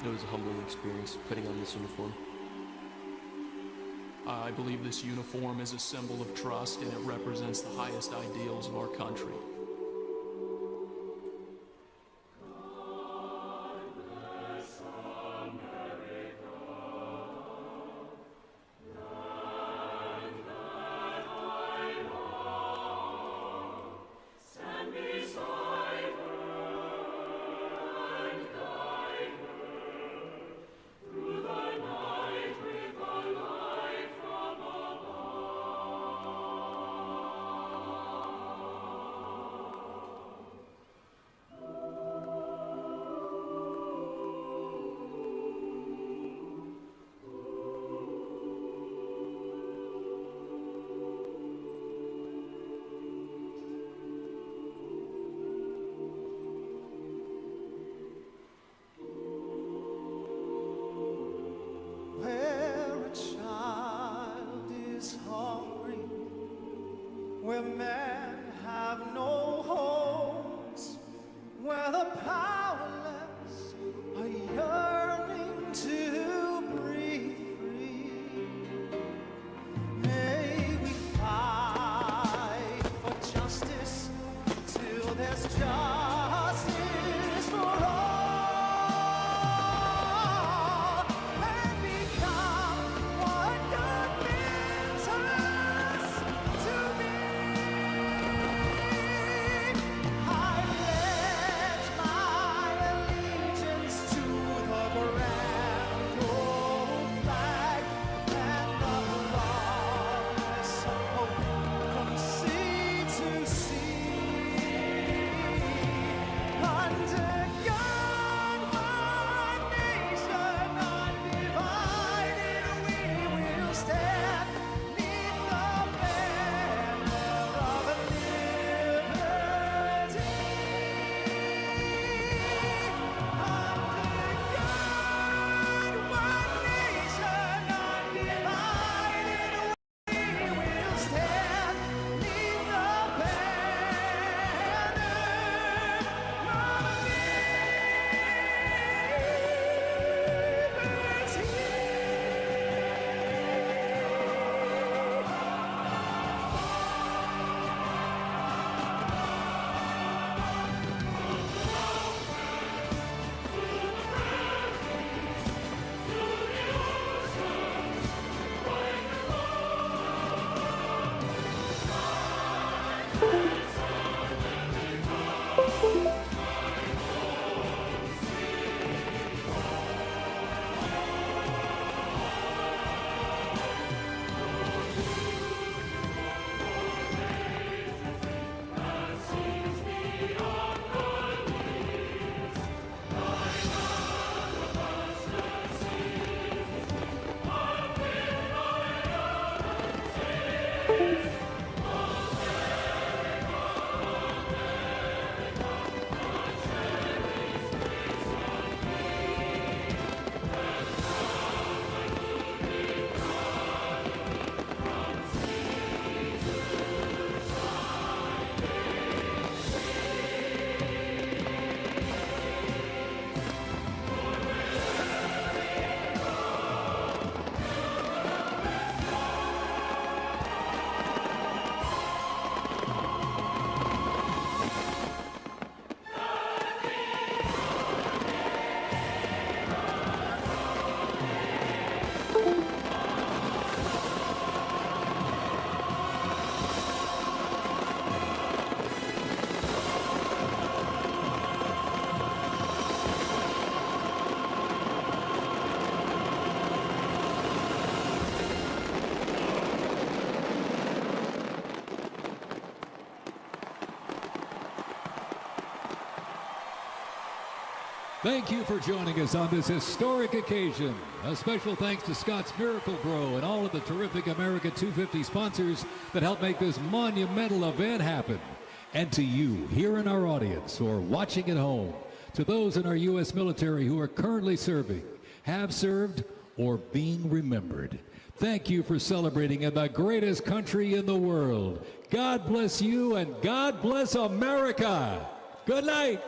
It was a humbling experience putting on this uniform. I believe this uniform is a symbol of trust, and it represents the highest ideals of our country. Through the night with a light from where men have no homes, where the powerless are yearning to breathe free. May we fight for justice till there's justice for all, and become what God meant us to be. I pledge my allegiance to the grand old flag and the promise of hope from sea to sea. Under God, one nation undivided, we will stand 'neath the banner of liberty. Under God, one nation undivided, we will stand 'neath the banner Thank you for joining us on this historic occasion. A special thanks to Scott's Miracle Grow and all of the terrific America 250 sponsors that helped make this monumental event happen. And to you here in our audience or watching at home, to those in our U.S. military who are currently serving, have served, or being remembered. Thank you for celebrating in the greatest country in the world. God bless you and God bless America. Good night.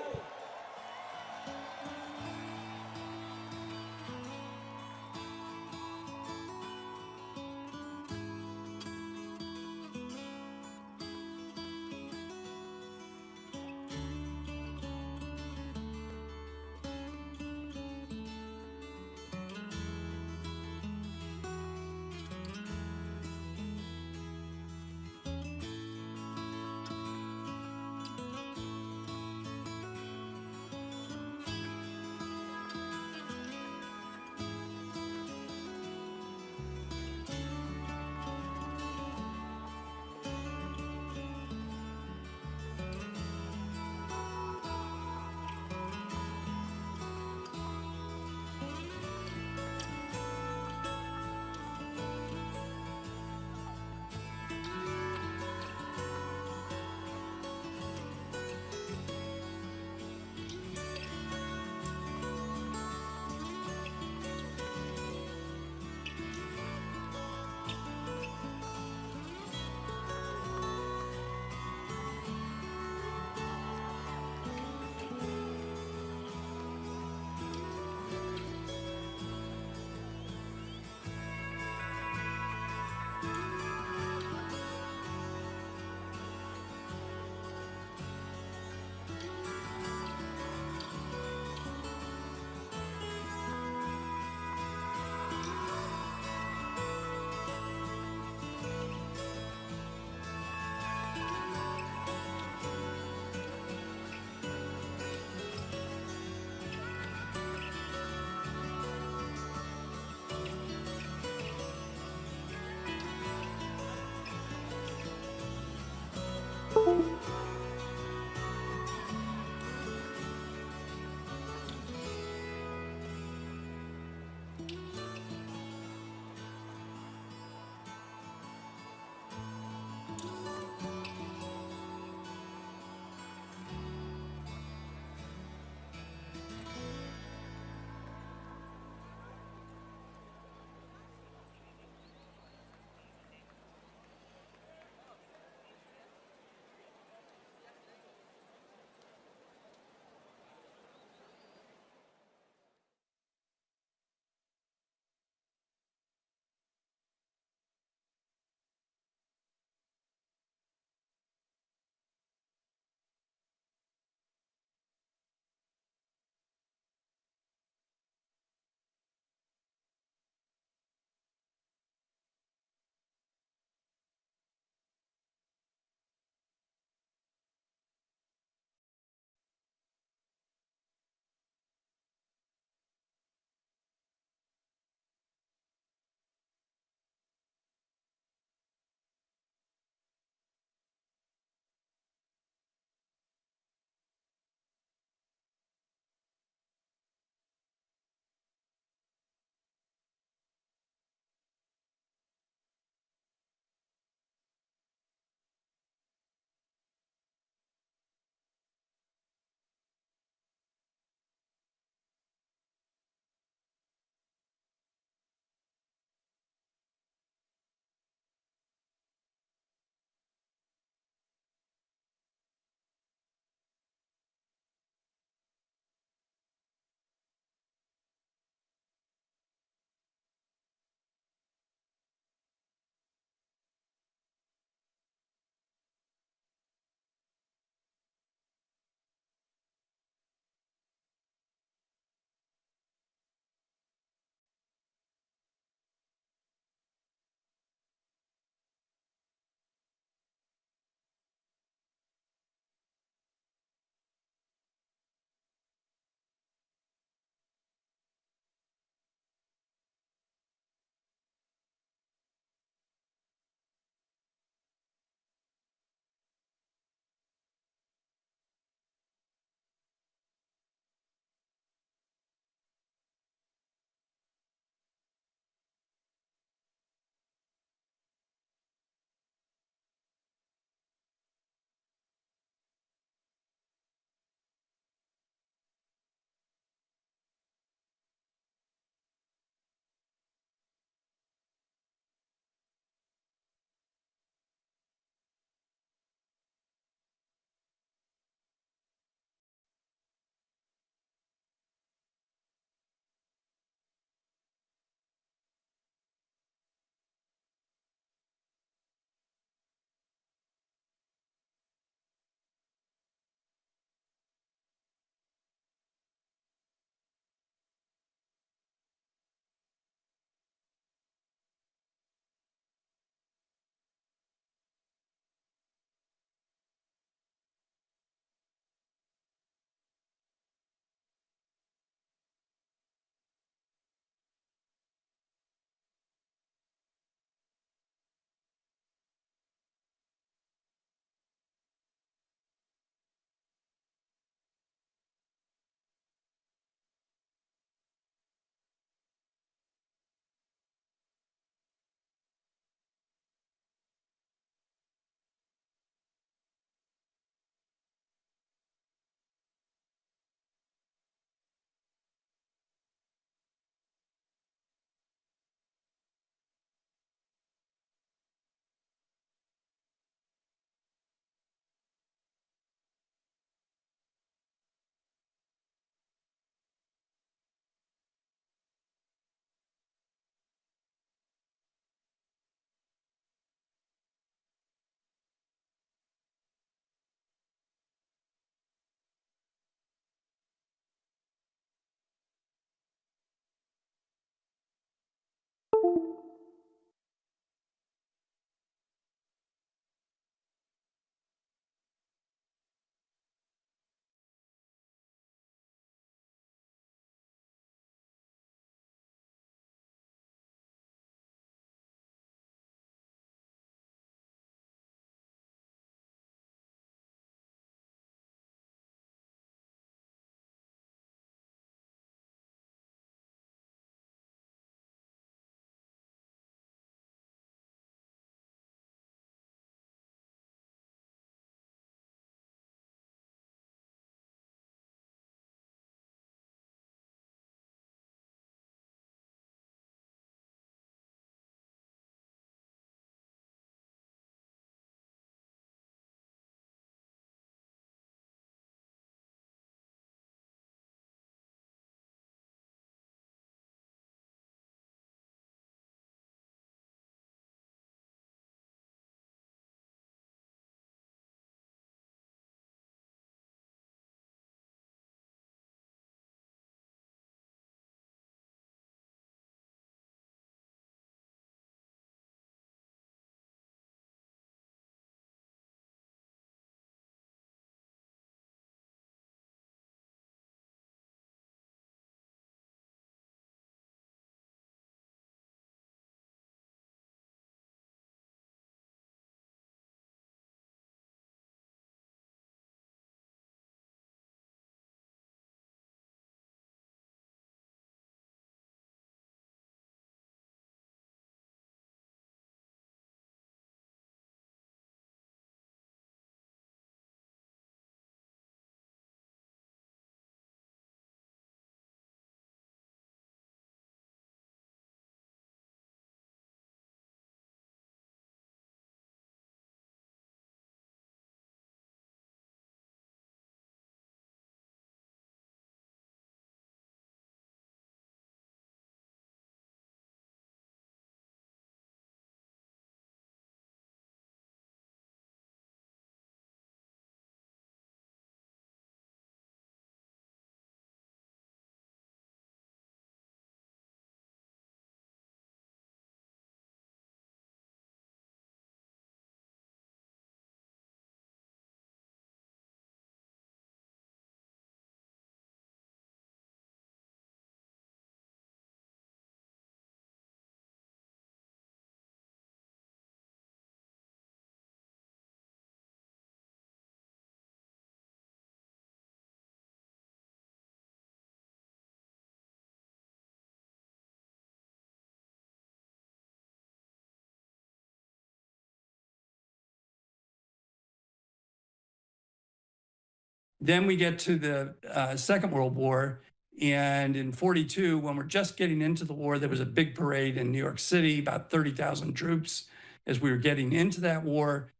Then we get to the Second World War. And in 42, when we're just getting into the war, there was a big parade in New York City, about 30,000 troops as we were getting into that war.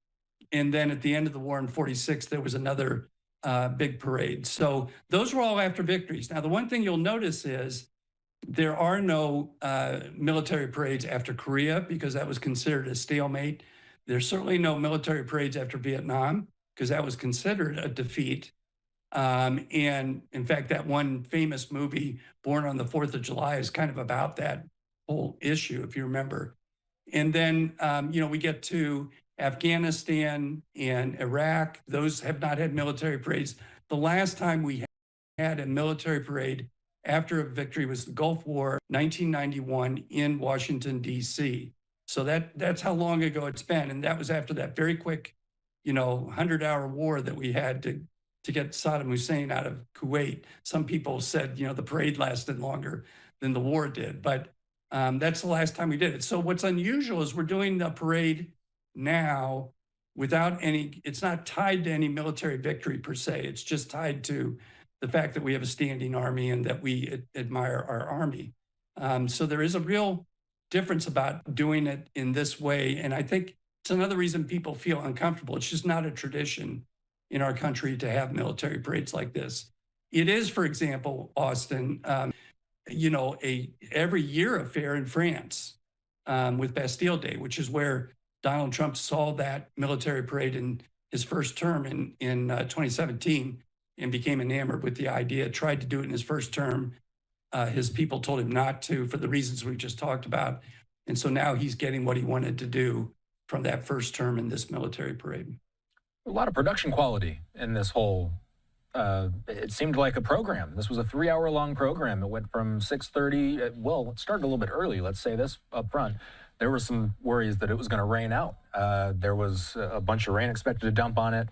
And then at the end of the war in 46, there was another big parade. So those were all after victories. Now, the one thing you'll notice is there are no military parades after Korea because that was considered a stalemate. There's certainly no military parades after Vietnam because that was considered a defeat. And in fact, that one famous movie, Born on the 4th of July, is kind of about that whole issue, if you remember. And then, we get to Afghanistan and Iraq. Those have not had military parades. The last time we had a military parade after a victory was the Gulf War, 1991 in Washington, D.C. So that's how long ago it's been. And that was after that very quick, 100-hour war that we had to get Saddam Hussein out of Kuwait. Some people said, the parade lasted longer than the war did, but that's the last time we did it. So what's unusual is we're doing the parade now without it's not tied to any military victory per se. It's just tied to the fact that we have a standing army and that we admire our army. So there is a real difference about doing it in this way. And I think it's another reason people feel uncomfortable. It's just not a tradition in our country to have military parades like this. It is, for example, Austin, every year affair in France with Bastille Day, which is where Donald Trump saw that military parade in his first term in 2017 and became enamored with the idea, tried to do it in his first term. His people told him not to for the reasons we just talked about. And so now he's getting what he wanted to do from that first term in this military parade. A lot of production quality in this whole, it seemed like a program. This was a 3-hour-long program. It went from 6:30, it started a little bit early, let's say this up front. There were some worries that it was going to rain out. There was a bunch of rain expected to dump on it.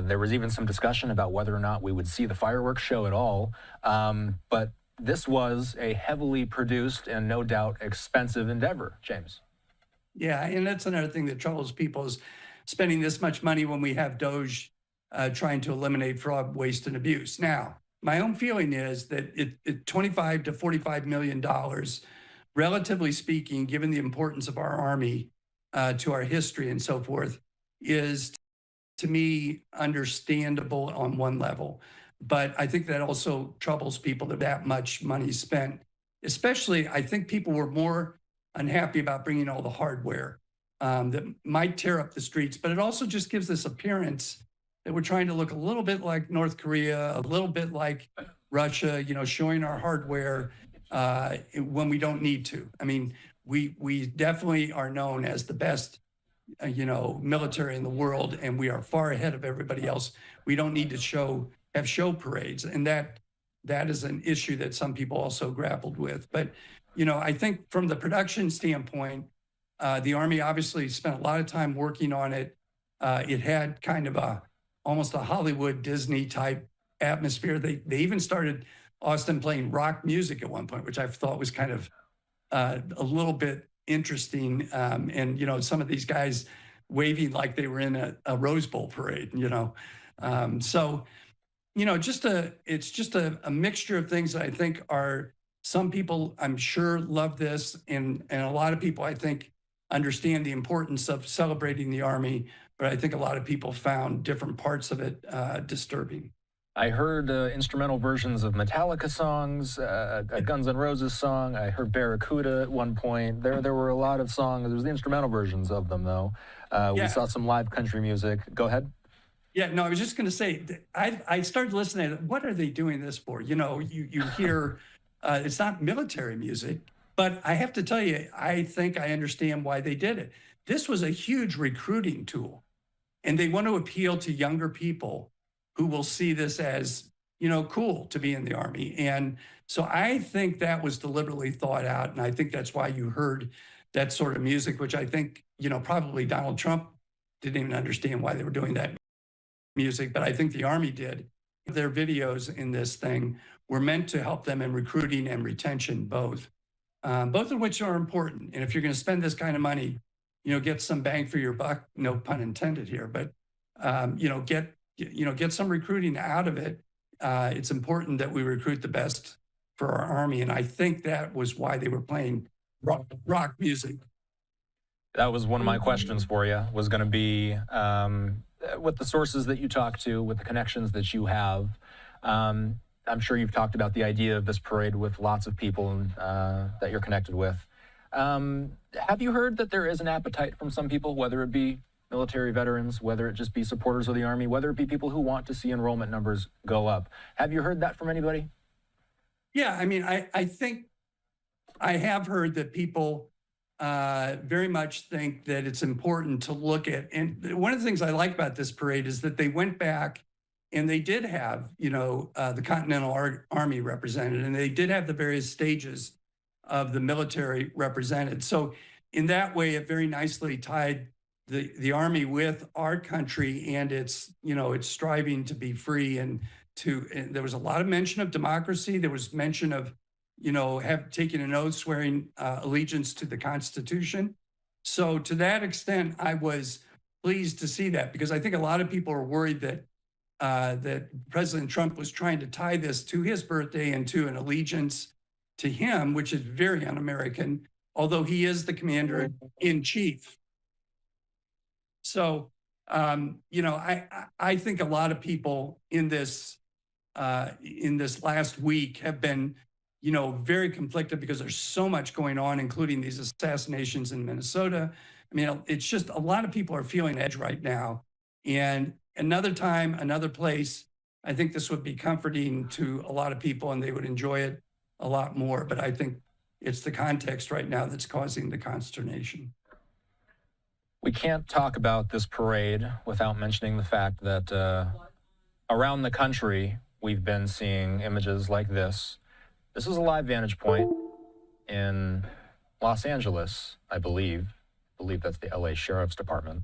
There was even some discussion about whether or not we would see the fireworks show at all. But this was a heavily produced and no doubt expensive endeavor, James. Yeah, and that's another thing that troubles people is spending this much money when we have DOGE trying to eliminate fraud, waste, and abuse. Now, my own feeling is that $25 to $45 million, relatively speaking, given the importance of our Army to our history and so forth, is, to me, understandable on one level. But I think that also troubles people that much money spent. Especially, I think people were more unhappy about bringing all the hardware that might tear up the streets, but it also just gives this appearance that we're trying to look a little bit like North Korea, a little bit like Russia, showing our hardware when we don't need to. I mean, we definitely are known as the best, military in the world, and we are far ahead of everybody else. We don't need to have show parades, and that is an issue that some people also grappled with. But, I think from the production standpoint, the Army obviously spent a lot of time working on it. It had kind of almost a Hollywood Disney type atmosphere. They even started Austin playing rock music at one point, which I thought was kind of a little bit interesting. And some of these guys waving like they were in a Rose Bowl parade. So it's just a mixture of things that I think are, some people I'm sure love this, and a lot of people I think understand the importance of celebrating the Army, but I think a lot of people found different parts of it disturbing. I heard instrumental versions of Metallica songs, a Guns N' Roses song. I heard Barracuda at one point. There were a lot of songs. There was the instrumental versions of them, though. We saw some live country music. Go ahead. Yeah, no, I was just going to say, I started listening. What are they doing this for? You hear it's not military music, but I have to tell you, I think I understand why they did it. This was a huge recruiting tool, and they want to appeal to younger people who will see this as, cool to be in the Army. And so I think that was deliberately thought out. And I think that's why you heard that sort of music, which I think, probably Donald Trump didn't even understand why they were doing that music, but I think the Army did. Their videos in this thing were meant to help them in recruiting and retention, both of which are important. And if you're going to spend this kind of money, get some bang for your buck, no pun intended here, but, get get some recruiting out of it. It's important that we recruit the best for our Army. And I think that was why they were playing rock music. That was one of my questions for you, was going to be with the sources that you talk to, with the connections that you have. I'm sure you've talked about the idea of this parade with lots of people that you're connected with. Have you heard that there is an appetite from some people, whether it be military veterans, whether it just be supporters of the Army, whether it be people who want to see enrollment numbers go up? Have you heard that from anybody? Yeah, I mean, I think I have heard that people very much think that it's important to look at. And one of the things I like about this parade is that they went back and they did have, the Continental Army represented, and they did have the various stages of the military represented. So in that way, it very nicely tied the Army with our country and its striving to be free and there was a lot of mention of democracy. There was mention of, have taken an oath swearing allegiance to the Constitution. So to that extent, I was pleased to see that, because I think a lot of people are worried that that President Trump was trying to tie this to his birthday and to an allegiance to him, which is very un-American, although he is the commander in chief. So, I think a lot of people in this last week have been, very conflicted because there's so much going on, including these assassinations in Minnesota. I mean, it's just a lot of people are feeling edge right now. And another time, another place, I think this would be comforting to a lot of people and they would enjoy it a lot more. But I think it's the context right now that's causing the consternation. We can't talk about this parade without mentioning the fact that around the country, we've been seeing images like this. This is a live vantage point in Los Angeles, I believe. I believe that's the LA Sheriff's Department.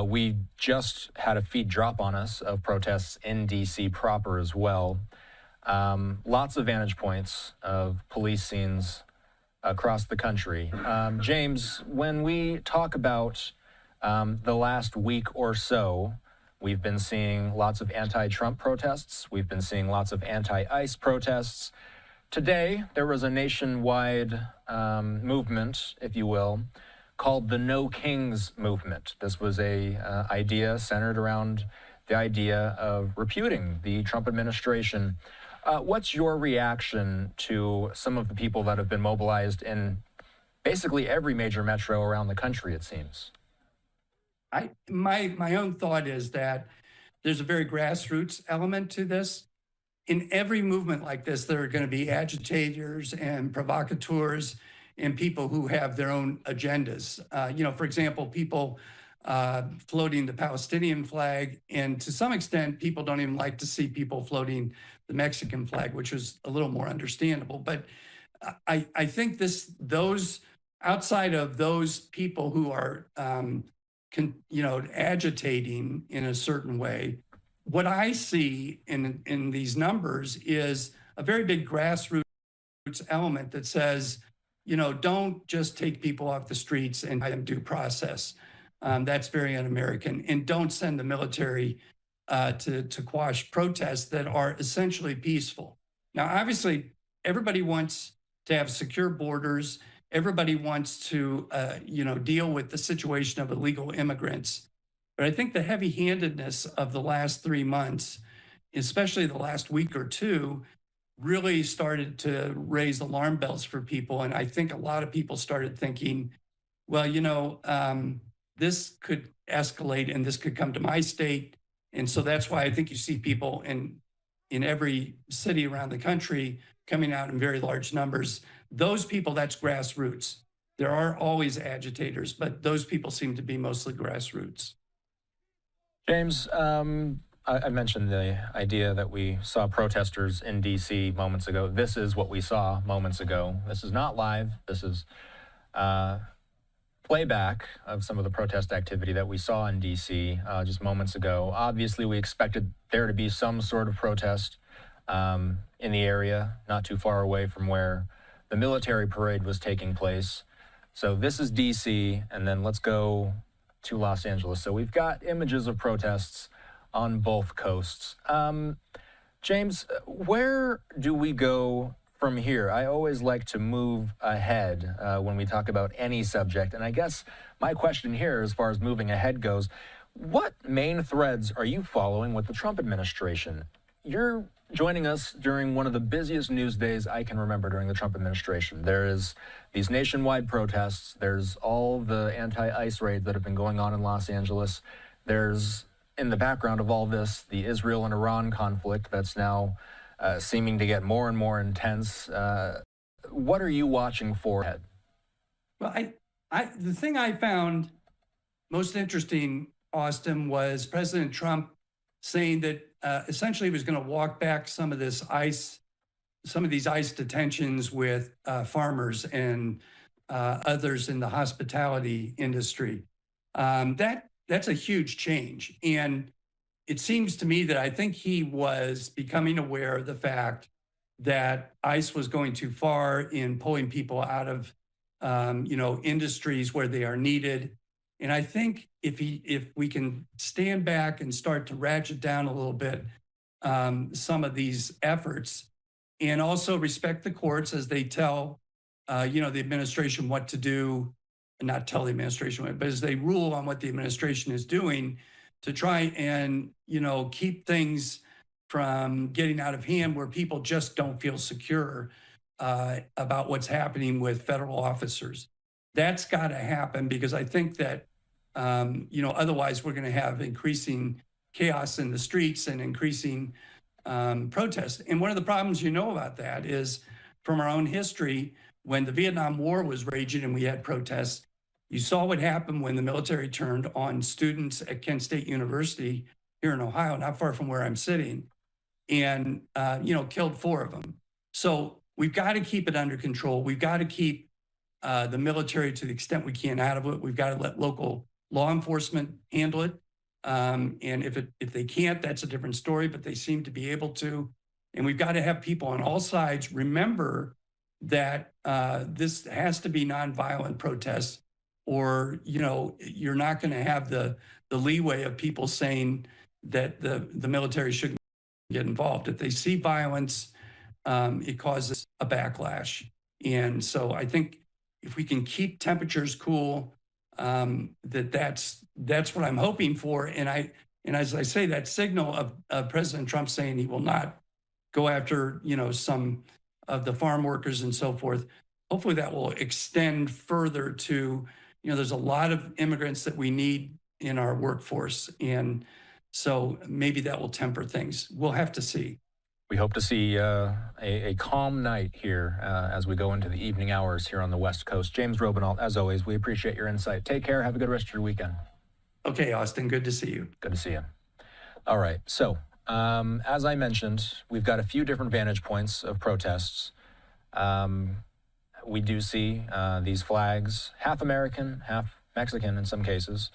We just had a feed drop on us of protests in DC proper as well. Lots of vantage points of police scenes across the country. James, when we talk about the last week or so, we've been seeing lots of anti-Trump protests. We've been seeing lots of anti-ICE protests. Today, there was a nationwide movement, if you will, called the No Kings movement. This was a idea centered around the idea of repudiating the Trump administration. What's your reaction to some of the people that have been mobilized in basically every major metro around the country, it seems? My own thought is that there's a very grassroots element to this. In every movement like this, there are going to be agitators and provocateurs and people who have their own agendas. For example, people floating the Palestinian flag, and to some extent, people don't even like to see people floating the Mexican flag, which is a little more understandable. But I think those outside of those people who are agitating in a certain way, what I see in these numbers is a very big grassroots element that says, don't just take people off the streets and have them due process. That's very un-American. And don't send the military to quash protests that are essentially peaceful. Now, obviously, everybody wants to have secure borders. Everybody wants to, deal with the situation of illegal immigrants. But I think the heavy-handedness of the last 3 months, especially the last week or two, really started to raise alarm bells for people. And I think a lot of people started thinking, well, this could escalate and this could come to my state. And so that's why I think you see people in every city around the country coming out in very large numbers. Those people, that's grassroots. There are always agitators, but those people seem to be mostly grassroots. James, I mentioned the idea that we saw protesters in D.C. moments ago. This is what we saw moments ago. This is not live. This is playback of some of the protest activity that we saw in D.C. Just moments ago. Obviously, we expected there to be some sort of protest in the area, not too far away from where the military parade was taking place. So this is D.C., and then let's go to Los Angeles. So we've got images of protests on both coasts. James, where do we go from here? I always like to move ahead when we talk about any subject. And I guess my question here, as far as moving ahead goes, what main threads are you following with the Trump administration? You're joining us during one of the busiest news days I can remember during the Trump administration. There is these nationwide protests. There's all the anti-ICE raids that have been going on in Los Angeles. There's, in the background of all this, the Israel and Iran conflict that's now seeming to get more and more intense. What are you watching for? Well, the thing I found most interesting, Austin, was President Trump saying that essentially he was going to walk back some of these ICE detentions with farmers and others in the hospitality industry. That's a huge change. And it seems to me that I think he was becoming aware of the fact that ICE was going too far in pulling people out of, industries where they are needed. And I think if we can stand back and start to ratchet down a little bit some of these efforts, and also respect the courts as they tell, the administration what to do, and not tell the administration what, but as they rule on what the administration is doing to try and, keep things from getting out of hand where people just don't feel secure about what's happening with federal officers. That's got to happen, because I think that, otherwise we're going to have increasing chaos in the streets and increasing protests. And one of the problems about that is from our own history, when the Vietnam War was raging and we had protests, you saw what happened when the military turned on students at Kent State University here in Ohio, not far from where I'm sitting, and, killed 4 of them. So we've got to keep it under control. We've got to keep the military, to the extent we can, out of it. We've got to let local law enforcement handle it. And if they can't, that's a different story, but they seem to be able to. And we've got to have people on all sides remember that this has to be nonviolent protests, or, you're not going to have the leeway of people saying that the military shouldn't get involved. If they see violence, it causes a backlash. And so I think if we can keep temperatures cool, that's what I'm hoping for. And as I say, that signal of President Trump saying he will not go after, some of the farm workers and so forth, hopefully that will extend further to, there's a lot of immigrants that we need in our workforce. And so maybe that will temper things. We'll have to see. We hope to see a calm night here as we go into the evening hours here on the West Coast. James Robinault, as always, we appreciate your insight. Take care. Have a good rest of your weekend. Okay, Austin. Good to see you. Good to see you. All right. So, as I mentioned, we've got a few different vantage points of protests. We do see these flags, half American, half Mexican in some cases.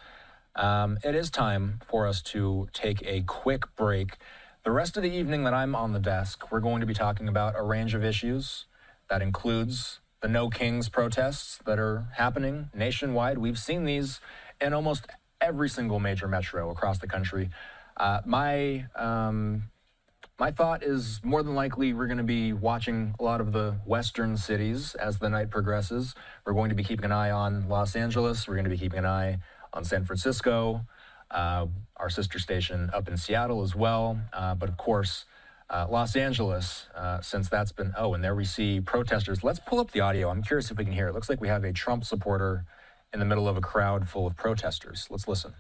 It is time for us to take a quick break. The rest of the evening that I'm on the desk, we're going to be talking about a range of issues. That includes the No Kings protests that are happening nationwide. We've seen these in almost every single major metro across the country. My thought is more than likely we're going to be watching a lot of the western cities as the night progresses. We're going to be keeping an eye on Los Angeles. We're going to be keeping an eye on San Francisco, our sister station up in Seattle as well. But of course, Los Angeles, since that's been, and there we see protesters. Let's pull up the audio. I'm curious if we can hear it. Looks like we have a Trump supporter in the middle of a crowd full of protesters. Let's listen.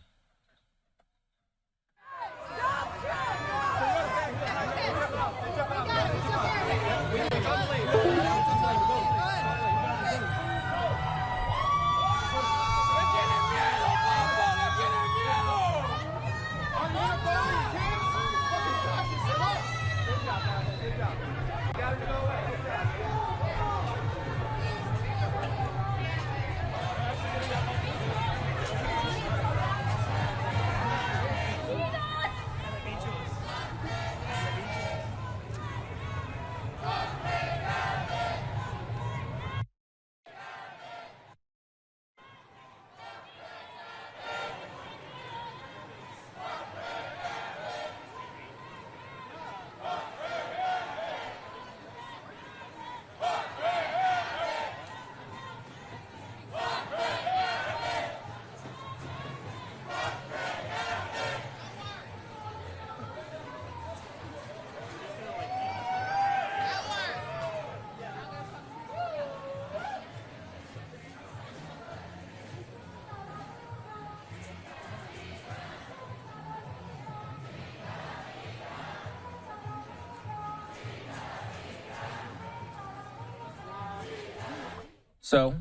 So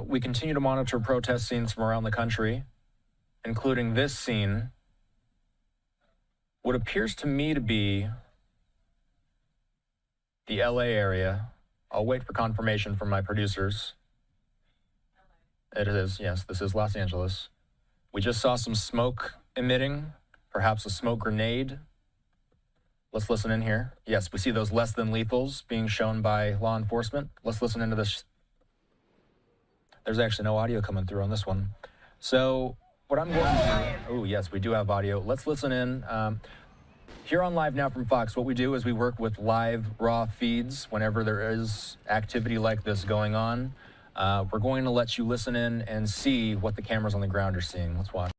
we continue to monitor protest scenes from around the country, including this scene, what appears to me to be the LA area. I'll wait for confirmation from my producers. It is, yes, this is Los Angeles. We just saw some smoke emitting, perhaps a smoke grenade. Let's listen in here. Yes, we see those less than lethals being shown by law enforcement. Let's listen into this. There's actually no audio coming through on this one. So what I'm going to do, oh yes, we do have audio. Let's listen in. Here on Live Now from Fox, what we do is we work with live raw feeds whenever there is activity like this going on. We're going to let you listen in and see what the cameras on the ground are seeing. Let's watch.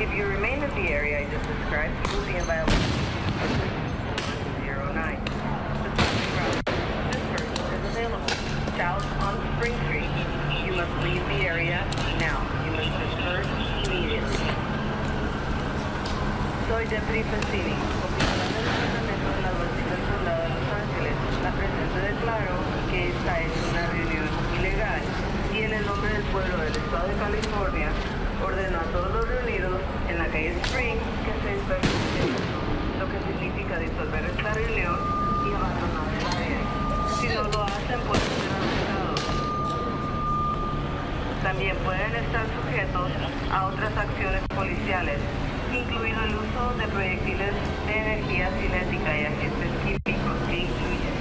If you remain in the area I just described, you will be in violation of 09. This person is available. South on Spring Street. You must leave the area now. You must disperse immediately. Soy Deputy Pacini, oficial del departamento de la Básica del Condado de Los Ángeles. La presente declaró que esta es una reunión ilegal y en el nombre del pueblo del Estado de California ordenó a todos los reunidos en la calle Spring que se dispersen, lo que significa disolver esta reunión y abandonar el área. Si no lo hacen, pueden ser arrestados. También pueden estar sujetos a otras acciones policiales, incluido el uso de proyectiles de energía cinética y agentes químicos que incluyen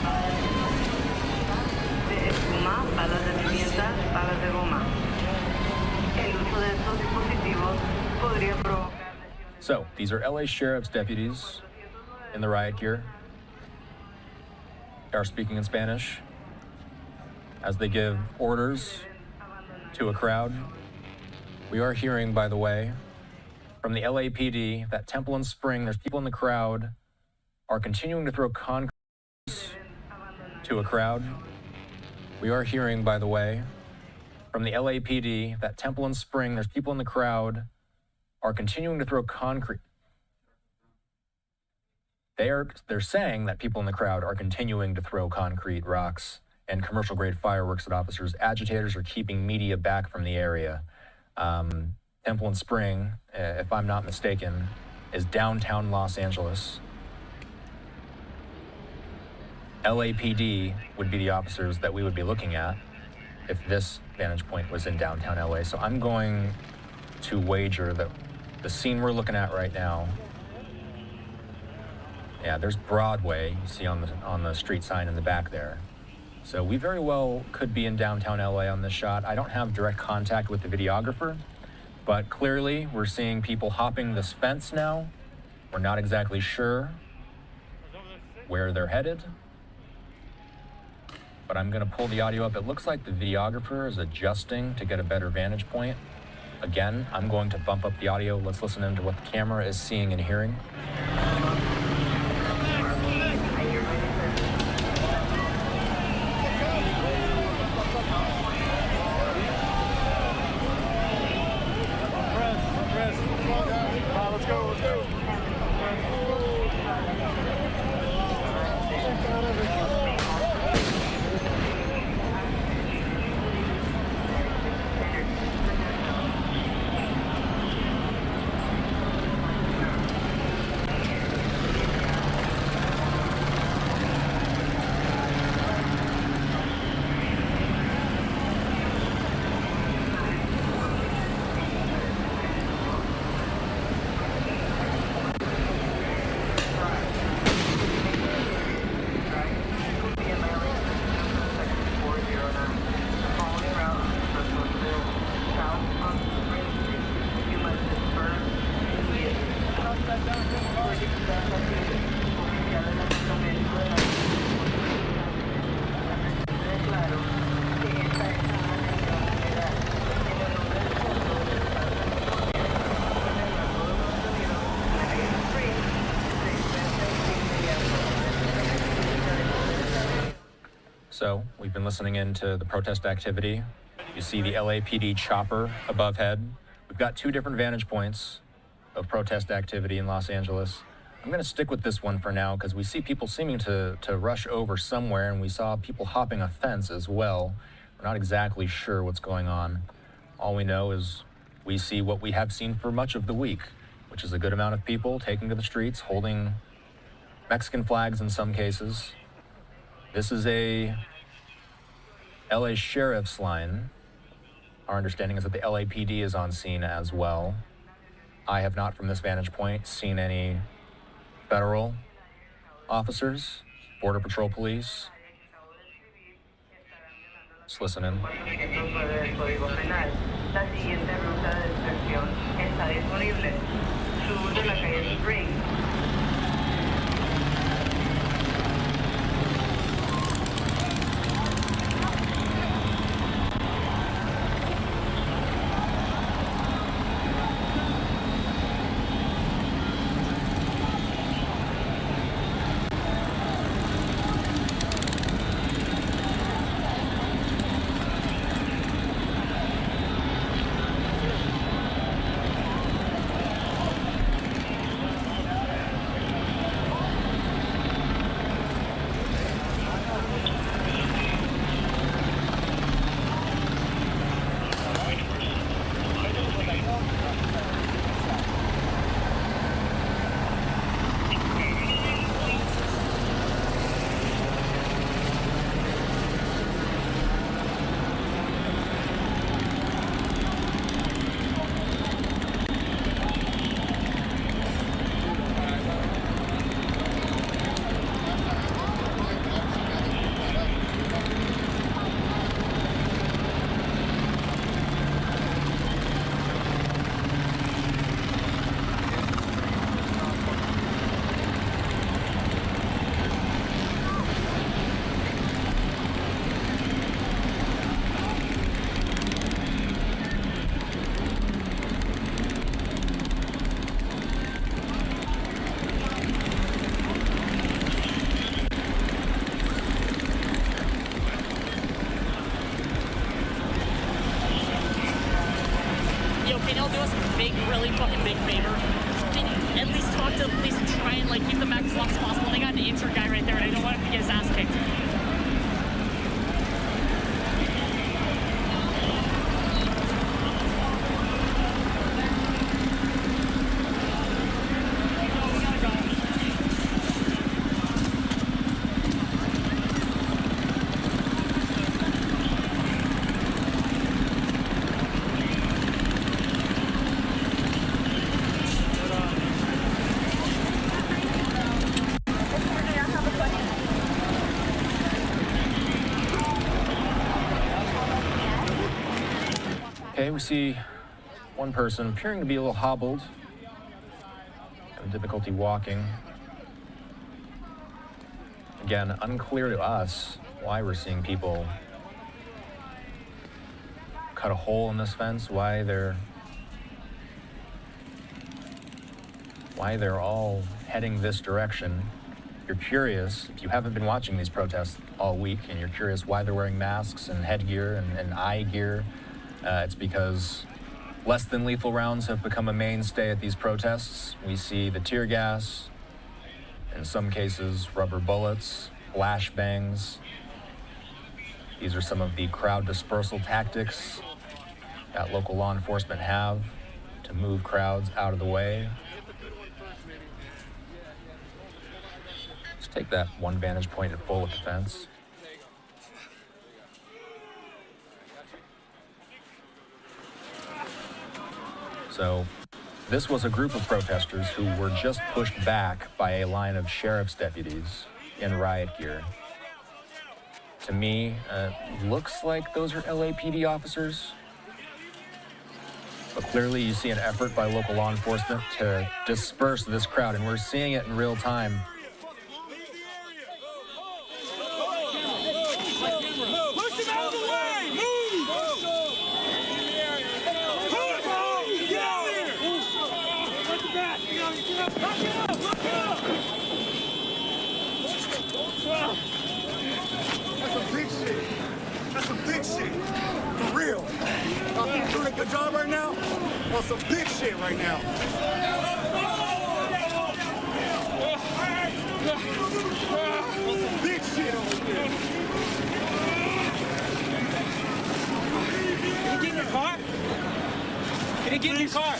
balas de espuma, balas de pimienta, balas de goma. So, these are LA Sheriff's deputies in the riot gear. They are speaking in Spanish as they give orders to a crowd. We are hearing, by the way, from the LAPD that Temple and Spring, there's people in the crowd, are continuing to throw concrete to a crowd. We are hearing, by the way, from the LAPD that Temple and Spring, there's people in the crowd, are continuing to throw concrete. They're saying that people in the crowd are continuing to throw concrete, rocks, and commercial-grade fireworks at officers. Agitators are keeping media back from the area. Temple and Spring, if I'm not mistaken, is downtown Los Angeles. LAPD would be the officers that we would be looking at if this vantage point was in downtown LA. So I'm going to wager that the scene we're looking at right now, yeah, there's Broadway, you see on the street sign in the back there. So we very well could be in downtown LA on this shot. I don't have direct contact with the videographer, but clearly we're seeing people hopping this fence now. We're not exactly sure where they're headed, but I'm gonna pull the audio up. It looks like the videographer is adjusting to get a better vantage point. Again, I'm going to bump up the audio. Let's listen into what the camera is seeing and hearing. Let's go. So we've been listening into the protest activity. You see the LAPD chopper above head. We've got two different vantage points of protest activity in Los Angeles. I'm going to stick with this one for now because we see people seeming to rush over somewhere, and we saw people hopping a fence as well. We're not exactly sure what's going on. All we know is we see what we have seen for much of the week, which is a good amount of people taking to the streets, holding Mexican flags in some cases. This is a LA Sheriff's line. Our understanding is that the LAPD is on scene as well. I have not, from this vantage point, seen any federal officers, Border Patrol police. Let's listen in. Can y'all do us a big, really fucking big favor? Can you at least talk to the police and try and keep them back as long as possible? They got an injured guy right there, and I don't want him to get his ass kicked. Okay, we see one person appearing to be a little hobbled, having difficulty walking. Again, unclear to us why we're seeing people cut a hole in this fence, why they're all heading this direction. If you're curious, if you haven't been watching these protests all week and you're curious why they're wearing masks and headgear and eye gear, it's because less than lethal rounds have become a mainstay at these protests. We see the tear gas, in some cases rubber bullets, flashbangs. These are some of the crowd dispersal tactics that local law enforcement have to move crowds out of the way. Let's take that one vantage point at full with the fence. So this was a group of protesters who were just pushed back by a line of sheriff's deputies in riot gear. To me, looks like those are LAPD officers. But clearly you see an effort by local law enforcement to disperse this crowd, and we're seeing it in real time. That's some big shit some big shit. For real. Y'all think you're doing a good job right now? On some big shit right now. On some big shit over here. Can you get in your car? Can you get in your car?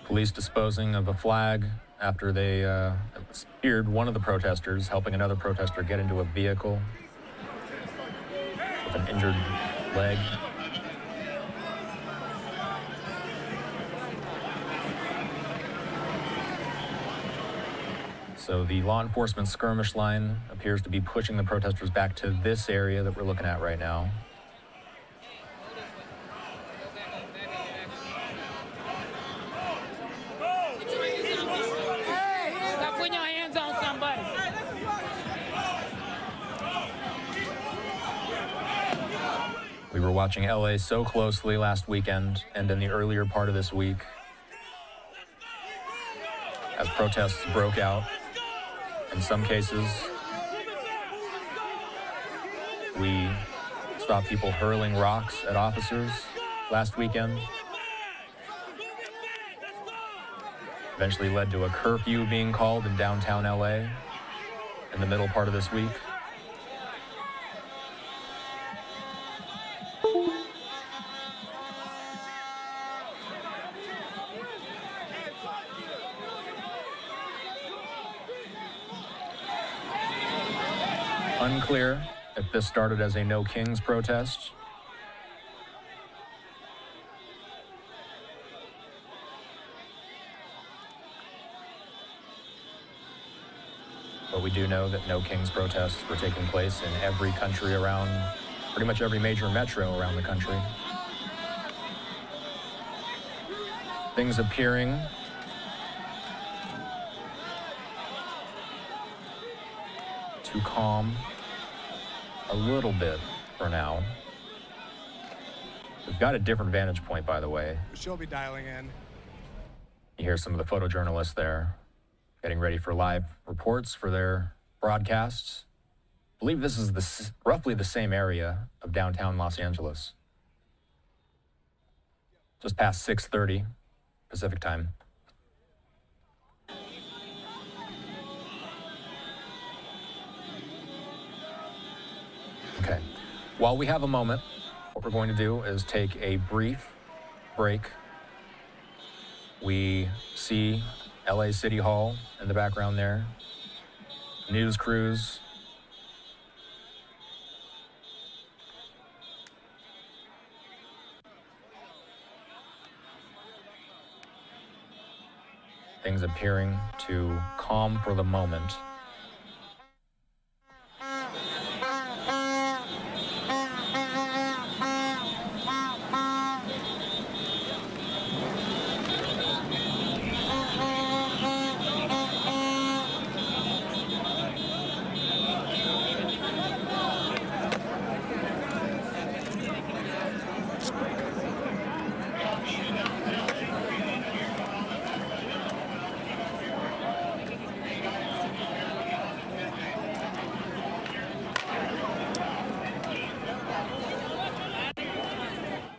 Police disposing of a flag after they speared one of the protesters, helping another protester get into a vehicle with an injured leg. So the law enforcement skirmish line appears to be pushing the protesters back to this area that we're looking at right now. Stop putting your hands on somebody. We were watching LA so closely last weekend and in the earlier part of this week as protests broke out. In some cases, we saw people hurling rocks at officers last weekend. Eventually led to a curfew being called in downtown LA in the middle part of this week. Unclear if this started as a No Kings protest. But we do know that No Kings protests were taking place in every country around, pretty much every major metro around the country. Things appearing to calm a little bit for now. We've got a different vantage point, by the way. She'll be dialing in. You hear some of the photojournalists there getting ready for live reports for their broadcasts. I believe this is roughly the same area of downtown Los Angeles. Just past 6:30 Pacific time. Okay, while we have a moment, what we're going to do is take a brief break. We see LA City Hall in the background there. News crews. Things appearing to calm for the moment.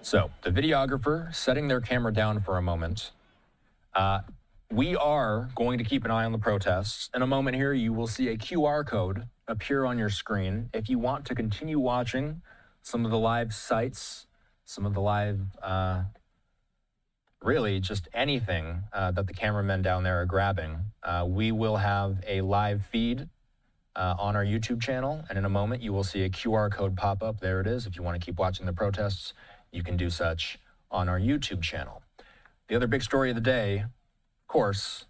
So, the videographer setting their camera down for a moment. We are going to keep an eye on the protests. In a moment here, you will see a QR code appear on your screen. If you want to continue watching some of the live sites, some of the live really just anything that the cameramen down there are grabbing. We will have a live feed on our YouTube channel, and in a moment you will see a QR code pop up. There it is. If you want to keep watching the protests, you can do such on our YouTube channel. The other big story of the day, of course,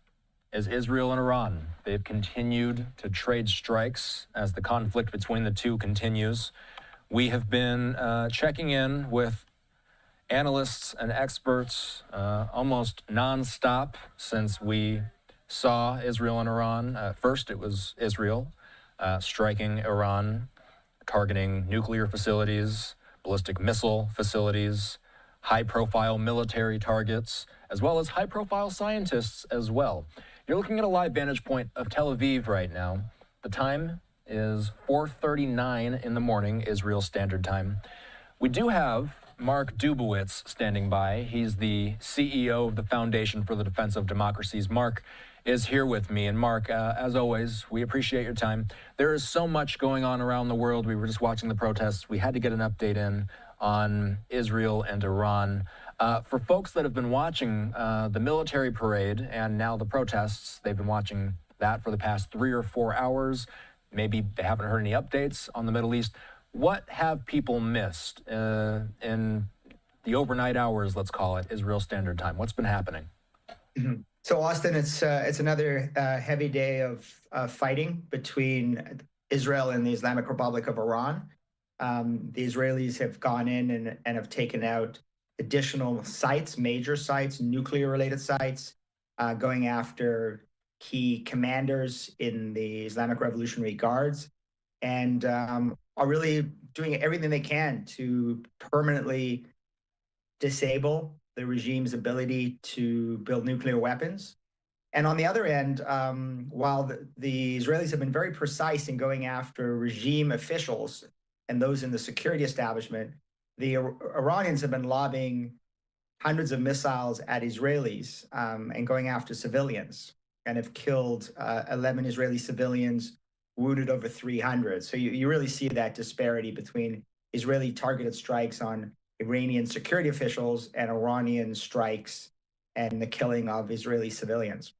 is Israel and Iran. They've continued to trade strikes as the conflict between the two continues. We have been checking in with analysts and experts almost nonstop since we saw Israel and Iran. First, it was Israel striking Iran, targeting nuclear facilities, ballistic missile facilities, high-profile military targets, as well as high-profile scientists as well. You're looking at a live vantage point of Tel Aviv right now. The time is 4:39 in the morning, Israel Standard Time. We do have Mark Dubowitz standing by. He's the CEO of the Foundation for the Defense of Democracies. Mark is here with me. And Mark, as always, we appreciate your time. There is so much going on around the world. We were just watching the protests. We had to get an update in on Israel and Iran. For folks that have been watching the military parade and now the protests, they've been watching that for the past 3 or 4 hours. Maybe they haven't heard any updates on the Middle East. What have people missed in the overnight hours, let's call it, Israel Standard Time? What's been happening? So, Austin, it's another heavy day of fighting between Israel and the Islamic Republic of Iran. The Israelis have gone in and have taken out additional sites, major sites, nuclear-related sites, going after key commanders in the Islamic Revolutionary Guards, and are really doing everything they can to permanently disable the regime's ability to build nuclear weapons. And on the other end, while the Israelis have been very precise in going after regime officials and those in the security establishment, the Iranians have been lobbing hundreds of missiles at Israelis and going after civilians, and have killed 11 Israeli civilians, wounded over 300. So you really see that disparity between Israeli targeted strikes on Iranian security officials and Iranian strikes and the killing of Israeli civilians.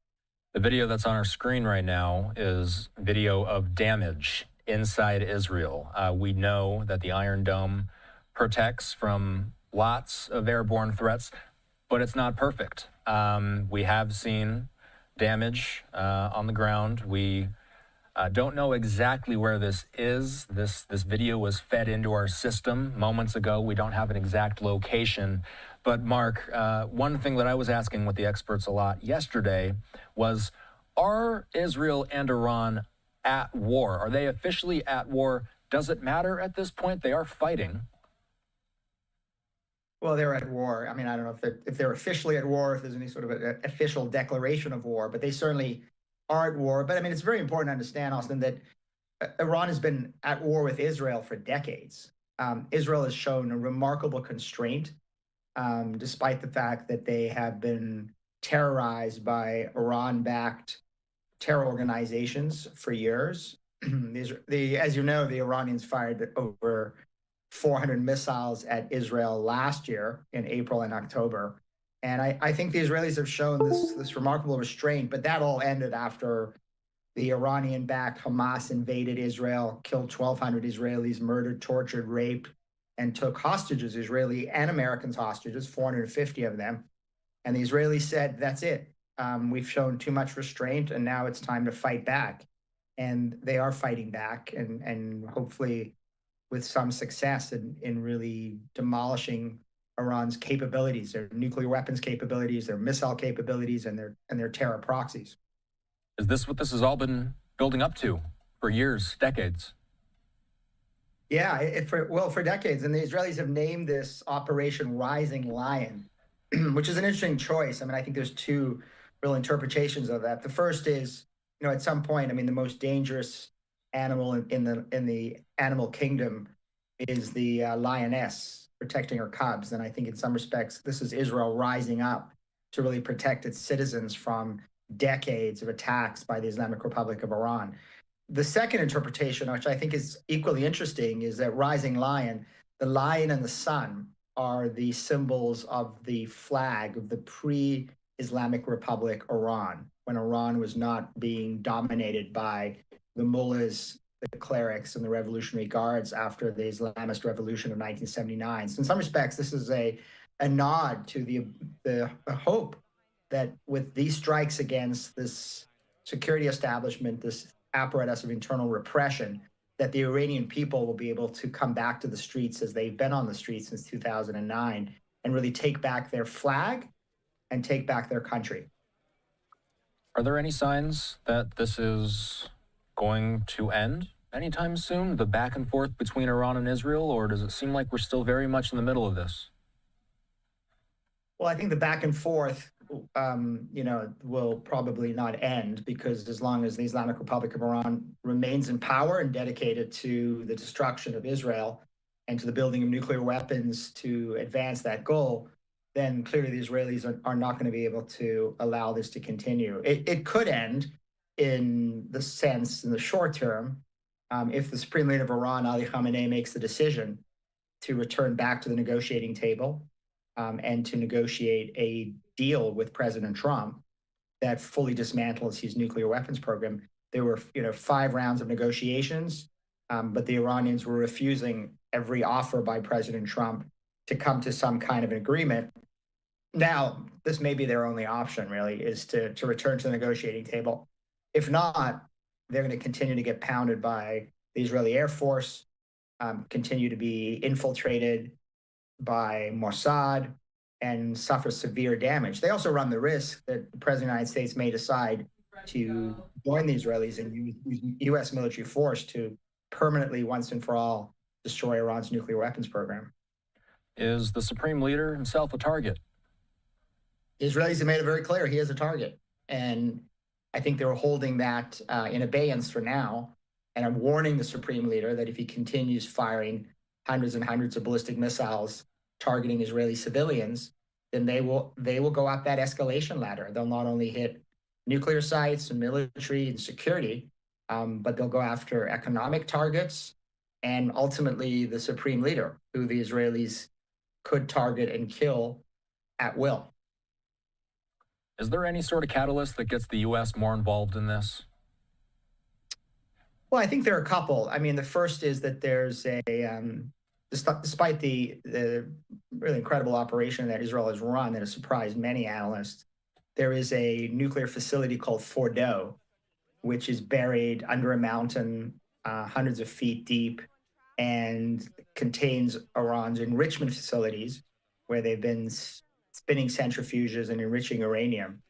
The video that's on our screen right now is video of damage inside Israel. We know that the Iron Dome protects from lots of airborne threats, but it's not perfect. We have seen damage on the ground. We don't know exactly where this is. This video was fed into our system moments ago. We don't have an exact location. But Mark, one thing that I was asking with the experts a lot yesterday was, are Israel and Iran at war? Are they officially at war? Does it matter at this point? They are fighting. Well, they're at war. I mean, I don't know if they're officially at war, if there's any sort of an official declaration of war, but they certainly are at war. But I mean, it's very important to understand, Austin, that Iran has been at war with Israel for decades. Israel has shown a remarkable constraint, despite the fact that they have been terrorized by Iran-backed terror organizations for years. As you know, the Iranians fired over 400 missiles at Israel last year in April and October. And I think the Israelis have shown this remarkable restraint, but that all ended after the Iranian-backed Hamas invaded Israel, killed 1,200 Israelis, murdered, tortured, raped, and took hostages, Israeli and Americans hostages, 450 of them. And the Israelis said, that's it. We've shown too much restraint, and now it's time to fight back. And they are fighting back, and hopefully with some success in really demolishing Iran's capabilities, their nuclear weapons capabilities, their missile capabilities, and their terror proxies. Is this what this has all been building up to for years, decades? Yeah, for decades. And the Israelis have named this Operation Rising Lion, which is an interesting choice. I mean, I think there's two real interpretations of that. The first is, at some point, I mean, the most dangerous animal in the animal kingdom is the lioness protecting her cubs. And I think in some respects, this is Israel rising up to really protect its citizens from decades of attacks by the Islamic Republic of Iran. The second interpretation, which I think is equally interesting, is that Rising Lion, the lion and the sun, are the symbols of the flag of the pre-Islamic Republic Iran, when Iran was not being dominated by the mullahs, the clerics, and the Revolutionary Guards after the Islamist Revolution of 1979. So in some respects, this is a nod to the hope that with these strikes against this security establishment, this apparatus of internal repression, that the Iranian people will be able to come back to the streets as they've been on the streets since 2009 and really take back their flag and take back their country. Are there any signs that this is going to end anytime soon, the back and forth between Iran and Israel, or does it seem like we're still very much in the middle of this? Well, I think the back and forth, will probably not end, because as long as the Islamic Republic of Iran remains in power and dedicated to the destruction of Israel and to the building of nuclear weapons to advance that goal, then clearly the Israelis are not going to be able to allow this to continue. It could end in the sense, in the short term, if the Supreme Leader of Iran, Ali Khamenei, makes the decision to return back to the negotiating table and to negotiate a deal with President Trump that fully dismantles his nuclear weapons program. There were, 5 rounds of negotiations, but the Iranians were refusing every offer by President Trump to come to some kind of an agreement. Now, this may be their only option, really, is to return to the negotiating table. If not, they're going to continue to get pounded by the Israeli Air Force, continue to be infiltrated by Mossad, and suffer severe damage. They also run the risk that the President of the United States may decide to join the Israelis and use U.S. military force to permanently, once and for all, destroy Iran's nuclear weapons program. Is the Supreme Leader himself a target? The Israelis have made it very clear he is a target. And I think they're holding that in abeyance for now. And I'm warning the Supreme Leader that if he continues firing hundreds and hundreds of ballistic missiles targeting Israeli civilians, then they will go up that escalation ladder. They'll not only hit nuclear sites and military and security, but they'll go after economic targets and ultimately the Supreme Leader, who the Israelis could target and kill at will. Is there any sort of catalyst that gets the U.S. more involved in this? Well, I think there are a couple. I mean, the first is that there's despite the really incredible operation that Israel has run that has surprised many analysts, there is a nuclear facility called Fordo, which is buried under a mountain hundreds of feet deep and contains Iran's enrichment facilities where they've been spinning centrifuges and enriching uranium.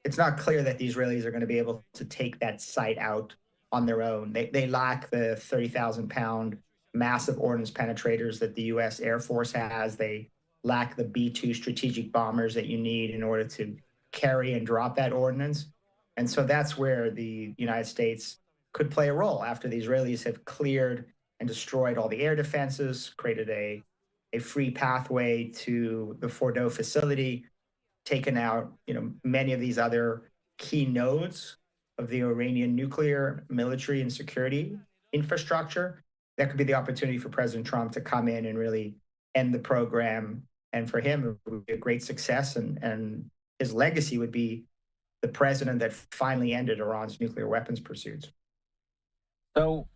It's not clear that the Israelis are going to be able to take that site out on their own. They lack the 30,000-pound massive ordnance penetrators that the U.S. Air Force has. They lack the B-2 strategic bombers that you need in order to carry and drop that ordnance. And so that's where the United States could play a role after the Israelis have cleared and destroyed all the air defenses, created a free pathway to the Fordo facility, taken out, many of these other key nodes of the Iranian nuclear, military, and security infrastructure. That could be the opportunity for President Trump to come in and really end the program. And for him, it would be a great success. And his legacy would be the president that finally ended Iran's nuclear weapons pursuits. So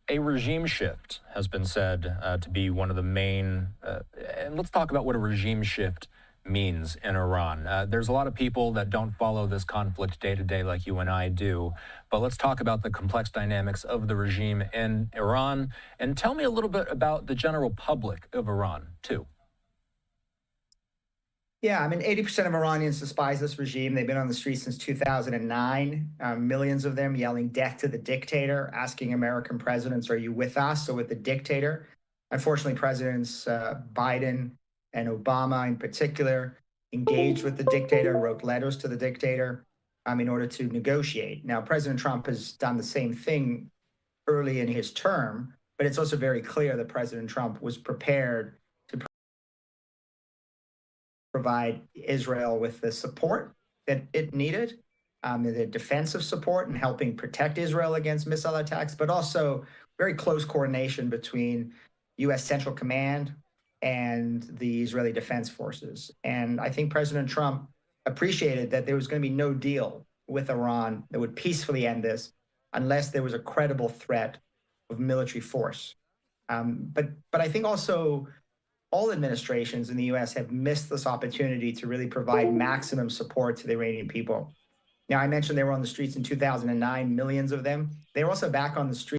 a regime shift has been said to be one of the main, and let's talk about what a regime shift means in Iran. There's a lot of people that don't follow this conflict day to day like you and I do, but let's talk about the complex dynamics of the regime in Iran, and tell me a little bit about the general public of Iran too. Yeah, I mean, 80% of Iranians despise this regime. They've been on the streets since 2009, millions of them yelling death to the dictator, asking American presidents, are you with us or with the dictator? Unfortunately, Presidents Biden and Obama in particular engaged with the dictator, wrote letters to the dictator in order to negotiate. Now, President Trump has done the same thing early in his term, but it's also very clear that President Trump was prepared to provide Israel with the support that it needed, the defensive support and helping protect Israel against missile attacks, but also very close coordination between U.S. Central Command, and the Israeli Defense Forces. And I think President Trump appreciated that there was going to be no deal with Iran that would peacefully end this unless there was a credible threat of military force. But I think also all administrations in the U.S. have missed this opportunity to really provide maximum support to the Iranian people. Now, I mentioned they were on the streets in 2009, millions of them. They were also back on the streets